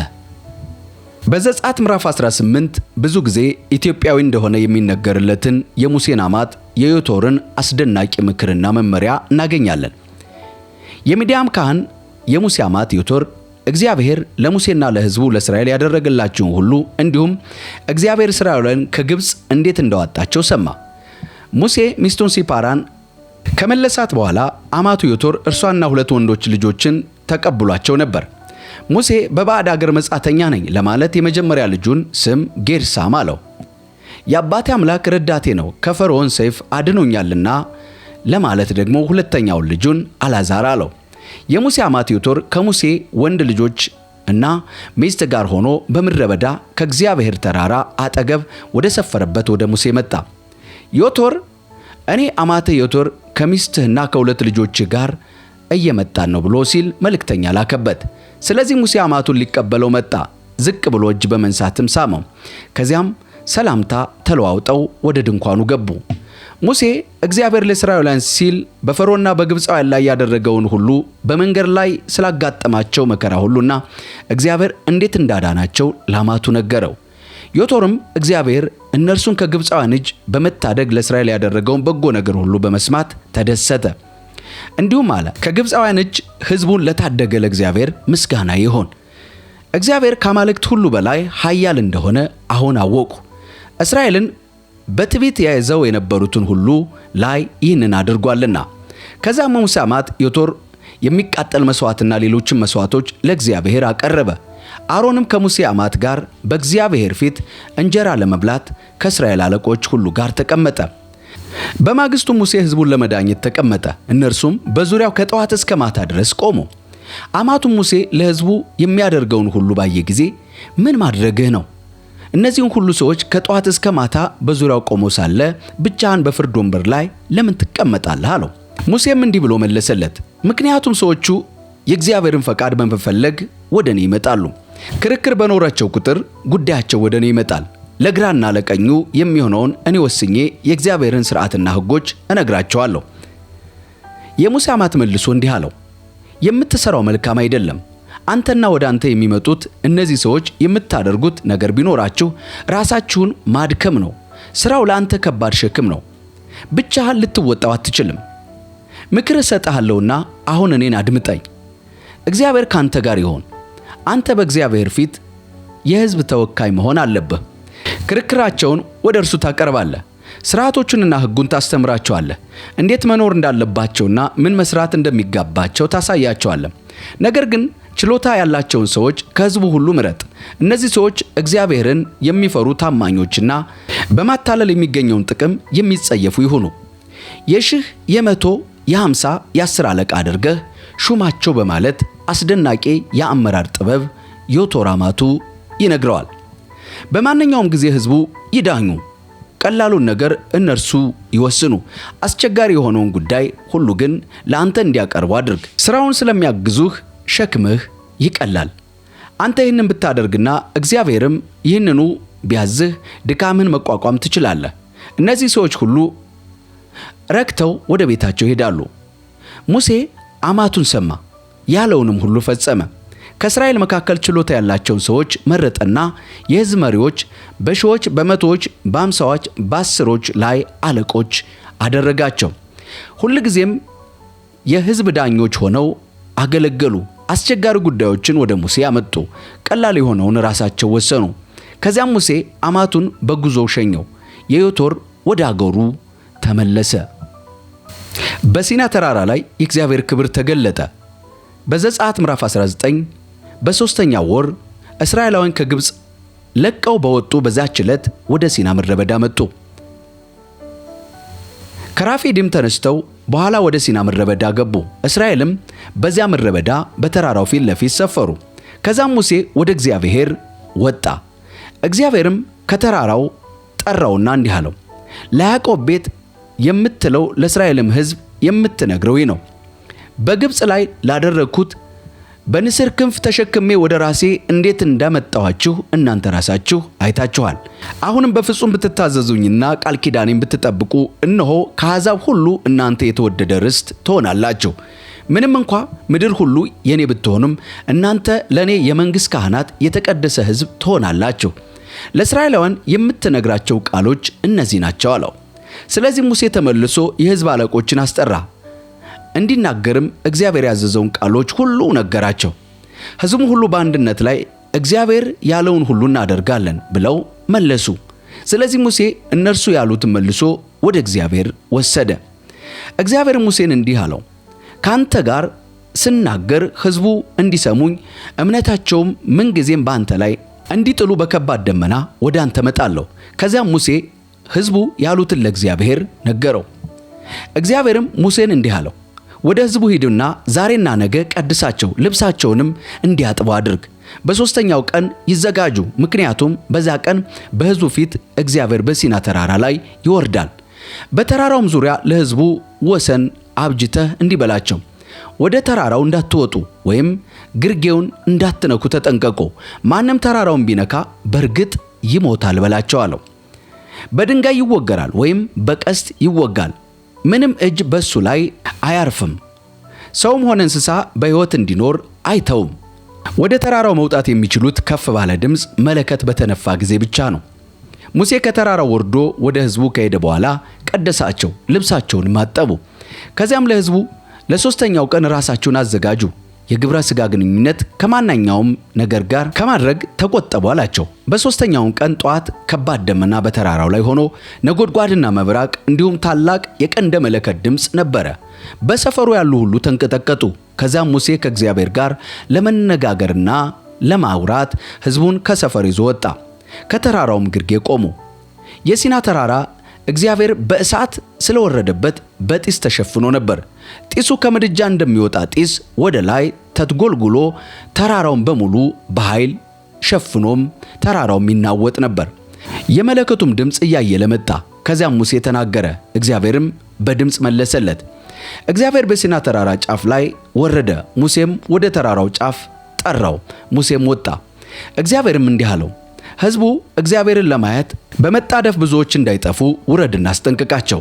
በዘጸአት ምዕራፍ 18 ብዙ ጊዜ ኢትዮጵያዊ እንደሆነ የሚነገርለትን የሙሴን አማት የዮቶርን አስደናቂ ምክርና መመሪያ እናገኛለን። የሚዲያም ካህን የሙሴ አማት ዮቶር እግዚአብሔር ለሙሴና ለሕዝቡ ለእስራኤል ያደረገላቸውን ሁሉ እንዲሁም እግዚአብሔር እስራኤልን ከግብፅ እንዴት እንዳወጣቸው ሰማ። ሙሴ ሚስቱን ሲፓራን ከመለሳት በኋላ አማቱ ዮቶር እርሷና 2 ወንዶች ልጆችን ተቀብሏቸው ነበር። ሙሴ በባዕድ አገር መጻተኛ ነኝ ለማለት የመጀመሪያ ልጁን ስም ጌርሳም አለው። የአባቴ አምላክ ረዳቴ ነው ከፈርዖን ሰይፍ አድኖኛልና ለማለት ደግሞ ሁለተኛውን ልጁን አልዓዛር አለው። የሙሴ አማት ዮቶር ከሙሴ ወንድ ልጆች እና ሚስት ጋር ሆኖ በምድረ በዳ ከእግዚአብሔር ተራራ አጠገብ ወደ ሰፈረበት ወደ ሙሴ መጣ። ዮቶር እኔ አማት ዮቶር ከሚስትህና ከ2 ልጆች ጋር እየመጣን ነው ብሎ ሲል መልእክተኛ ላከበት። ስለዚህ ሙሴ አማቱን ሊቀበለው መጣ። ዝቅ ብሎ እጅ በመንሳትም ሳመው። ከዚያም ሰላምታ ተለዋውጠው ወደ ድንኳኑ ገቡ። ሙሴ እግዚአብሔር ለእስራኤላውያን ሲል በፈርዖንና በግብፃውያን ላይ ያደረገውን ሁሉ በመንገድ ላይ ስላጋጠማቸው መከራ ሁሉና እግዚአብሔር እንዴት እንዳዳናቸው ለአማቱ ነገረው። ዮቶርም እግዚአብሔር እነርሱን ከግብፃውያን እጅ በመታደግ ለእስራኤል ያደረገውን በጎ ነገር ሁሉ በመስማት ተደሰተ። እንዲሁም አለ፣ ከግብፃውያን እጅ ሕዝቡን ለታደገ ለእግዚአብሔር ምስጋና ይሁን። እግዚአብሔር ከአማልክት ሁሉ በላይ ኃያል እንደሆነ አሁን አወቁ። እስራኤልን በትዕቢት ያይዘው የነበሩትን ሁሉ ላይ ይህንን አድርጓልና። ከዚያም ሙሴ አማት ዮቶር የሚቃጠል መስዋዕትና ሌሎችም መስዋዕቶች ለእግዚአብሔር አቀረበ። አሮንም ከሙሴ አማት ጋር በእግዚአብሔር ፊት እንጀራ ለመብላት ከእስራኤል አለቆች ሁሉ ጋር ተቀመጠ። በማግስቱ ሙሴ ሕዝቡን ለመዳኘት ተቀመጠ። እነርሱም በዙሪያው ከጠዋት እስከ ማታ ድረስ ቆሙ። አማቱም ሙሴ ለሕዝቡ የሚያደርገውን ሁሉ ባየ ጊዜ ምን ማድረግህ ነው? እነዚህን ሁሉ ሰዎች ከጠዋት እስከ ማታ በዙሪያው ቆመው ሳለ ብቻህን በፍርድ ወንበር ላይ ለምን ትቀመጣለህ? አለው። ሙሴም እንዲህ ብሎ መለሰለት፣ ምክንያቱም ሰዎቹ የእግዚአብሔርን ፈቃድ በመፈለግ ወደ እኔ ይመጣሉ። ክርክር በኖራቸው ቁጥር ጉዳያቸው ወደ እኔ ይመጣል። ለግራና ለቀኙ የሚሆነውን እኔ ወስኜ የእግዚአብሔርን ሥርዓትና ሕጎች እነግራቸዋለሁ። የሙሴ አማት መልሶ እንዲህ አለው፣ የምትሠራው መልካም አይደለም። አንተና ወደ አንተ የሚመጡት እነዚህ ሰዎች የምታደርጉት ነገር ቢኖራችሁ ራሳችሁን ማድከም ነው። ሥራው ለአንተ ከባድ ሸክም ነው። ብቻህን ልትወጣው አትችልም። ምክር እሰጥሃለሁና አሁን እኔን አድምጠኝ። እግዚአብሔር ካንተ ጋር ይሁን። አንተ በእግዚአብሔር ፊት የሕዝብ ተወካይ መሆን አለብህ። ክርክራቸውን ወደ እርሱ ታቀርባለህ። ሥርዓቶቹንና ሕጉን ታስተምራቸዋለህ። እንዴት መኖር እንዳለባቸውና ምን መስራት እንደሚገባቸው ታሳያቸዋለህ። ነገር ግን ችሎታ ያላቸውን ሰዎች ከሕዝቡ ሁሉ ምረጥ። እነዚህ ሰዎች እግዚአብሔርን የሚፈሩ ታማኞችና በማታለል የሚገኘውን ጥቅም የሚጸየፉ ይሁኑ። የ1000 የ100 የ50 የ10 አለቃ አድርገህ ሹማቸው በማለት አስደናቂ የአመራር ጥበብ ዮቶራማቱ ይነግረዋል። በማንኛውም ጊዜ ሕዝቡ ይዳኙ። ቀላሉን ነገር እነርሱ ይወስኑ። አስቸጋሪ የሆነውን ጉዳይ ሁሉ ግን ለአንተ እንዲያቀርቡ አድርግ። ሥራውን ስለሚያግዙህ ሸክምህ ይቀላል። አንተ ይህንን ብታደርግና እግዚአብሔርም ይህንኑ ቢያዝህ ድካምህን መቋቋም ትችላለህ። እነዚህ ሰዎች ሁሉ ረክተው ወደ ቤታቸው ይሄዳሉ። ሙሴ አማቱን ሰማ፣ ያለውንም ሁሉ ፈጸመ። ከእስራኤል መካከል ችሎታ ያላቸውን ሰዎች መረጠና የሕዝብ መሪዎች በሺዎች፣ በመቶዎች፣ በአምሳዎች፣ በአስሮች ላይ አለቆች አደረጋቸው። ሁልጊዜም የሕዝብ ዳኞች ሆነው አገለገሉ። አስቸጋሪ ጉዳዮችን ወደ ሙሴ አመጡ፣ ቀላል የሆነውን ራሳቸው ወሰኑ። ከዚያም ሙሴ አማቱን በጉዞው ሸኘው። የዮቶር ወደ አገሩ ተመለሰ። በሲና ተራራ ላይ የእግዚአብሔር ክብር ተገለጠ። በዘጸአት ምዕራፍ 19 በ3ኛው ወር እስራኤላውያን ከግብፅ ለቀው በወጡ በዛች ዕለት ወደ ሲና ምድረ በዳ መጡ። ከራፊዲም ተነስተው በኋላ ወደ ሲና ምድረ በዳ ገቡ። እስራኤልም በዚያ ምድረ በዳ በተራራው ፊት ለፊት ሰፈሩ። ከዛም ሙሴ ወደ እግዚአብሔር ወጣ። እግዚአብሔርም ከተራራው ጠራውና እንዲህ አለው፣ ለያዕቆብ ቤት የምትለው ለእስራኤልም ሕዝብ የምትነግረው ይህ ነው። በግብፅ ላይ ላደረግኩት በንስር ክንፍ ተሸክሜ ወደ ራሴ እንዴት እንዳመጣኋችሁ እናንተ ራሳችሁ አይታችኋል። አሁንም በፍጹም ብትታዘዙኝና ቃል ኪዳኔን ብትጠብቁ እነሆ ከአሕዛብ ሁሉ እናንተ የተወደደ ርስት ትሆናላችሁ። ምንም እንኳ ምድር ሁሉ የኔ ብትሆንም እናንተ ለኔ የመንግሥት ካህናት፣ የተቀደሰ ሕዝብ ትሆናላችሁ። ለእስራኤላውያን የምትነግራቸው ቃሎች እነዚህ ናቸው አለው። ስለዚህ ሙሴ ተመልሶ የሕዝብ አለቆችን አስጠራ። እንዲናገርም እግዚአብሔር ያዘዘውን ቃሎች ሁሉ ነገራቸው። ሕዝቡ ሁሉ በአንድነት ላይ እግዚአብሔር ያለውን ሁሉ እናደርጋለን ብለው መለሱ። ስለዚህ ሙሴ እነርሱ ያሉትን መልሶ ወደ እግዚአብሔር ወሰደ። እግዚአብሔር ሙሴን እንዲህ አለው፣ ካንተ ጋር ስናገር ሕዝቡ እንዲሰሙኝ እምነታቸውም ምንጊዜም በአንተ ላይ እንዲጥሉ በከባድ ደመና ወደ አንተ መጣለሁ። ከዚያም ሙሴ ሕዝቡ ያሉትን ለእግዚአብሔር ነገረው። እግዚአብሔርም ሙሴን እንዲህ አለው፣ ወደ ሕዝቡ ሂድና ዛሬና ነገ ቀድሳቸው፣ ልብሳቸውንም እንዲያጥቡ አድርግ። በሦስተኛው ቀን ይዘጋጁ፣ ምክንያቱም በዛ ቀን በሕዝቡ ፊት እግዚአብሔር በሲና ተራራ ላይ ይወርዳል። በተራራውም ዙሪያ ለሕዝቡ ወሰን አብጅተህ እንዲህ በላቸው፣ ወደ ተራራው እንዳትወጡ ወይም ግርጌውን እንዳትነኩ ተጠንቀቁ። ማንም ተራራውን ቢነካ በእርግጥ ይሞታል በላቸው አለው። በድንጋይ ይወገራል ወይም በቀስት ይወጋል፣ ምንም እጅ በሱ ላይ አያርፍም። ሰውም ሆነ እንስሳ በሕይወት እንዲኖር አይተውም። ወደ ተራራው መውጣት የሚችሉት ከፍ ባለ ድምፅ መለከት በተነፋ ጊዜ ብቻ ነው። ሙሴ ከተራራው ወርዶ ወደ ሕዝቡ ከሄደ በኋላ ቀደሳቸው፣ ልብሳቸውንም አጠቡ። ከዚያም ለሕዝቡ ለሦስተኛው ቀን ራሳችሁን አዘጋጁ፣ የግብረ ሥጋ ግንኙነት ከማንኛውም ነገር ጋር ከማድረግ ተቆጠቡ አላቸው። በሦስተኛውም ቀን ጠዋት ከባድ ደመና በተራራው ላይ ሆኖ ነጎድጓድና መብራቅ እንዲሁም ታላቅ የቀንደ መለከት ድምፅ ነበረ። በሰፈሩ ያሉ ሁሉ ተንቀጠቀጡ። ከዚያም ሙሴ ከእግዚአብሔር ጋር ለመነጋገርና ለማውራት ሕዝቡን ከሰፈር ይዞ ወጣ። ከተራራውም ግርጌ ቆሙ። የሲና ተራራ እግዚአብሔር በእሳት ስለወረደበት በጢስ ተሸፍኖ ነበር። ጢሱ ከምድጃ እንደሚወጣ ጢስ ወደ ላይ ተትጎልጉሎ ተራራውን በሙሉ በኃይል ሸፍኖም ተራራው ይናወጥ ነበር። የመለከቱም ድምፅ እያየለ መጣ። ከዚያም ሙሴ ተናገረ፣ እግዚአብሔርም በድምፅ መለሰለት። እግዚአብሔር በሲና ተራራ ጫፍ ላይ ወረደ። ሙሴም ወደ ተራራው ጫፍ ጠራው። ሙሴም ወጣ። እግዚአብሔርም እንዲህ አለው፣ ሕዝቡ እግዚአብሔርን ለማየት በመጣደፍ ብዙዎች እንዳይጠፉ ውረድና አስጠንቅቃቸው።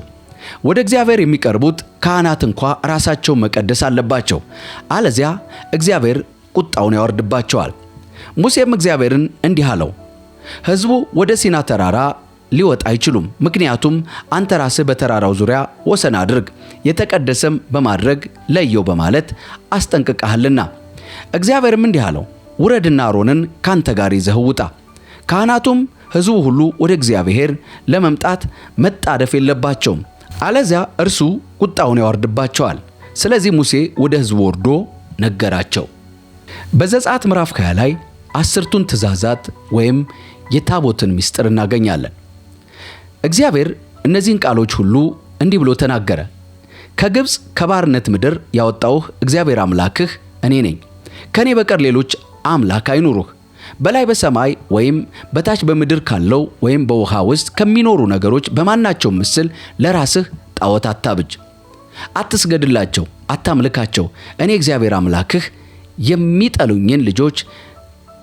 ወደ እግዚአብሔር የሚቀርቡት ካህናት እንኳ ራሳቸውን መቀደስ አለባቸው፣ አለዚያ እግዚአብሔር ቁጣውን ያወርድባቸዋል። ሙሴም እግዚአብሔርን እንዲህ አለው፣ ሕዝቡ ወደ ሲና ተራራ ሊወጣ አይችሉም፣ ምክንያቱም አንተ ራስህ በተራራው ዙሪያ ወሰን አድርግ፣ የተቀደሰም በማድረግ ለየው በማለት አስጠንቅቀሃልና። እግዚአብሔርም እንዲህ አለው፣ ውረድና አሮንን ካንተ ጋር ይዘህ ውጣ። ካህናቱም ሕዝቡ ሁሉ ወደ እግዚአብሔር ለመምጣት መጣደፍ የለባቸውም፣ አለዚያ እርሱ ቁጣውን ያወርድባቸዋል። ስለዚህ ሙሴ ወደ ሕዝቡ ወርዶ ነገራቸው። በዘጸአት ምዕራፍ 20 ላይ 10ቱን ትእዛዛት ወይም የታቦትን ምስጢር እናገኛለን። እግዚአብሔር እነዚህን ቃሎች ሁሉ እንዲህ ብሎ ተናገረ። ከግብፅ ከባርነት ምድር ያወጣሁህ እግዚአብሔር አምላክህ እኔ ነኝ። ከኔ በቀር ሌሎች አምላክ አይኑሩህ። በላይ በሰማይ ወይም በታች በምድር ካለው ወይም በውሃ ውስጥ ከሚኖሩ ነገሮች በማናቸው ምስል ለራስህ ጣዖት አታብጅ። አትስገድላቸው፣ አታምልካቸው። እኔ እግዚአብሔር አምላክህ የሚጠሉኝን ልጆች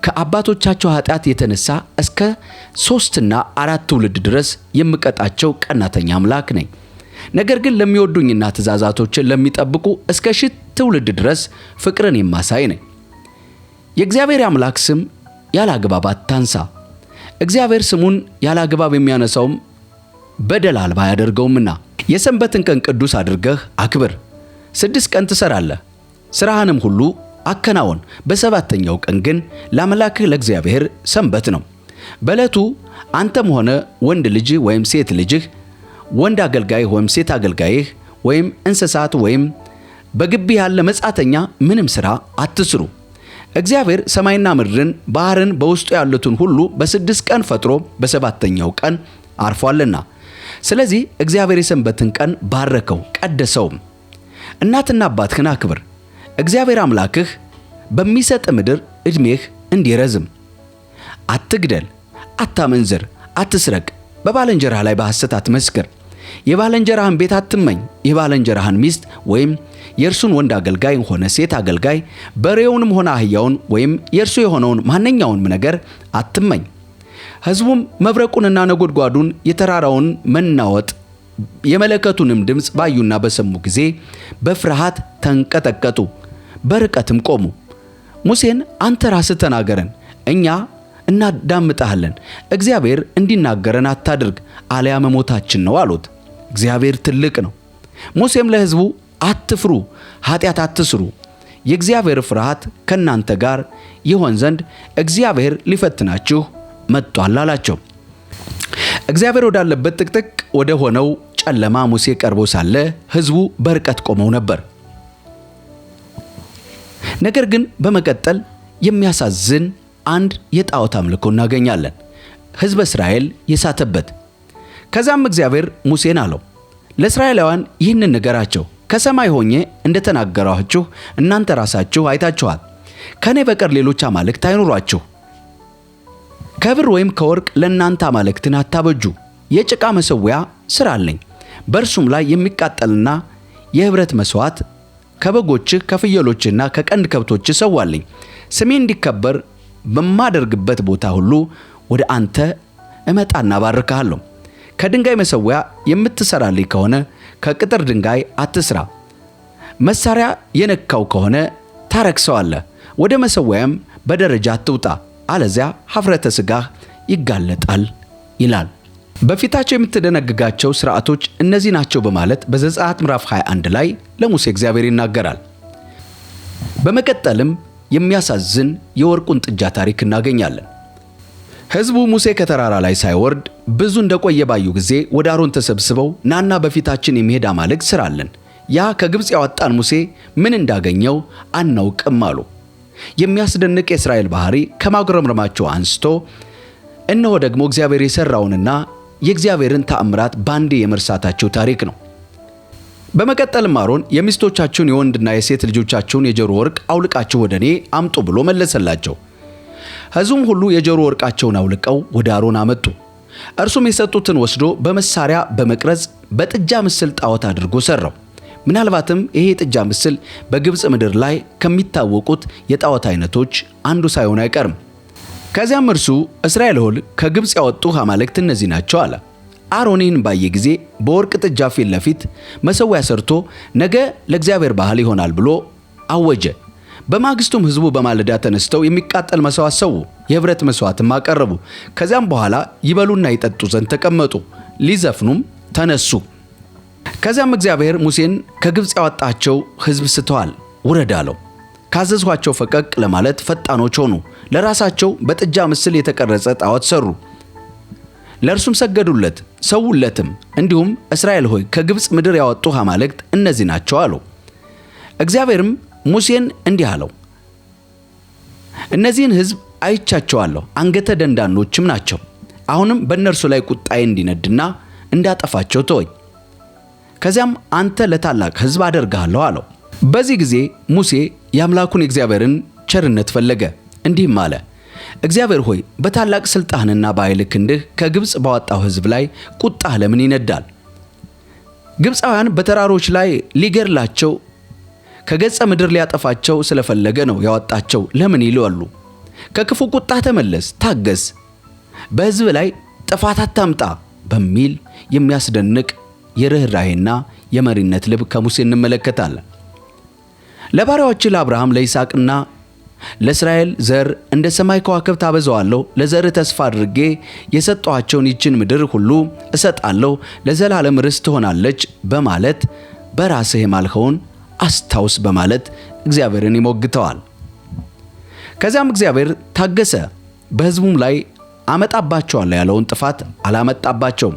ከአባቶቻቸው ኃጢአት የተነሳ እስከ 3 እና 4 ትውልድ ድረስ የምቀጣቸው ቀናተኛ አምላክ ነኝ። ነገር ግን ለሚወዱኝና ትእዛዛቶችን ለሚጠብቁ እስከ 1000 ትውልድ ድረስ ፍቅርን የማሳይ ነኝ። የእግዚአብሔር አምላክ ስም ያላግባብ አታንሳ። እግዚአብሔር ስሙን ያላግባብ የሚያነሳውም በደል አልባ አያደርገውምና። የሰንበትን ቀን ቅዱስ አድርገህ አክብር። 6 ቀን ትሰራለህ፣ ሥራህንም ሁሉ አከናወን። በሰባተኛው ቀን ግን ለአምላክህ ለእግዚአብሔር ሰንበት ነው። በዕለቱ አንተም ሆነ ወንድ ልጅህ ወይም ሴት ልጅህ፣ ወንድ አገልጋይህ ወይም ሴት አገልጋይህ፣ ወይም እንስሳት ወይም በግቢ ያለ መጻተኛ ምንም ሥራ አትስሩ። እግዚአብሔር ሰማይና ምድርን ባህርን በውስጡ ያሉትን ሁሉ በ6 ቀን ፈጥሮ በሰባተኛው ቀን አርፏልና። ስለዚህ እግዚአብሔር የሰንበትን ቀን ባረከው ቀደሰውም። እናትና አባትህን አክብር፣ እግዚአብሔር አምላክህ በሚሰጥ ምድር ዕድሜህ እንዲረዝም። አትግደል፣ አታመንዝር፣ አትስረቅ፣ በባልንጀራህ ላይ በሐሰት አትመስክር። የባልንጀራህን ቤት አትመኝ። የባልንጀራህን ሚስት ወይም የእርሱን ወንድ አገልጋይ ሆነ ሴት አገልጋይ፣ በሬውንም ሆነ አህያውን ወይም የእርሱ የሆነውን ማንኛውንም ነገር አትመኝ። ሕዝቡም መብረቁንና ነጎድጓዱን የተራራውን መናወጥ የመለከቱንም ድምፅ ባዩና በሰሙ ጊዜ በፍርሃት ተንቀጠቀጡ፣ በርቀትም ቆሙ። ሙሴን አንተ ራስህ ተናገረን፣ እኛ እናዳምጣለን። እግዚአብሔር እንዲናገረን አታድርግ፣ አለያ መሞታችን ነው አሉት። እግዚአብሔር ትልቅ ነው። ሙሴም ለሕዝቡ አትፍሩ፣ ኃጢአት አትስሩ፣ የእግዚአብሔር ፍርሃት ከእናንተ ጋር ይሆን ዘንድ እግዚአብሔር ሊፈትናችሁ መጥቷል አላቸው። እግዚአብሔር ወዳለበት ጥቅጥቅ ወደ ሆነው ጨለማ ሙሴ ቀርቦ ሳለ ሕዝቡ በርቀት ቆመው ነበር። ነገር ግን በመቀጠል የሚያሳዝን አንድ የጣዖት አምልኮ እናገኛለን፣ ሕዝበ እስራኤል የሳተበት። ከዛም እግዚአብሔር ሙሴን አለው፣ ለእስራኤላውያን ይህንን ንገራቸው፣ ከሰማይ ሆኜ እንደተናገራችሁ እናንተ ራሳችሁ አይታችኋል። ከኔ በቀር ሌሎች አማልክት አይኑሯችሁ። ከብር ወይም ከወርቅ ለእናንተ አማልክትን አታበጁ። የጭቃ መሠዊያ ሥራልኝ፣ በእርሱም ላይ የሚቃጠልና የኅብረት መሥዋዕት ከበጎችህ ከፍየሎችና ከቀንድ ከብቶችህ ሰዋልኝ። ስሜ እንዲከበር በማደርግበት ቦታ ሁሉ ወደ አንተ እመጣና ባርክሃለሁ። ከድንጋይ መሠዊያ የምትሠራልኝ ከሆነ ከቅጥር ድንጋይ አትሥራ። መሣሪያ የነካው ከሆነ ታረክሰዋለህ። ወደ መሠዊያም በደረጃ አትውጣ፣ አለዚያ ኀፍረተ ሥጋህ ይጋለጣል ይላል። በፊታቸው የምትደነግጋቸው ሥርዓቶች እነዚህ ናቸው በማለት በዘጸአት ምዕራፍ 21 ላይ ለሙሴ እግዚአብሔር ይናገራል። በመቀጠልም የሚያሳዝን የወርቁን ጥጃ ታሪክ እናገኛለን። ሕዝቡ ሙሴ ከተራራ ላይ ሳይወርድ ብዙ እንደቆየ ባዩ ጊዜ ወደ አሮን ተሰብስበው ናና በፊታችን የሚሄድ አማልክት ሥራልን፣ ያ ከግብፅ ያወጣን ሙሴ ምን እንዳገኘው አናውቅም አሉ። የሚያስደንቅ የእስራኤል ባህሪ ከማጉረምረማቸው አንስቶ እነሆ ደግሞ እግዚአብሔር የሠራውንና የእግዚአብሔርን ተአምራት ባንዴ የመርሳታቸው ታሪክ ነው። በመቀጠልም አሮን የሚስቶቻችሁን የወንድና የሴት ልጆቻችሁን የጆሮ ወርቅ አውልቃችሁ ወደ እኔ አምጡ ብሎ መለሰላቸው። ሕዝቡም ሁሉ የጆሮ ወርቃቸውን አውልቀው ወደ አሮን አመጡ። እርሱም የሰጡትን ወስዶ በመሳሪያ በመቅረጽ በጥጃ ምስል ጣዖት አድርጎ ሠራው። ምናልባትም ይሄ የጥጃ ምስል በግብፅ ምድር ላይ ከሚታወቁት የጣዖት አይነቶች አንዱ ሳይሆን አይቀርም። ከዚያም እርሱ እስራኤል ሆይ ከግብፅ ያወጡህ አማልክት እነዚህ ናቸው አለ። አሮን ይህን ባየ ጊዜ በወርቅ ጥጃ ፊት ለፊት መሠዊያ ሠርቶ ነገ ለእግዚአብሔር በዓል ይሆናል ብሎ አወጀ። በማግስቱም ሕዝቡ በማለዳ ተነስተው የሚቃጠል መሥዋዕት ሰዉ፣ የኅብረት መሥዋዕትም አቀረቡ። ከዚያም በኋላ ይበሉና ይጠጡ ዘንድ ተቀመጡ፣ ሊዘፍኑም ተነሱ። ከዚያም እግዚአብሔር ሙሴን ከግብፅ ያወጣቸው ሕዝብ ስተዋል፣ ውረድ አለው። ካዘዝኋቸው ፈቀቅ ለማለት ፈጣኖች ሆኑ። ለራሳቸው በጥጃ ምስል የተቀረጸ ጣዖት ሠሩ። ለእርሱም ሰገዱለት ሰውለትም። እንዲሁም እስራኤል ሆይ ከግብፅ ምድር ያወጡህ አማልክት እነዚህ ናቸው አሉ። እግዚአብሔርም ሙሴን እንዲህ አለው፣ እነዚህን ሕዝብ አይቻቸዋለሁ፣ አንገተ ደንዳኖችም ናቸው። አሁንም በእነርሱ ላይ ቁጣዬ እንዲነድና እንዳጠፋቸው ተወኝ። ከዚያም አንተ ለታላቅ ሕዝብ አደርግሃለሁ አለው። በዚህ ጊዜ ሙሴ የአምላኩን የእግዚአብሔርን ቸርነት ፈለገ፣ እንዲህም አለ፣ እግዚአብሔር ሆይ በታላቅ ሥልጣንና በኃይል ክንድህ ከግብፅ ባወጣው ሕዝብ ላይ ቁጣህ ለምን ይነዳል? ግብፃውያን በተራሮች ላይ ሊገድላቸው ከገጸ ምድር ሊያጠፋቸው ስለፈለገ ነው ያወጣቸው ለምን ይላሉ? ከክፉ ቁጣህ ተመለስ፣ ታገስ፣ በሕዝብ ላይ ጥፋት አታምጣ በሚል የሚያስደንቅ የርኅራኄና የመሪነት ልብ ከሙሴ እንመለከታለን። ለባሪያዎች ለአብርሃም ለይስሐቅና ለእስራኤል ዘር እንደ ሰማይ ከዋክብት አበዛዋለሁ፣ ለዘር ተስፋ አድርጌ የሰጠኋቸውን ይችን ምድር ሁሉ እሰጣለሁ፣ ለዘላለም ርስት ትሆናለች በማለት በራስህ የማልኸውን አስታውስ በማለት እግዚአብሔርን ይሞግተዋል። ከዚያም እግዚአብሔር ታገሰ፣ በሕዝቡም ላይ አመጣባቸዋለሁ ያለውን ጥፋት አላመጣባቸውም።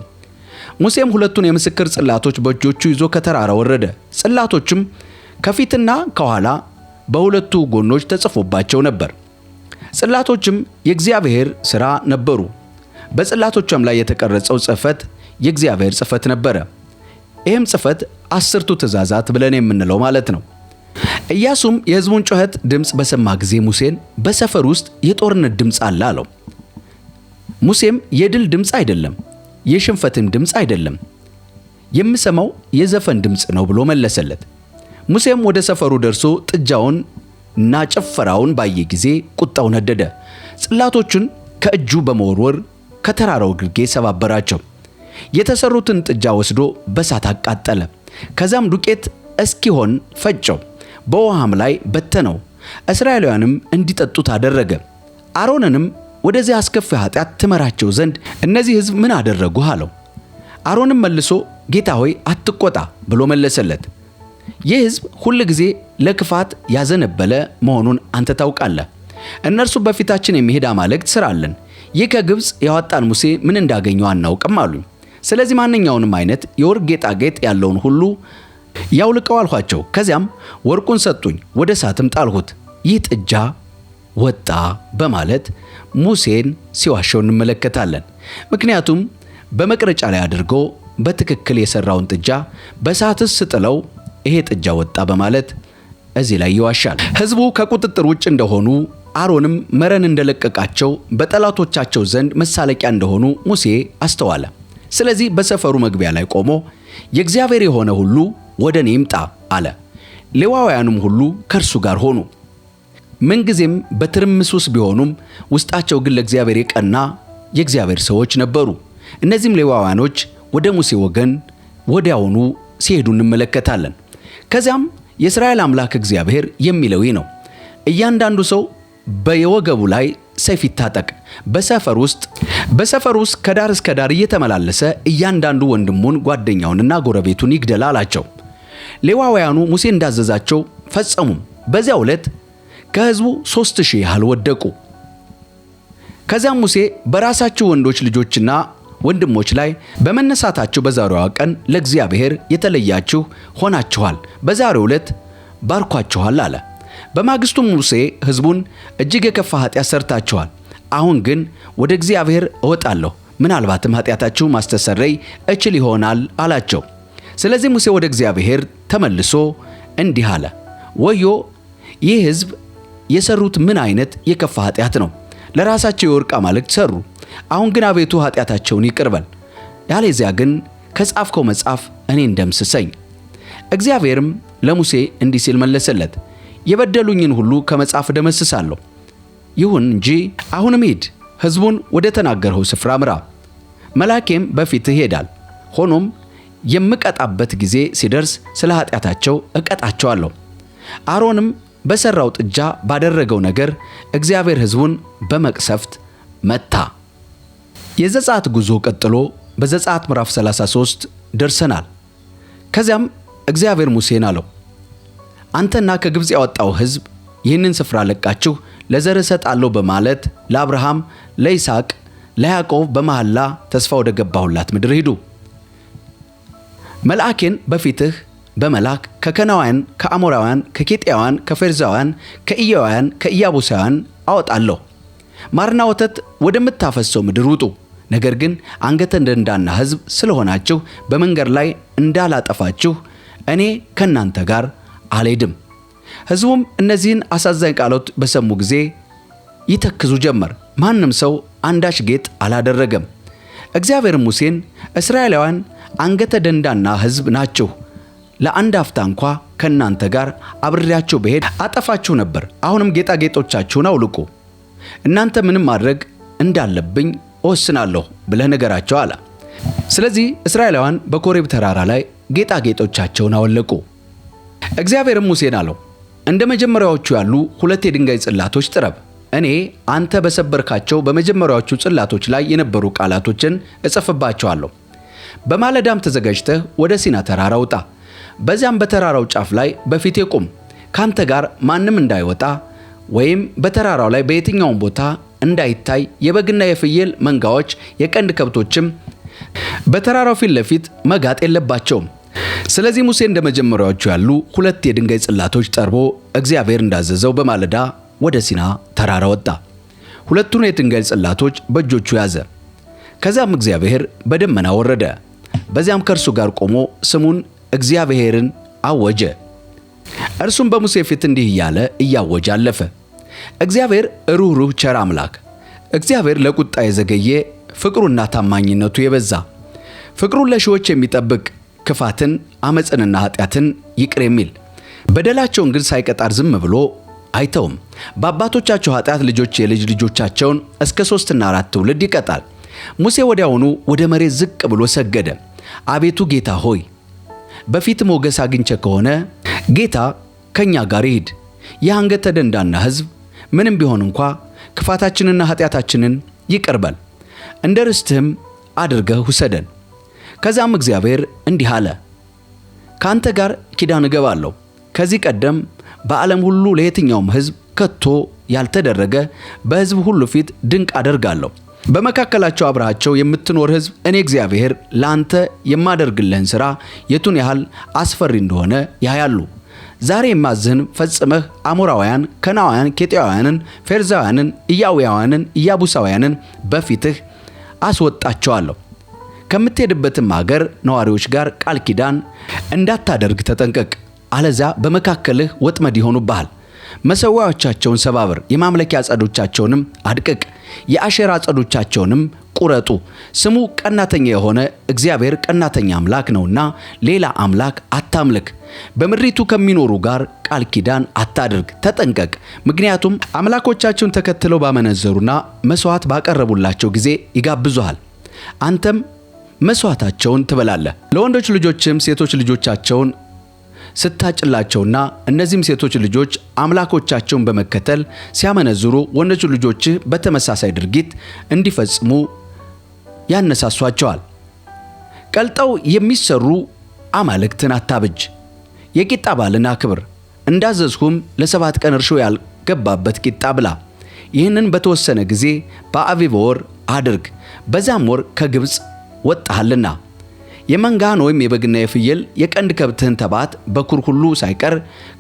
ሙሴም ሁለቱን የምስክር ጽላቶች በእጆቹ ይዞ ከተራራ ወረደ። ጽላቶችም ከፊትና ከኋላ በሁለቱ ጎኖች ተጽፎባቸው ነበር። ጽላቶችም የእግዚአብሔር ሥራ ነበሩ። በጽላቶችም ላይ የተቀረጸው ጽሕፈት የእግዚአብሔር ጽሕፈት ነበረ። ይህም ጽሕፈት 10ቱ ትእዛዛት ብለን የምንለው ማለት ነው። ኢያሱም የሕዝቡን ጩኸት ድምፅ በሰማ ጊዜ ሙሴን በሰፈር ውስጥ የጦርነት ድምፅ አለ አለው። ሙሴም የድል ድምፅ አይደለም፣ የሽንፈትም ድምፅ አይደለም፣ የምሰማው የዘፈን ድምፅ ነው ብሎ መለሰለት። ሙሴም ወደ ሰፈሩ ደርሶ ጥጃውንና ጭፈራውን ባየ ጊዜ ቁጣው ነደደ። ጽላቶቹን ከእጁ በመወርወር ከተራራው ግርጌ ሰባበራቸው። የተሰሩትን ጥጃ ወስዶ በሳት አቃጠለ። ከዛም ዱቄት እስኪሆን ፈጨው፣ በውሃም ላይ በተነው። እስራኤላውያንም እንዲጠጡት አደረገ። አሮንንም ወደዚህ አስከፊ ኃጢአት ትመራቸው ዘንድ እነዚህ ሕዝብ ምን አደረጉህ አለው። አሮንም መልሶ ጌታ ሆይ አትቆጣ ብሎ መለሰለት። ይህ ሕዝብ ሁል ጊዜ ለክፋት ያዘነበለ መሆኑን አንተ ታውቃለህ። እነርሱ በፊታችን የሚሄድ አማልክት ሥራልን፣ ይህ ከግብፅ ያወጣን ሙሴ ምን እንዳገኘው አናውቅም አሉኝ። ስለዚህ ማንኛውንም አይነት የወርቅ ጌጣጌጥ ያለውን ሁሉ ያውልቀው አልኋቸው። ከዚያም ወርቁን ሰጡኝ፣ ወደ እሳትም ጣልሁት፣ ይህ ጥጃ ወጣ በማለት ሙሴን ሲዋሸው እንመለከታለን። ምክንያቱም በመቅረጫ ላይ አድርጎ በትክክል የሰራውን ጥጃ በእሳትስ ስጥለው ይሄ ጥጃ ወጣ በማለት እዚህ ላይ ይዋሻል። ሕዝቡ ከቁጥጥር ውጭ እንደሆኑ አሮንም መረን እንደለቀቃቸው በጠላቶቻቸው ዘንድ መሳለቂያ እንደሆኑ ሙሴ አስተዋለ። ስለዚህ በሰፈሩ መግቢያ ላይ ቆሞ የእግዚአብሔር የሆነ ሁሉ ወደ እኔ ይምጣ አለ። ሌዋውያኑም ሁሉ ከእርሱ ጋር ሆኑ። ምንጊዜም በትርምስ ውስጥ ቢሆኑም ውስጣቸው ግን ለእግዚአብሔር የቀና የእግዚአብሔር ሰዎች ነበሩ። እነዚህም ሌዋውያኖች ወደ ሙሴ ወገን ወዲያውኑ ሲሄዱ እንመለከታለን። ከዚያም የእስራኤል አምላክ እግዚአብሔር የሚለው ይህ ነው፣ እያንዳንዱ ሰው በየወገቡ ላይ ሰይፍ ይታጠቅ፣ በሰፈር ውስጥ ከዳር እስከ ዳር እየተመላለሰ እያንዳንዱ ወንድሙን ጓደኛውንና ጎረቤቱን ይግደል አላቸው። ሌዋውያኑ ሙሴ እንዳዘዛቸው ፈጸሙም። በዚያው ዕለት ከሕዝቡ 3000 ያህል ወደቁ። ከዚያም ሙሴ በራሳቸው ወንዶች ልጆችና ወንድሞች ላይ በመነሳታችሁ በዛሬዋ ቀን ለእግዚአብሔር የተለያችሁ ሆናችኋል፣ በዛሬው ዕለት ባርኳችኋል አለ። በማግስቱም ሙሴ ሕዝቡን እጅግ የከፋ ኃጢአት ሰርታችኋል፣ አሁን ግን ወደ እግዚአብሔር እወጣለሁ፣ ምናልባትም ኃጢአታችሁ ማስተሰረይ እችል ይሆናል አላቸው። ስለዚህ ሙሴ ወደ እግዚአብሔር ተመልሶ እንዲህ አለ፣ ወዮ ይህ ሕዝብ የሰሩት ምን አይነት የከፋ ኃጢአት ነው! ለራሳቸው የወርቅ አማልክት ሰሩ። አሁን ግን አቤቱ ኃጢአታቸውን ይቅር በል፣ ያለዚያ ግን ከጻፍከው መጽሐፍ እኔን ደምስሰኝ። እግዚአብሔርም ለሙሴ እንዲህ ሲል መለሰለት፣ የበደሉኝን ሁሉ ከመጽሐፍ ደመስሳለሁ። ይሁን እንጂ አሁንም ሂድ፣ ሕዝቡን ወደ ተናገርኸው ስፍራ ምራ፣ መልአኬም በፊትህ ይሄዳል። ሆኖም የምቀጣበት ጊዜ ሲደርስ ስለ ኃጢአታቸው እቀጣቸዋለሁ። አሮንም በሠራው ጥጃ ባደረገው ነገር እግዚአብሔር ሕዝቡን በመቅሰፍት መታ። የዘጸአት ጉዞ ቀጥሎ በዘጸአት ምዕራፍ 33 ደርሰናል። ከዚያም እግዚአብሔር ሙሴን አለው፣ አንተና ከግብፅ ያወጣው ሕዝብ ይህንን ስፍራ ለቃችሁ ለዘር እሰጣለሁ በማለት ለአብርሃም ለይስሐቅ ለያዕቆብ በመሐላ ተስፋ ወደ ገባሁላት ምድር ሂዱ። መልአኬን በፊትህ በመላክ ከከናውያን፣ ከአሞራውያን፣ ከኬጢያውያን፣ ከፌርዛውያን፣ ከኢያውያን፣ ከኢያቡሳውያን አወጣለሁ። ማርና ወተት ወደምታፈሰው ምድር ውጡ። ነገር ግን አንገተ ደንዳና ሕዝብ ስለሆናችሁ በመንገድ ላይ እንዳላጠፋችሁ እኔ ከእናንተ ጋር አልሄድም። ሕዝቡም እነዚህን አሳዛኝ ቃሎት በሰሙ ጊዜ ይተክዙ ጀመር። ማንም ሰው አንዳች ጌጥ አላደረገም። እግዚአብሔርም ሙሴን እስራኤላውያን አንገተ ደንዳና ሕዝብ ናችሁ፣ ለአንድ አፍታ እንኳ ከእናንተ ጋር አብሬያችሁ ብሄድ አጠፋችሁ ነበር። አሁንም ጌጣጌጦቻችሁን አውልቁ፣ እናንተ ምንም ማድረግ እንዳለብኝ እወስናለሁ ብለህ ንገራቸው አለ። ስለዚህ እስራኤላውያን በኮሬብ ተራራ ላይ ጌጣጌጦቻቸውን አወለቁ። እግዚአብሔርም ሙሴን አለው፣ እንደ መጀመሪያዎቹ ያሉ 2 የድንጋይ ጽላቶች ጥረብ። እኔ አንተ በሰበርካቸው በመጀመሪያዎቹ ጽላቶች ላይ የነበሩ ቃላቶችን እጽፍባቸዋለሁ። በማለዳም ተዘጋጅተህ ወደ ሲና ተራራ ውጣ። በዚያም በተራራው ጫፍ ላይ በፊቴ ቁም። ካንተ ጋር ማንም እንዳይወጣ ወይም በተራራው ላይ በየትኛውም ቦታ እንዳይታይ የበግና የፍየል መንጋዎች የቀንድ ከብቶችም በተራራው ፊት ለፊት መጋጥ የለባቸውም። ስለዚህ ሙሴ እንደ መጀመሪያዎቹ ያሉ 2 የድንጋይ ጽላቶች ጠርቦ እግዚአብሔር እንዳዘዘው በማለዳ ወደ ሲና ተራራ ወጣ። 2ቱን የድንጋይ ጽላቶች በእጆቹ ያዘ። ከዚያም እግዚአብሔር በደመና ወረደ። በዚያም ከእርሱ ጋር ቆሞ ስሙን እግዚአብሔርን አወጀ። እርሱም በሙሴ ፊት እንዲህ እያለ እያወጀ አለፈ። እግዚአብሔር ሩህሩህ ቸር አምላክ፣ እግዚአብሔር ለቁጣ የዘገየ ፍቅሩና ታማኝነቱ የበዛ ፍቅሩን ለሺዎች የሚጠብቅ ክፋትን ዓመፅንና ኃጢአትን ይቅር የሚል በደላቸውን ግን ሳይቀጣር ዝም ብሎ አይተውም። በአባቶቻቸው ኃጢአት ልጆች የልጅ ልጆቻቸውን እስከ 3 እና 4 ትውልድ ይቀጣል። ሙሴ ወዲያውኑ ወደ መሬት ዝቅ ብሎ ሰገደ። አቤቱ ጌታ ሆይ በፊት ሞገስ አግኝቼ ከሆነ ጌታ ከኛ ጋር ይሂድ። የአንገተ ደንዳና ሕዝብ ምንም ቢሆን እንኳ ክፋታችንና ኃጢአታችንን ይቅር በል፣ እንደ ርስትህም አድርገህ ውሰደን። ከዛም እግዚአብሔር እንዲህ አለ፣ ካንተ ጋር ኪዳን እገባለሁ። ከዚህ ቀደም በዓለም ሁሉ ለየትኛውም ሕዝብ ከቶ ያልተደረገ በሕዝብ ሁሉ ፊት ድንቅ አደርጋለሁ። በመካከላቸው አብረሃቸው የምትኖር ሕዝብ እኔ እግዚአብሔር ላንተ የማደርግልህን ሥራ የቱን ያህል አስፈሪ እንደሆነ ያያሉ። ዛሬ የማዝህን ፈጽመህ አሞራውያን፣ ከናውያን፣ ኬጢያውያንን፣ ፌርዛውያንን፣ ኢያውያውያንን፣ ኢያቡሳውያንን በፊትህ አስወጣቸዋለሁ። ከምትሄድበትም አገር ነዋሪዎች ጋር ቃል ኪዳን እንዳታደርግ ተጠንቀቅ፣ አለዚያ በመካከልህ ወጥመድ ይሆኑብሃል። መሠዊያዎቻቸውን ሰባብር፣ የማምለኪያ ዐፀዶቻቸውንም አድቅቅ፣ የአሼራ ዐፀዶቻቸውንም ቁረጡ። ስሙ ቀናተኛ የሆነ እግዚአብሔር ቀናተኛ አምላክ ነውና ሌላ አምላክ አታምልክ። በምድሪቱ ከሚኖሩ ጋር ቃል ኪዳን አታድርግ፣ ተጠንቀቅ። ምክንያቱም አምላኮቻቸውን ተከትለው ባመነዘሩና መሥዋዕት ባቀረቡላቸው ጊዜ ይጋብዙሃል። አንተም መሥዋዕታቸውን ትበላለህ። ለወንዶች ልጆችም ሴቶች ልጆቻቸውን ስታጭላቸውና እነዚህም ሴቶች ልጆች አምላኮቻቸውን በመከተል ሲያመነዝሩ ወንዶች ልጆችህ በተመሳሳይ ድርጊት እንዲፈጽሙ ያነሳሷቸዋል። ቀልጠው የሚሰሩ አማልክትን አታብጅ። የቂጣ በዓልን አክብር። እንዳዘዝሁም ለ7 ቀን እርሾ ያልገባበት ቂጣ ብላ። ይህንን በተወሰነ ጊዜ በአቢብ ወር አድርግ፣ በዛም ወር ከግብፅ ወጣሃልና። የመንጋህን ወይም የበግና የፍየል የቀንድ ከብትህን ተባት በኩር ሁሉ ሳይቀር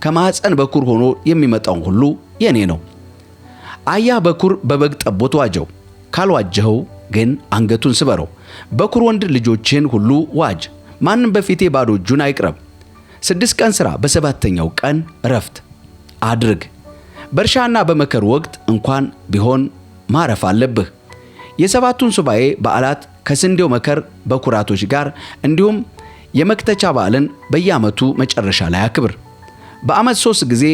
ከማኅፀን በኩር ሆኖ የሚመጣውን ሁሉ የኔ ነው። አያ በኩር በበግ ጠቦት ዋጀው፣ ካልዋጀኸው ግን አንገቱን ስበረው። በኩር ወንድ ልጆችህን ሁሉ ዋጅ። ማንም በፊቴ ባዶ እጁን አይቅረብ። 6 ቀን ሥራ፣ በሰባተኛው ቀን ዕረፍት አድርግ። በእርሻና በመከር ወቅት እንኳን ቢሆን ማረፍ አለብህ። የሰባቱን ሱባኤ በዓላት ከስንዴው መከር በኩራቶች ጋር እንዲሁም የመክተቻ በዓልን በየዓመቱ መጨረሻ ላይ አክብር። በዓመት 3 ጊዜ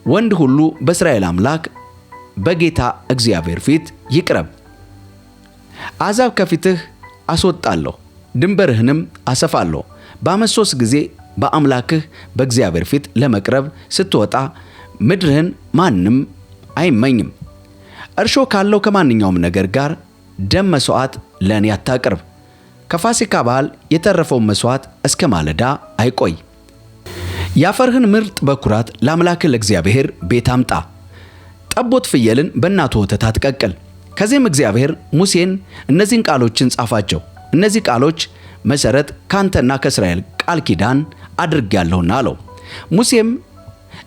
ወንድ ሁሉ በእስራኤል አምላክ በጌታ እግዚአብሔር ፊት ይቅረብ። አሕዛብ ከፊትህ አስወጣለሁ፣ ድንበርህንም አሰፋለሁ። በዓመት 3 ጊዜ በአምላክህ በእግዚአብሔር ፊት ለመቅረብ ስትወጣ ምድርህን ማንም አይመኝም። እርሾ ካለው ከማንኛውም ነገር ጋር ደም መሥዋዕት ለእኔ አታቅርብ። ከፋሲካ በዓል የተረፈውን መሥዋዕት እስከ ማለዳ አይቆይ። ያፈርህን ምርጥ በኩራት ለአምላክህ ለእግዚአብሔር ቤት አምጣ። ጠቦት ፍየልን በእናቱ ወተት አትቀቅል። ከዚህም እግዚአብሔር ሙሴን እነዚህን ቃሎችን ጻፋቸው፣ እነዚህ ቃሎች መሰረት ካንተና ከእስራኤል ቃል ኪዳን አድርጌያለሁና አለው። ሙሴም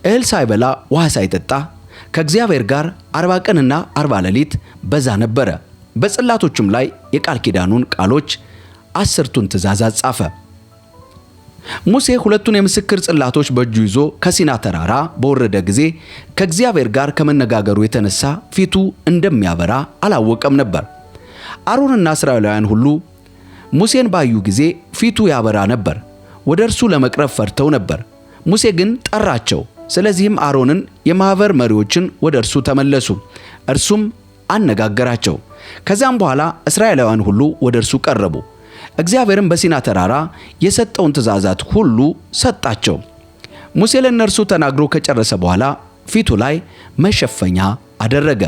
እህል ሳይበላ ውሃ ሳይጠጣ ከእግዚአብሔር ጋር 40 ቀንና 40 ሌሊት በዛ ነበረ። በጽላቶቹም ላይ የቃል ኪዳኑን ቃሎች 10ቱን ትእዛዛት ጻፈ። ሙሴ 2ቱን የምስክር ጽላቶች በእጁ ይዞ ከሲና ተራራ በወረደ ጊዜ ከእግዚአብሔር ጋር ከመነጋገሩ የተነሳ ፊቱ እንደሚያበራ አላወቀም ነበር። አሮንና እስራኤላውያን ሁሉ ሙሴን ባዩ ጊዜ ፊቱ ያበራ ነበር፣ ወደ እርሱ ለመቅረብ ፈርተው ነበር። ሙሴ ግን ጠራቸው። ስለዚህም አሮንን የማኅበር መሪዎችን ወደ እርሱ ተመለሱ፣ እርሱም አነጋገራቸው። ከዚያም በኋላ እስራኤላውያን ሁሉ ወደ እርሱ ቀረቡ። እግዚአብሔርም በሲና ተራራ የሰጠውን ትእዛዛት ሁሉ ሰጣቸው። ሙሴ ለእነርሱ ተናግሮ ከጨረሰ በኋላ ፊቱ ላይ መሸፈኛ አደረገ።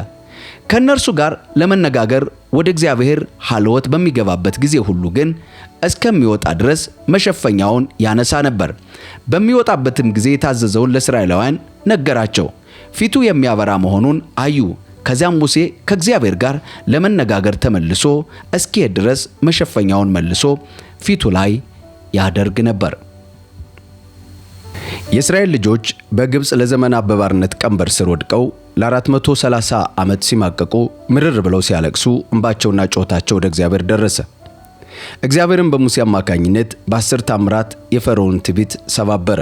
ከእነርሱ ጋር ለመነጋገር ወደ እግዚአብሔር ሀልወት በሚገባበት ጊዜ ሁሉ ግን እስከሚወጣ ድረስ መሸፈኛውን ያነሳ ነበር። በሚወጣበትም ጊዜ የታዘዘውን ለእስራኤላውያን ነገራቸው። ፊቱ የሚያበራ መሆኑን አዩ። ከዚያም ሙሴ ከእግዚአብሔር ጋር ለመነጋገር ተመልሶ እስኪሄድ ድረስ መሸፈኛውን መልሶ ፊቱ ላይ ያደርግ ነበር። የእስራኤል ልጆች በግብፅ ለዘመናት በባርነት ቀንበር ስር ወድቀው ለ430 ዓመት ሲማቀቁ ምርር ብለው ሲያለቅሱ እንባቸውና ጩኸታቸው ወደ እግዚአብሔር ደረሰ። እግዚአብሔርም በሙሴ አማካኝነት በ10 ተአምራት የፈርዖንን ትዕቢት ሰባበረ።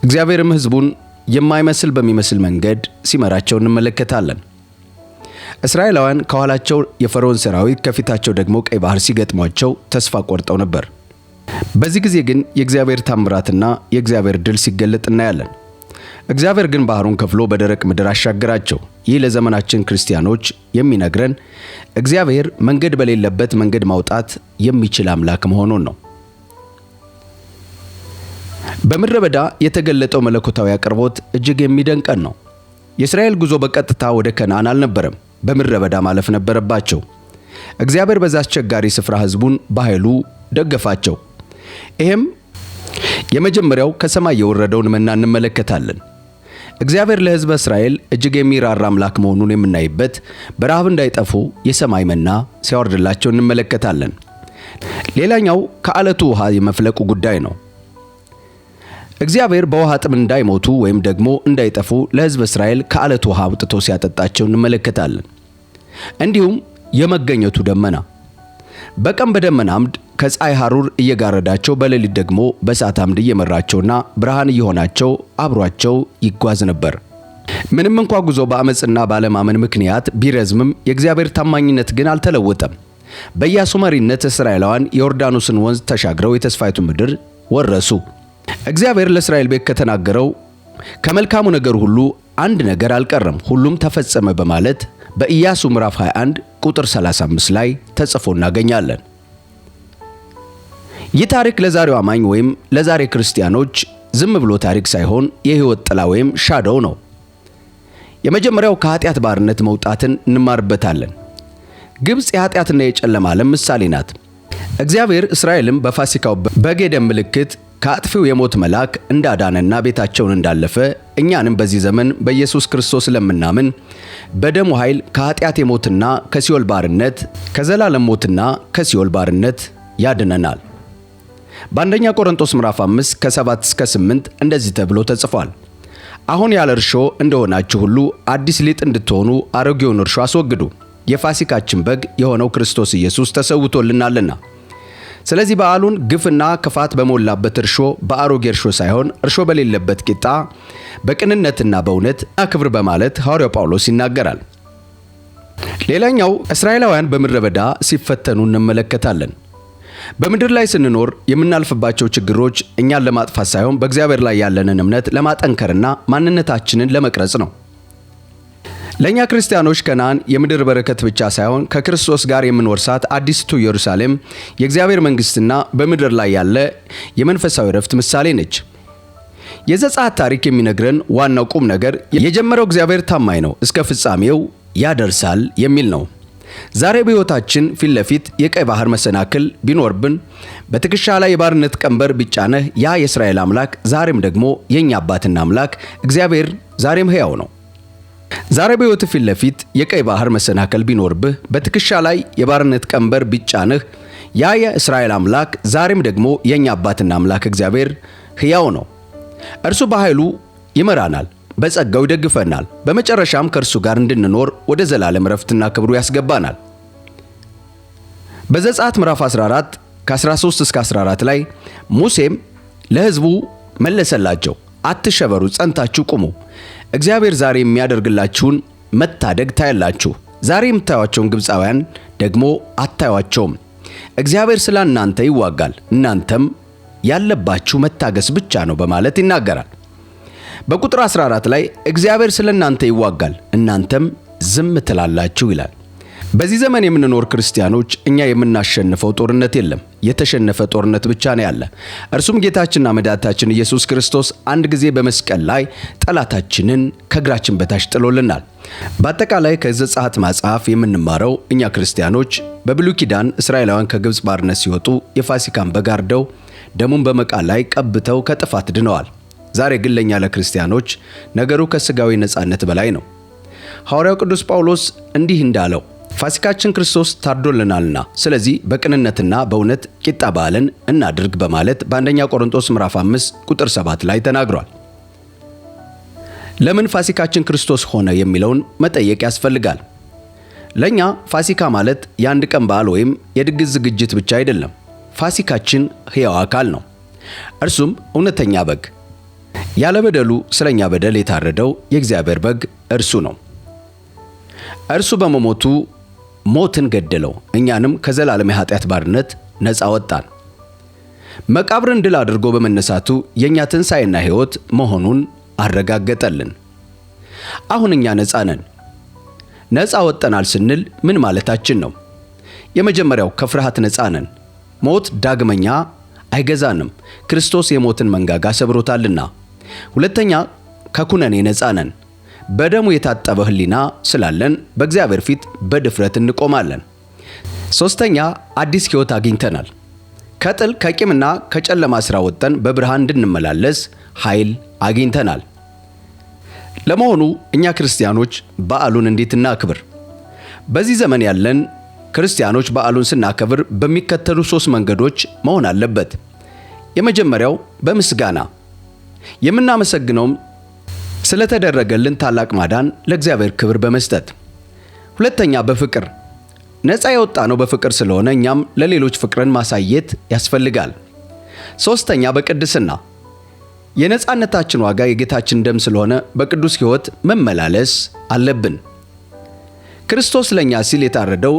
እግዚአብሔርም ሕዝቡን የማይመስል በሚመስል መንገድ ሲመራቸው እንመለከታለን። እስራኤላውያን ከኋላቸው የፈርዖን ሰራዊት፣ ከፊታቸው ደግሞ ቀይ ባህር ሲገጥሟቸው ተስፋ ቆርጠው ነበር። በዚህ ጊዜ ግን የእግዚአብሔር ተአምራትና የእግዚአብሔር ድል ሲገለጥ እናያለን። እግዚአብሔር ግን ባህሩን ከፍሎ በደረቅ ምድር አሻገራቸው። ይህ ለዘመናችን ክርስቲያኖች የሚነግረን እግዚአብሔር መንገድ በሌለበት መንገድ ማውጣት የሚችል አምላክ መሆኑን ነው። በምድረ በዳ የተገለጠው መለኮታዊ አቅርቦት እጅግ የሚደንቀን ነው። የእስራኤል ጉዞ በቀጥታ ወደ ከነዓን አልነበረም፣ በምድረ በዳ ማለፍ ነበረባቸው። እግዚአብሔር በዛ አስቸጋሪ ስፍራ ሕዝቡን በኃይሉ ደገፋቸው። ይህም የመጀመሪያው ከሰማይ የወረደውን መና እንመለከታለን። እግዚአብሔር ለሕዝበ እስራኤል እጅግ የሚራራ አምላክ መሆኑን የምናይበት በረሃብ እንዳይጠፉ የሰማይ መና ሲያወርድላቸው እንመለከታለን። ሌላኛው ከዓለቱ ውሃ የመፍለቁ ጉዳይ ነው። እግዚአብሔር በውሃ ጥም እንዳይሞቱ ወይም ደግሞ እንዳይጠፉ ለሕዝበ እስራኤል ከዓለቱ ውሃ አውጥቶ ሲያጠጣቸው እንመለከታለን። እንዲሁም የመገኘቱ ደመና በቀን በደመና አምድ ከፀሐይ ሐሩር እየጋረዳቸው፣ በሌሊት ደግሞ በእሳት አምድ እየመራቸውና ብርሃን እየሆናቸው አብሯቸው ይጓዝ ነበር። ምንም እንኳ ጉዞ በአመፅና ባለማመን ምክንያት ቢረዝምም የእግዚአብሔር ታማኝነት ግን አልተለወጠም። በኢያሱ መሪነት እስራኤላውያን የዮርዳኖስን ወንዝ ተሻግረው የተስፋይቱን ምድር ወረሱ። እግዚአብሔር ለእስራኤል ቤት ከተናገረው ከመልካሙ ነገር ሁሉ አንድ ነገር አልቀረም፣ ሁሉም ተፈጸመ በማለት በኢያሱ ምዕራፍ 21 ቁጥር 35 ላይ ተጽፎ እናገኛለን። ይህ ታሪክ ለዛሬው አማኝ ወይም ለዛሬ ክርስቲያኖች ዝም ብሎ ታሪክ ሳይሆን የሕይወት ጥላ ወይም ሻዶው ነው። የመጀመሪያው ከኃጢአት ባርነት መውጣትን እንማርበታለን። ግብፅ የኃጢአትና የጨለማ ዓለም ምሳሌ ናት። እግዚአብሔር እስራኤልም በፋሲካው በግ የደም ምልክት ከአጥፊው የሞት መልአክ እንዳዳነና ቤታቸውን እንዳለፈ እኛንም በዚህ ዘመን በኢየሱስ ክርስቶስ ለምናምን በደሙ ኃይል ከኃጢአት የሞትና ከሲኦል ባርነት፣ ከዘላለም ሞትና ከሲኦል ባርነት ያድነናል። በአንደኛ ቆሮንቶስ ምዕራፍ 5 ከ7 እስከ 8 እንደዚህ ተብሎ ተጽፏል። አሁን ያለ እርሾ እንደሆናችሁ ሁሉ አዲስ ሊጥ እንድትሆኑ አሮጌውን እርሾ አስወግዱ፣ የፋሲካችን በግ የሆነው ክርስቶስ ኢየሱስ ተሰውቶልናልና። ስለዚህ በዓሉን ግፍና ክፋት በሞላበት እርሾ በአሮጌ እርሾ ሳይሆን እርሾ በሌለበት ቂጣ በቅንነትና በእውነት አክብር በማለት ሐዋርያው ጳውሎስ ይናገራል። ሌላኛው እስራኤላውያን በምድረ በዳ ሲፈተኑ እንመለከታለን። በምድር ላይ ስንኖር የምናልፍባቸው ችግሮች እኛን ለማጥፋት ሳይሆን በእግዚአብሔር ላይ ያለንን እምነት ለማጠንከርና ማንነታችንን ለመቅረጽ ነው። ለኛ ክርስቲያኖች ከነዓን የምድር በረከት ብቻ ሳይሆን ከክርስቶስ ጋር የምንወርሳት አዲስቱ ኢየሩሳሌም የእግዚአብሔር መንግስትና በምድር ላይ ያለ የመንፈሳዊ ረፍት ምሳሌ ነች። የዘጸአት ታሪክ የሚነግረን ዋናው ቁም ነገር የጀመረው እግዚአብሔር ታማኝ ነው፣ እስከ ፍጻሜው ያደርሳል የሚል ነው። ዛሬ በሕይወታችን ፊት ለፊት የቀይ ባህር መሰናክል ቢኖርብን፣ በትከሻ ላይ የባርነት ቀንበር ቢጫነህ ያ የእስራኤል አምላክ ዛሬም ደግሞ የኛ አባትና አምላክ እግዚአብሔር ዛሬም ሕያው ነው። ዛሬ በሕይወት ፊት ለፊት የቀይ ባህር መሰናከል ቢኖርብህ፣ በትከሻ ላይ የባርነት ቀንበር ቢጫንህ፣ ያ የእስራኤል አምላክ ዛሬም ደግሞ የእኛ አባትና አምላክ እግዚአብሔር ሕያው ነው። እርሱ በኃይሉ ይመራናል፣ በጸጋው ይደግፈናል፣ በመጨረሻም ከእርሱ ጋር እንድንኖር ወደ ዘላለም ረፍትና ክብሩ ያስገባናል። በዘጸአት ምዕራፍ 14 ከ13 እስከ 14 ላይ ሙሴም ለሕዝቡ መለሰላቸው፣ አትሸበሩ፣ ጸንታችሁ ቁሙ። እግዚአብሔር ዛሬ የሚያደርግላችሁን መታደግ ታያላችሁ። ዛሬ የምታዩአቸውን ግብፃውያን ደግሞ አታዩአቸውም። እግዚአብሔር ስለ እናንተ ይዋጋል፣ እናንተም ያለባችሁ መታገስ ብቻ ነው በማለት ይናገራል። በቁጥር 14 ላይ እግዚአብሔር ስለ እናንተ ይዋጋል፣ እናንተም ዝም ትላላችሁ ይላል። በዚህ ዘመን የምንኖር ክርስቲያኖች እኛ የምናሸንፈው ጦርነት የለም፣ የተሸነፈ ጦርነት ብቻ ነው ያለ። እርሱም ጌታችንና መድኃኒታችን ኢየሱስ ክርስቶስ አንድ ጊዜ በመስቀል ላይ ጠላታችንን ከእግራችን በታች ጥሎልናል። በአጠቃላይ ከዘጸአት መጽሐፍ የምንማረው እኛ ክርስቲያኖች በብሉይ ኪዳን እስራኤላውያን ከግብፅ ባርነት ሲወጡ የፋሲካን በግ አርደው ደሙን በመቃ ላይ ቀብተው ከጥፋት ድነዋል። ዛሬ ግን ለእኛ ለክርስቲያኖች ነገሩ ከሥጋዊ ነፃነት በላይ ነው። ሐዋርያው ቅዱስ ጳውሎስ እንዲህ እንዳለው ፋሲካችን ክርስቶስ ታርዶልናልና ስለዚህ በቅንነትና በእውነት ቂጣ በዓልን እናድርግ በማለት በአንደኛ ቆሮንቶስ ምዕራፍ 5 ቁጥር 7 ላይ ተናግሯል። ለምን ፋሲካችን ክርስቶስ ሆነ የሚለውን መጠየቅ ያስፈልጋል። ለኛ ፋሲካ ማለት የአንድ ቀን በዓል ወይም የድግስ ዝግጅት ብቻ አይደለም። ፋሲካችን ሕያው አካል ነው። እርሱም እውነተኛ በግ፣ ያለ በደሉ ስለኛ በደል የታረደው የእግዚአብሔር በግ እርሱ ነው። እርሱ በመሞቱ ሞትን ገደለው፣ እኛንም ከዘላለም የኃጢአት ባርነት ነፃ ወጣን። መቃብርን ድል አድርጎ በመነሳቱ የእኛ ትንሣኤና ሕይወት መሆኑን አረጋገጠልን። አሁን እኛ ነፃ ነን። ነፃ ወጠናል ስንል ምን ማለታችን ነው? የመጀመሪያው ከፍርሃት ነፃ ነን። ሞት ዳግመኛ አይገዛንም፣ ክርስቶስ የሞትን መንጋጋ ሰብሮታልና። ሁለተኛ ከኩነኔ ነፃ ነን። በደሙ የታጠበ ሕሊና ስላለን በእግዚአብሔር ፊት በድፍረት እንቆማለን። ሶስተኛ አዲስ ሕይወት አግኝተናል። ከጥል ከቂምና ከጨለማ ሥራ ወጥተን በብርሃን እንድንመላለስ ኃይል አግኝተናል። ለመሆኑ እኛ ክርስቲያኖች በዓሉን እንዴት እናክብር? በዚህ ዘመን ያለን ክርስቲያኖች በዓሉን ስናከብር በሚከተሉ 3 መንገዶች መሆን አለበት። የመጀመሪያው በምስጋና የምናመሰግነውም ስለተደረገልን ታላቅ ማዳን ለእግዚአብሔር ክብር በመስጠት። ሁለተኛ በፍቅር ነፃ የወጣነው በፍቅር ስለሆነ እኛም ለሌሎች ፍቅርን ማሳየት ያስፈልጋል። ሶስተኛ በቅድስና የነፃነታችን ዋጋ የጌታችን ደም ስለሆነ በቅዱስ ሕይወት መመላለስ አለብን። ክርስቶስ ለኛ ሲል የታረደው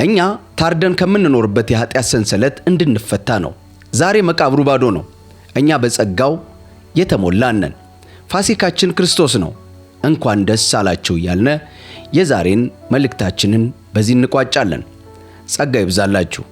እኛ ታርደን ከምንኖርበት የኃጢአት ሰንሰለት እንድንፈታ ነው። ዛሬ መቃብሩ ባዶ ነው፣ እኛ በጸጋው የተሞላን ነን። ፋሲካችን ክርስቶስ ነው። እንኳን ደስ አላችሁ እያልን የዛሬን መልእክታችንን በዚህ እንቋጫለን። ጸጋ ይብዛላችሁ።